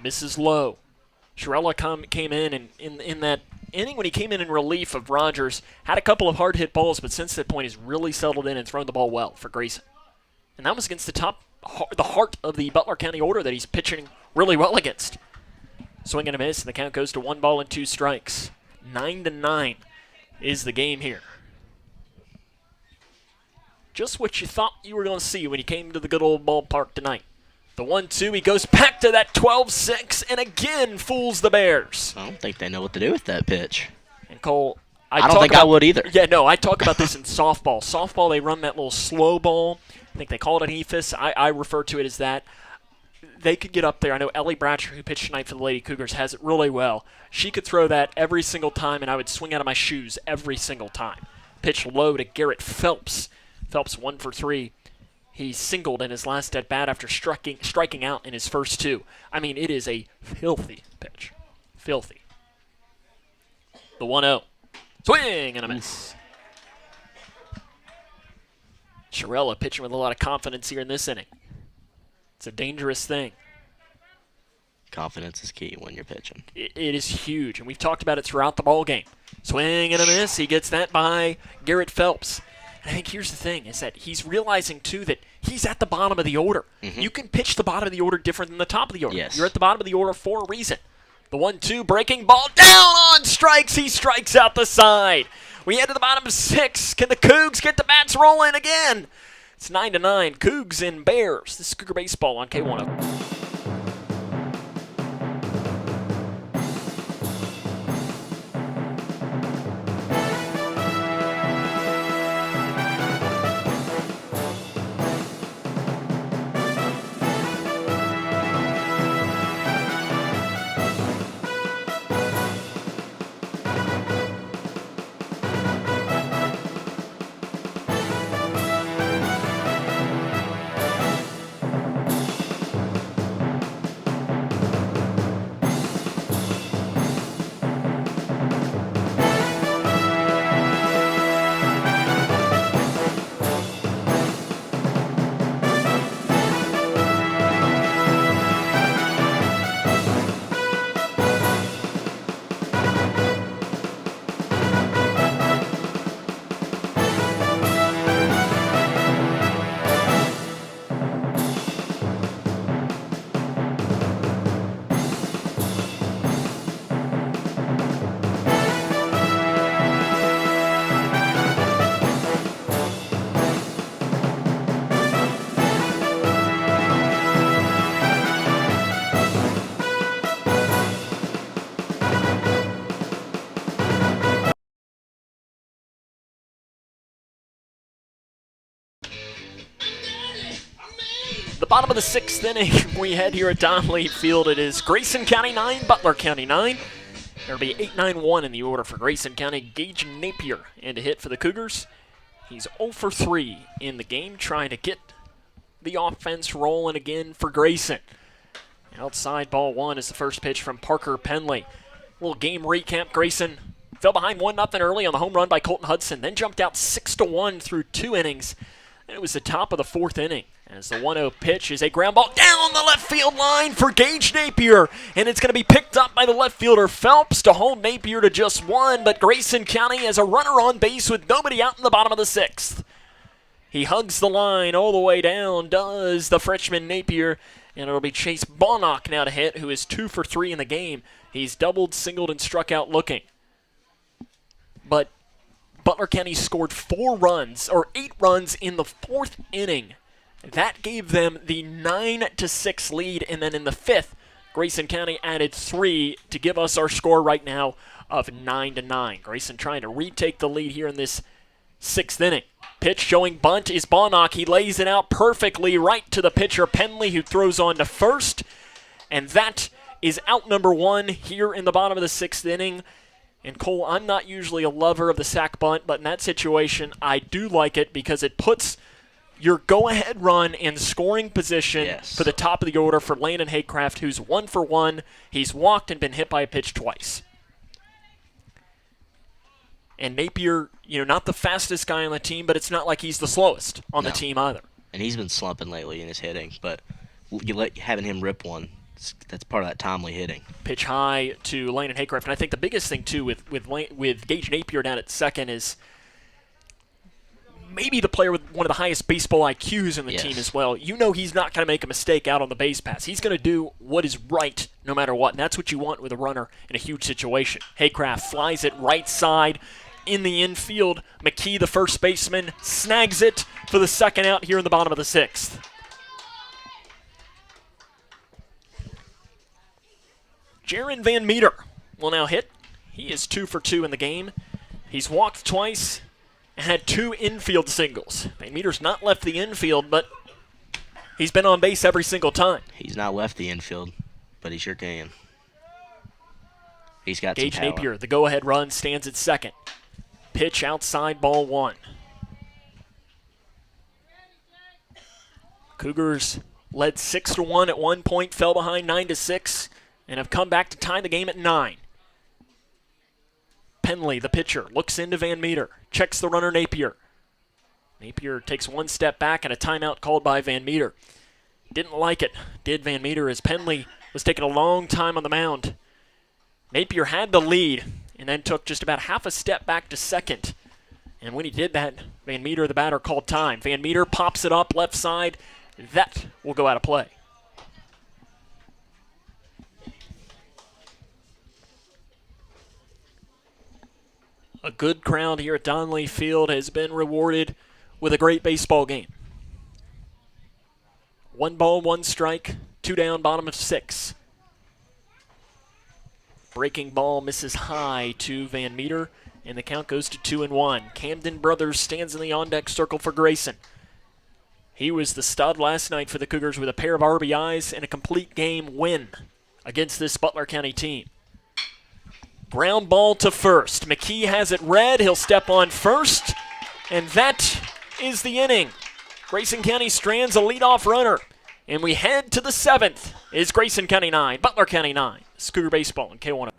Misses low. Shirella came in, and in that inning when he came in relief of Rogers, had a couple of hard hit balls, but since that point he's really settled in and thrown the ball well for Grayson. And that was against the heart of the Butler County order that he's pitching really well against. Swing and a miss, and the count goes to 1 ball and 2 strikes. 9-9 is the game here. Just what you thought you were going to see when you came to the good old ballpark tonight. The 1-2, he goes back to that 12-6 and again fools the Bears. I don't think they know what to do with that pitch. And Cole, I don't think I would either. Yeah, no, I talk about this in softball. Softball, they run that little slow ball. I think they call it an ephus. I refer to it as that. They could get up there. I know Ellie Bratcher, who pitched tonight for the Lady Cougars, has it really well. She could throw that every single time, and I would swing out of my shoes every single time. Pitch low to Garrett Phelps. Phelps 1 for 3. He singled in his last at-bat after striking out in his first 2. I mean, it is a filthy pitch. Filthy. The 1-0. Swing and a miss. Shirella pitching with a lot of confidence here in this inning. It's a dangerous thing. Confidence is key when you're pitching. It is huge, and we've talked about it throughout the ball game. Swing and a miss. He gets that by Garrett Phelps. I think here's the thing, is that he's realizing, too, that he's at the bottom of the order. Mm-hmm. You can pitch the bottom of the order different than the top of the order. Yes. You're at the bottom of the order for a reason. The 1-2, breaking ball, down on strikes. He strikes out the side. We head to the bottom of 6. Can the Cougs get the bats rolling again? It's 9-9, Cougs and Bears. This is Cougar Baseball on K105. Bottom of the 6th inning, we head here at Donley Field. It is Grayson County 9, Butler County 9. There'll be 8-9-1 in the order for Grayson County. Gage Napier in to hit for the Cougars. He's 0 for 3 in the game, trying to get the offense rolling again for Grayson. Outside ball 1 is the first pitch from Parker Penley. Little game recap. Grayson fell behind 1-0 early on the home run by Colton Hudson, then jumped out 6-1 through 2 innings. And it was the top of the 4th inning as the 1-0 pitch is a ground ball down the left field line for Gage Napier. And it's going to be picked up by the left fielder Phelps to hold Napier to just 1. But Grayson County has a runner on base with nobody out in the bottom of the 6th. He hugs the line all the way down, does the freshman Napier. And it'll be Chase Bonnock now to hit, who is 2 for 3 in the game. He's doubled, singled, and struck out looking. But Butler County scored 8 runs in the 4th inning. That gave them the 9-6 lead, and then in the 5th, Grayson County added 3 to give us our score right now of 9-9. Grayson trying to retake the lead here in this 6th inning. Pitch showing bunt is Bonnock. He lays it out perfectly right to the pitcher Penley, who throws on to first, and that is out number 1 here in the bottom of the 6th inning. And Cole, I'm not usually a lover of the sac bunt, but in that situation, I do like it because it puts your go-ahead run in scoring position for the top of the order for Landon Haycraft, who's 1 for 1. He's walked and been hit by a pitch twice. And Napier, not the fastest guy on the team, but it's not like he's the slowest on the team either. And he's been slumping lately in his hitting, but having him rip one, that's part of that timely hitting. Pitch high to Landon Haycraft. And I think the biggest thing, too, with Gage Napier down at second is maybe the player with one of the highest baseball IQs in the team as well. He's not going to make a mistake out on the base pass. He's going to do what is right no matter what, and that's what you want with a runner in a huge situation. Haycraft flies it right side in the infield. McKee, the first baseman, snags it for the second out here in the bottom of the 6th. Jaron Van Meter will now hit. He is 2 for 2 in the game. He's walked twice and had 2 infield singles. Van Meter's not left the infield, but he's been on base every single time. He's not left the infield, but he sure can. He's got Gage some power. Napier, the go-ahead run, stands at second. Pitch outside, ball 1. Cougars led 6-1 at one point, fell behind 9-6, and have come back to tie the game at 9. Penley, the pitcher, looks into Van Meter, checks the runner Napier. Napier takes one step back and a timeout called by Van Meter. Didn't like it, did Van Meter, as Penley was taking a long time on the mound. Napier had the lead and then took just about half a step back to second. And when he did that, Van Meter, the batter, called time. Van Meter pops it up left side. That will go out of play. A good crowd here at Donley Field has been rewarded with a great baseball game. 1 ball, 1 strike, 2 down, bottom of 6. Breaking ball misses high to Van Meter, and the count goes to 2-1. Camden Brothers stands in the on-deck circle for Grayson. He was the stud last night for the Cougars with a pair of RBIs and a complete game win against this Butler County team. Ground ball to first. McKee has it read. He'll step on first, and that is the inning. Grayson County strands a leadoff runner, and we head to the 7th. Is Grayson County 9, Butler County 9. Cougar Baseball and K1.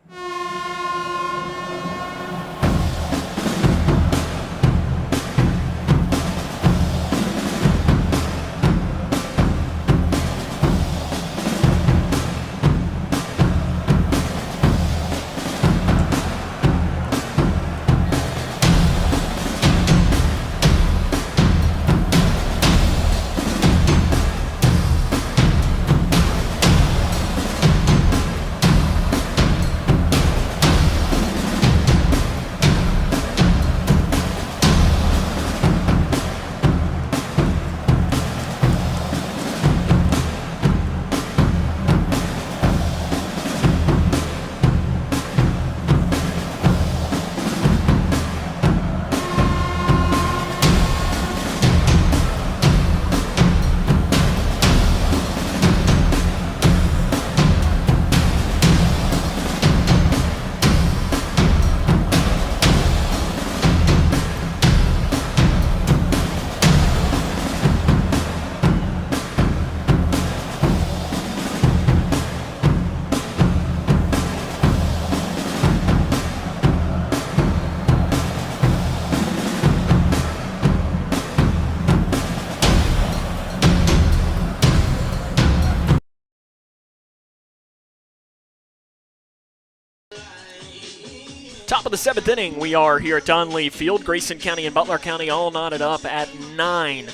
of the 7th inning, we are here at Donley Field. Grayson County and Butler County all knotted up at 9.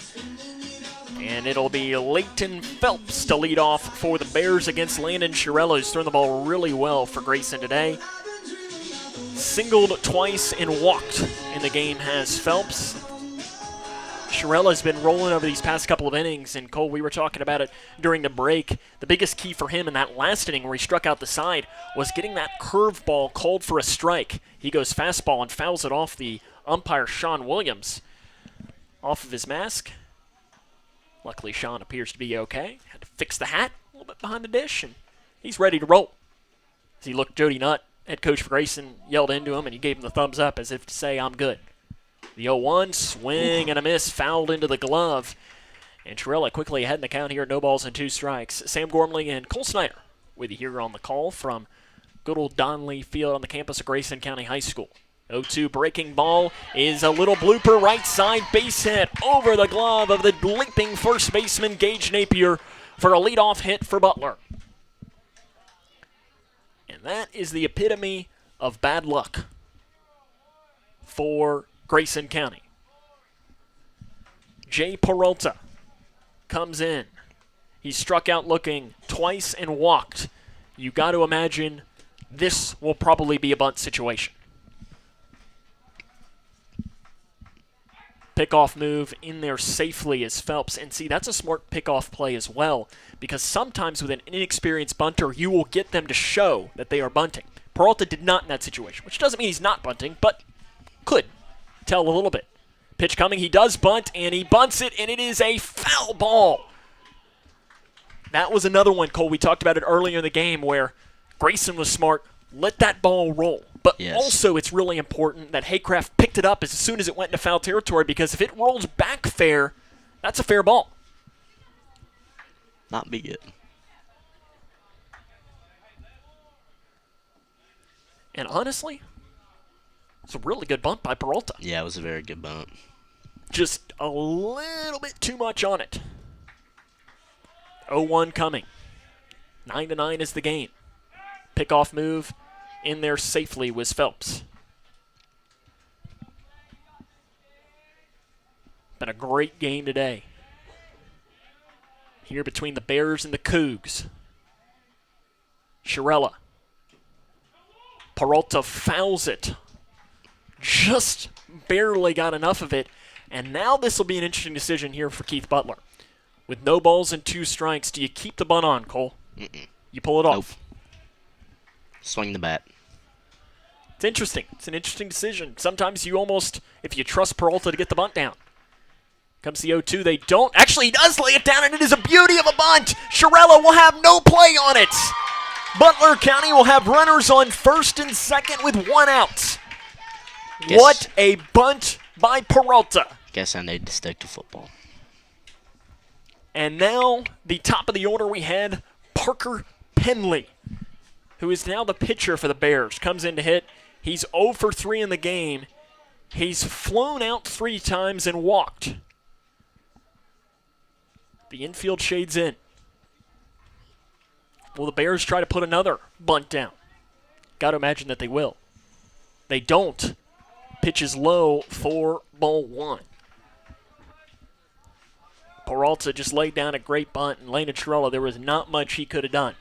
And it'll be Leighton Phelps to lead off for the Bears against Landon Shirella, who's thrown the ball really well for Grayson today. Singled twice and walked in the game has Phelps. Shirella's been rolling over these past couple of innings, and Cole, we were talking about it during the break. The biggest key for him in that last inning where he struck out the side was getting that curveball called for a strike. He goes fastball and fouls it off the umpire, Sean Williams, off of his mask. Luckily, Sean appears to be okay. Had to fix the hat a little bit behind the dish, and he's ready to roll. As he looked, Jody Nutt, head coach for Grayson, yelled into him, and he gave him the thumbs up as if to say, I'm good. The 0-1, swing and a miss, fouled into the glove. And Shirella quickly ahead in the count here, no balls and 2 strikes. Sam Gormley and Cole Snyder with you here on the call from good old Donley Field on the campus of Grayson County High School. 0-2 breaking ball is a little blooper, right side base hit over the glove of the leaping first baseman Gage Napier for a leadoff hit for Butler. And that is the epitome of bad luck for Grayson County. Jay Peralta comes in. He struck out looking twice and walked. You got to imagine this will probably be a bunt situation. Pickoff move in there safely is Phelps. And see, that's a smart pickoff play as well, because sometimes with an inexperienced bunter, you will get them to show that they are bunting. Peralta did not in that situation, which doesn't mean he's not bunting, but could tell a little bit. Pitch coming, he does bunt, and he bunts it, and it is a foul ball. That was another one, Cole. We talked about it earlier in the game where Grayson was smart. Let that ball roll. But also it's really important that Haycraft picked it up as soon as it went into foul territory, because if it rolls back fair, that's a fair ball. Not be good. And honestly, it's a really good bunt by Peralta. Yeah, it was a very good bunt. Just a little bit too much on it. 0-1 coming. 9-9 is the game. Pickoff move in there safely was Phelps. Been a great game today here between the Bears and the Cougs. Shirella. Peralta fouls it. Just barely got enough of it. And now this will be an interesting decision here for Keith Butler. With no balls and 2 strikes, do you keep the bunt on, Cole? You pull it off. Swing the bat. It's interesting. It's an interesting decision. Sometimes you almost, if you trust Peralta to get the bunt down. Comes the 0-2. They don't. Actually, he does lay it down, and it is a beauty of a bunt. Shirella will have no play on it. Butler County will have runners on first and second with 1 out. What a bunt by Peralta. Guess I need to stick to football. And now, the top of the order, we had Parker Penley, who is now the pitcher for the Bears. Comes in to hit. He's 0 for 3 in the game. He's flown out 3 times and walked. The infield shades in. Will the Bears try to put another bunt down? Got to imagine that they will. They don't. Pitch is low for ball 1. Peralta just laid down a great bunt, and Landon Shirella, there was not much he could have done.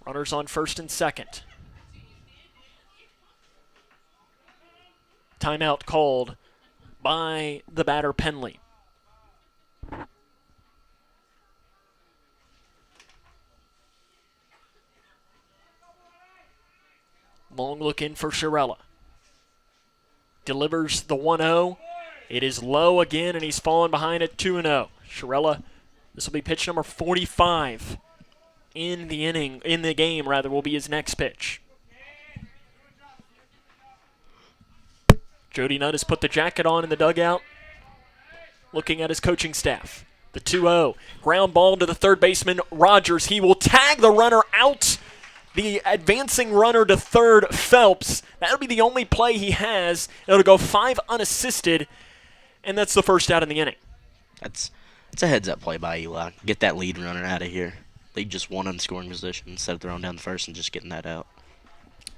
Runners on first and second. Timeout called by the batter Penley. Long look in for Shirella. Delivers the 1-0. It is low again, and he's fallen behind at 2-0. Shirella, this will be pitch number 45 in the game, will be his next pitch. Jody Nutt has put the jacket on in the dugout, looking at his coaching staff. The 2-0. Ground ball to the third baseman, Rogers. He will tag the runner out. The advancing runner to third, Phelps. That'll be the only play he has. It'll go 5 unassisted, and that's the first out in the inning. It's a heads-up play by Eli. Get that lead runner out of here. leave just one in scoring position instead of throwing down the first and just getting that out.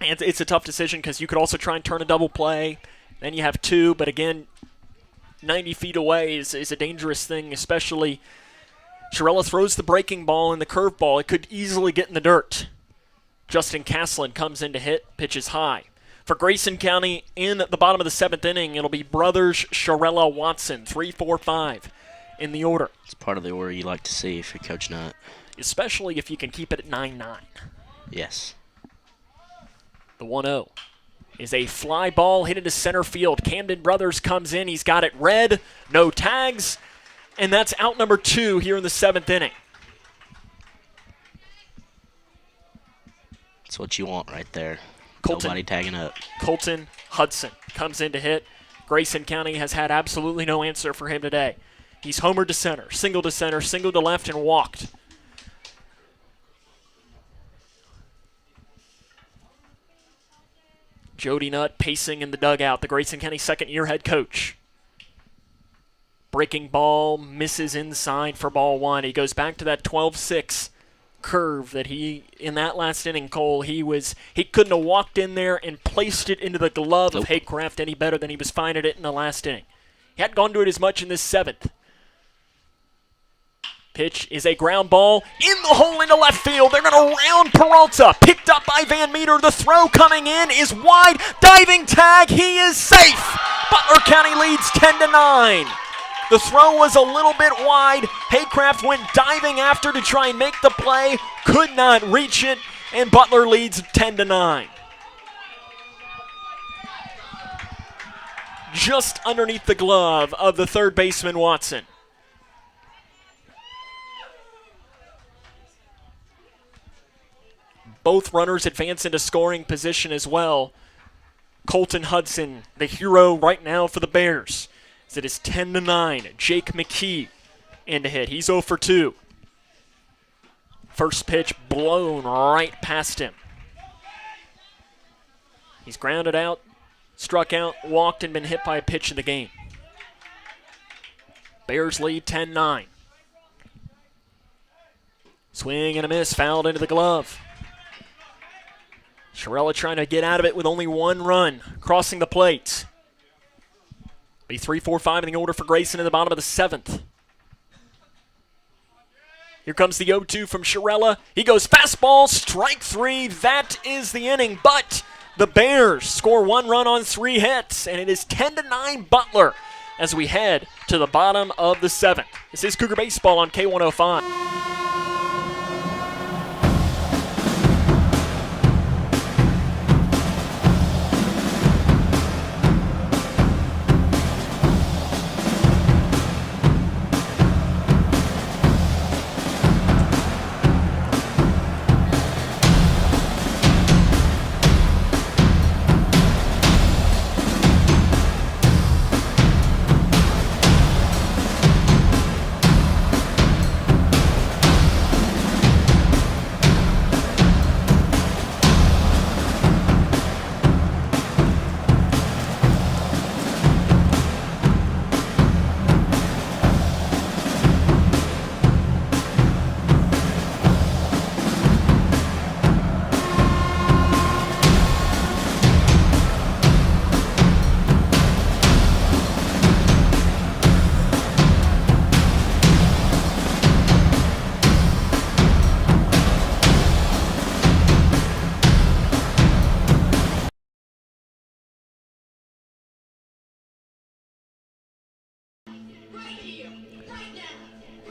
And it's a tough decision because you could also try and turn a double play. Then you have two, but again, 90 feet away is a dangerous thing, especially Shirella throws the breaking ball and the curveball. It could easily get in the dirt. Justin Caslin comes in to hit, pitches high. For Grayson County in the bottom of the 7th inning, it'll be brothers Shirella Watson, 3, 4, 5 in the order. It's part of the order you like to see if you're Coach Nutt. Especially if you can keep it at 9-9. Yes. The 1-0 is a fly ball hit into center field. Camden Brothers comes in. He's got it red, no tags, and that's out number 2 here in the 7th inning. That's what you want right there. Colton, Nobody tagging up. Colton Hudson comes in to hit. Grayson County has had absolutely no answer for him today. He's homered to center, single to left, and walked. Jody Nutt pacing in the dugout, the Grayson County second-year head coach. Breaking ball misses inside for ball 1. He goes back to that 12-6 curve that in that last inning, Cole, he couldn't have walked in there and placed it into the glove of Haycraft any better than he was finding it in the last inning. He hadn't gone to it as much in this 7th. Pitch is a ground ball in the hole into left field. They're going to round Peralta. Picked up by Van Meter. The throw coming in is wide. Diving tag. He is safe. Butler County leads 10-9. The throw was a little bit wide. Haycraft went diving after to try and make the play. Could not reach it. And Butler leads 10-9. Just underneath the glove of the third baseman, Watson. Both runners advance into scoring position as well. Colton Hudson, the hero right now for the Bears. As it is 10-9. Jake McKee in to hit. He's 0 for 2. First pitch blown right past him. He's grounded out, struck out, walked, and been hit by a pitch in the game. Bears lead 10-9. Swing and a miss, fouled into the glove. Shirella trying to get out of it with only one run, crossing the plate. Be 3, 4, 5 in the order for Grayson in the bottom of the 7th. Here comes the 0-2 from Shirella. He goes fastball, strike 3. That is the inning, but the Bears score 1 run on 3 hits, and it is 10-9 Butler as we head to the bottom of the 7th. This is Cougar Baseball on K105.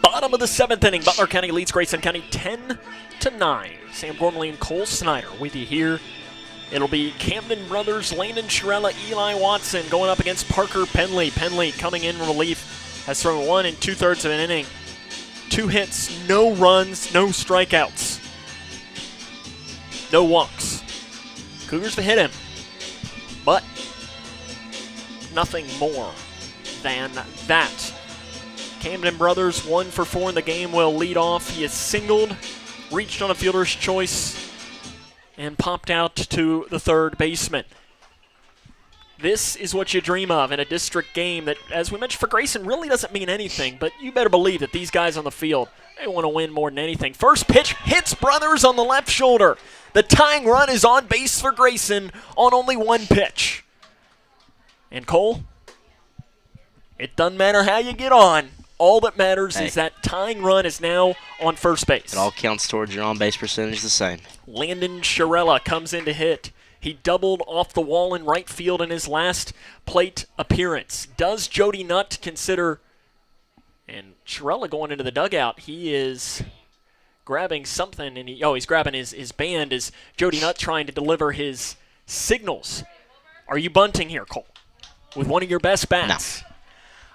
Bottom of the 7th inning, Butler County leads Grayson County 10-9. Sam Gormley and Cole Snyder with you here. It'll be Camden Brothers, Landon Shirella, Eli Watson going up against Parker Penley. Penley coming in relief, has thrown 1 2/3 of an inning. 2 hits, no runs, no strikeouts, no walks. Cougars have hit him, but nothing more than that. Camden Brothers 1 for 4 in the game will lead off. He is singled, reached on a fielder's choice, and popped out to the third baseman. This is what you dream of in a district game that, as we mentioned for Grayson, really doesn't mean anything, but you better believe that these guys on the field, they want to win more than anything. First pitch hits Brothers on the left shoulder. The tying run is on base for Grayson on only one pitch. And Cole, it doesn't matter how you get on. All that matters is that tying run is now on first base. It all counts towards your on-base percentage the same. Landon Sharella comes in to hit. He doubled off the wall in right field in his last plate appearance. Does Jody Nutt consider, and Sharella going into the dugout, he is grabbing something, and he's grabbing his band as Jody Nutt trying to deliver his signals. Are you bunting here, Cole, with one of your best bats? No.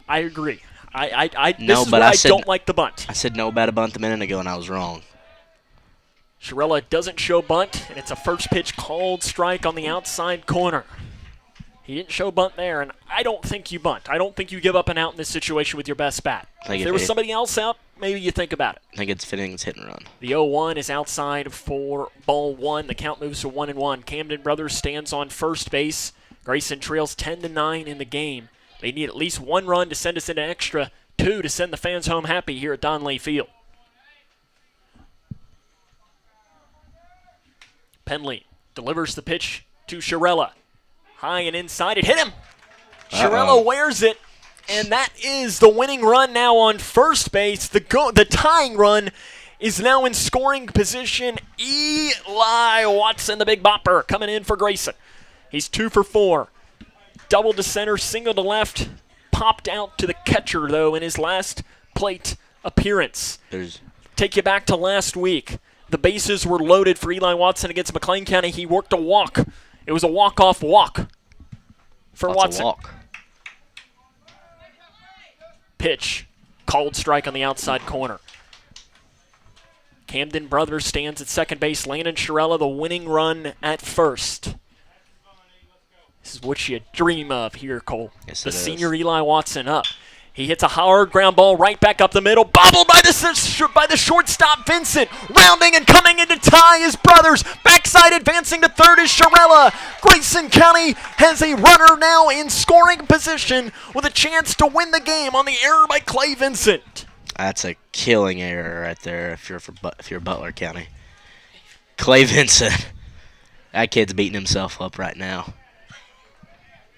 I agree. No, this is but why I said, don't like the bunt. I said no about a bunt a minute ago, and I was wrong. Sharella doesn't show bunt, and it's a first pitch called strike on the outside corner. He didn't show bunt there, and I don't think you bunt. I don't think you give up an out in this situation with your best bat. If there was somebody else out, maybe you think about it. I think it's fitting it's hit and run. The 0-1 is outside for ball one. The count moves to 1-1. Camden Brothers stands on first base. Grayson trails 10-9 in the game. They need at least one run to send us into extra, 2 to send the fans home happy here at Donley Field. Penley delivers the pitch to Sharella. High and inside, it hit him. Sharella wears it, and that is the winning run now on first base. The tying run is now in scoring position. Eli Watson, the big bopper, coming in for Grayson. He's 2 for 4. Double to center, single to left. Popped out to the catcher, though, in his last plate appearance. Take you back to last week. The bases were loaded for Eli Watson against McLean County. He worked a walk. It was a walk-off walk for Watson. Walk. Pitch. Called strike on the outside corner. Camden Brothers stands at second base. Landon Sharella, the winning run at first. This is what you dream of here, Cole. Yes, the senior Eli Watson up. He hits a hard ground ball right back up the middle. Bobbled by the shortstop, Vincent. Rounding and coming in to tie his Brothers. Backside advancing to third is Sharella. Grayson County has a runner now in scoring position with a chance to win the game on the error by Clay Vincent. That's a killing error right there if you're Butler County. Clay Vincent. That kid's beating himself up right now.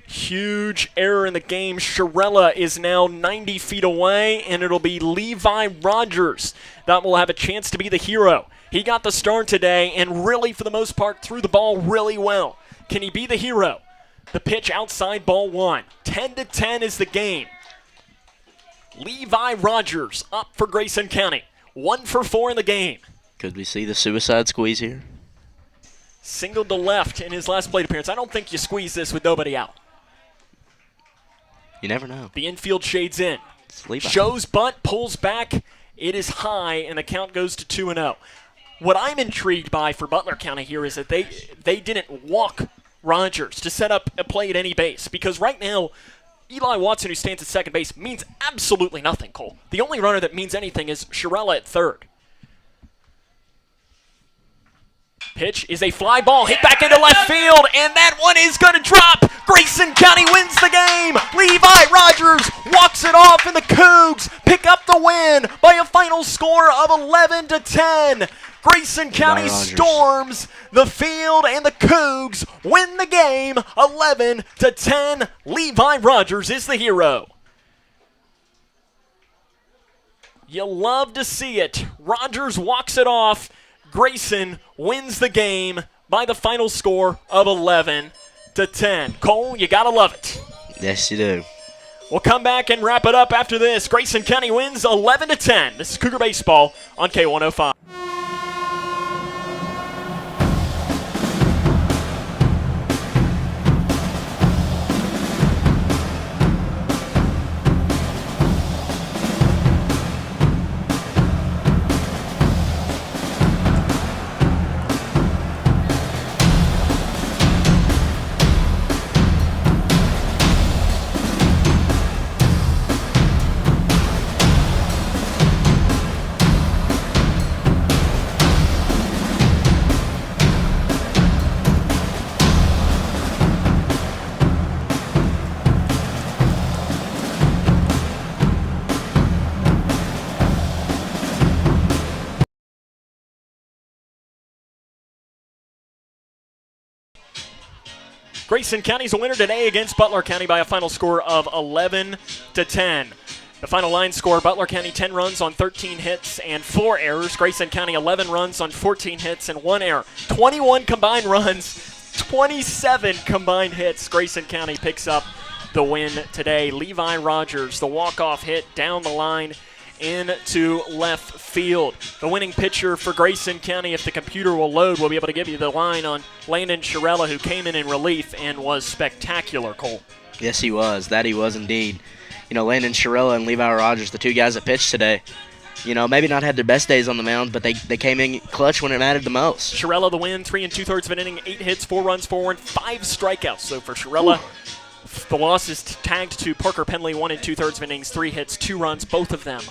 Huge error in the game. Sharella is now 90 feet away, and it'll be Levi Rogers that will have a chance to be the hero. He got the start today and really, for the most part, threw the ball really well. Can he be the hero? The pitch outside ball one. 10-10 is the game. Levi Rogers up for Grayson County. 1 for 4 in the game. Could we see the suicide squeeze here? Single to left in his last plate appearance. I don't think you squeeze this with nobody out. You never know. The infield shades in. Shows bunt, pulls back. It is high, and the count goes to 2-0. What I'm intrigued by for Butler County here is that they didn't walk Rogers to set up a play at any base, because right now, Eli Watson, who stands at second base, means absolutely nothing, Cole. The only runner that means anything is Sharella at third. Pitch is a fly ball hit back into left field, and that one is going to drop. Grayson County wins the game. Levi Rogers walks it off, and the Cougs pick up the win by a final score of 11-10. Grayson County storms the field, and the Cougs win the game 11-10. Levi Rogers is the hero. You love to see it. Rogers walks it off. Grayson wins the game by the final score of 11-10. Cole, you gotta love it. Yes, you do. We'll come back and wrap it up after this. Grayson County wins 11-10. This is Cougar Baseball on K105. Grayson County's a winner today against Butler County by a final score of 11-10. The final line score, Butler County 10 runs on 13 hits and 4 errors. Grayson County 11 runs on 14 hits and 1 error. 21 combined runs, 27 combined hits. Grayson County picks up the win today. Levi Rogers, the walk-off hit down the line into left field. The winning pitcher for Grayson County, if the computer will load, we'll be able to give you the line on Landon Shirella, who came in relief and was spectacular, Cole. Yes, he was. That he was indeed. Landon Shirella and Levi Rogers, the two guys that pitched today, maybe not had their best days on the mound, but they came in clutch when it mattered the most. Shirella the win, 3 2/3 of an inning, 8 hits, 4 runs, 4 earned, 5 strikeouts. So for Shirella, the loss is tagged to Parker Penley, 1 2/3 of innings, 3 hits, 2 runs, both of them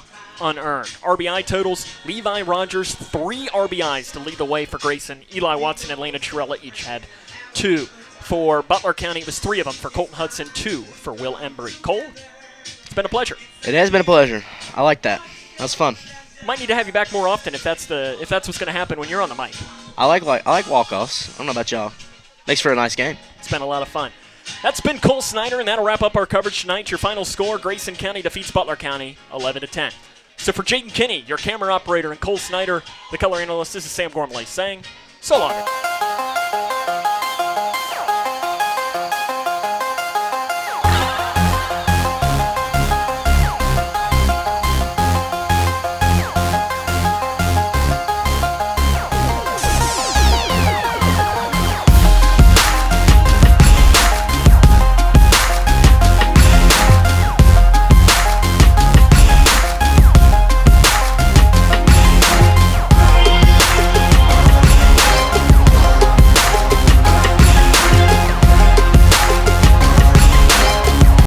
unearned. RBI totals, Levi Rogers, 3 RBIs to lead the way for Grayson. Eli Watson and Landon Shirella each had 2. For Butler County, it was 3 of them. For Colton Hudson, 2 for Will Embry. Cole, it's been a pleasure. It has been a pleasure. I like that. That was fun. Might need to have you back more often if that's what's going to happen when you're on the mic. I like walk-offs. I don't know about y'all. Makes for a nice game. It's been a lot of fun. That's been Cole Snyder, and that'll wrap up our coverage tonight. Your final score, Grayson County defeats Butler County 11-10. So for Jaden Kinney, your camera operator, and Cole Snyder, the color analyst, this is Sam Gormley saying so long.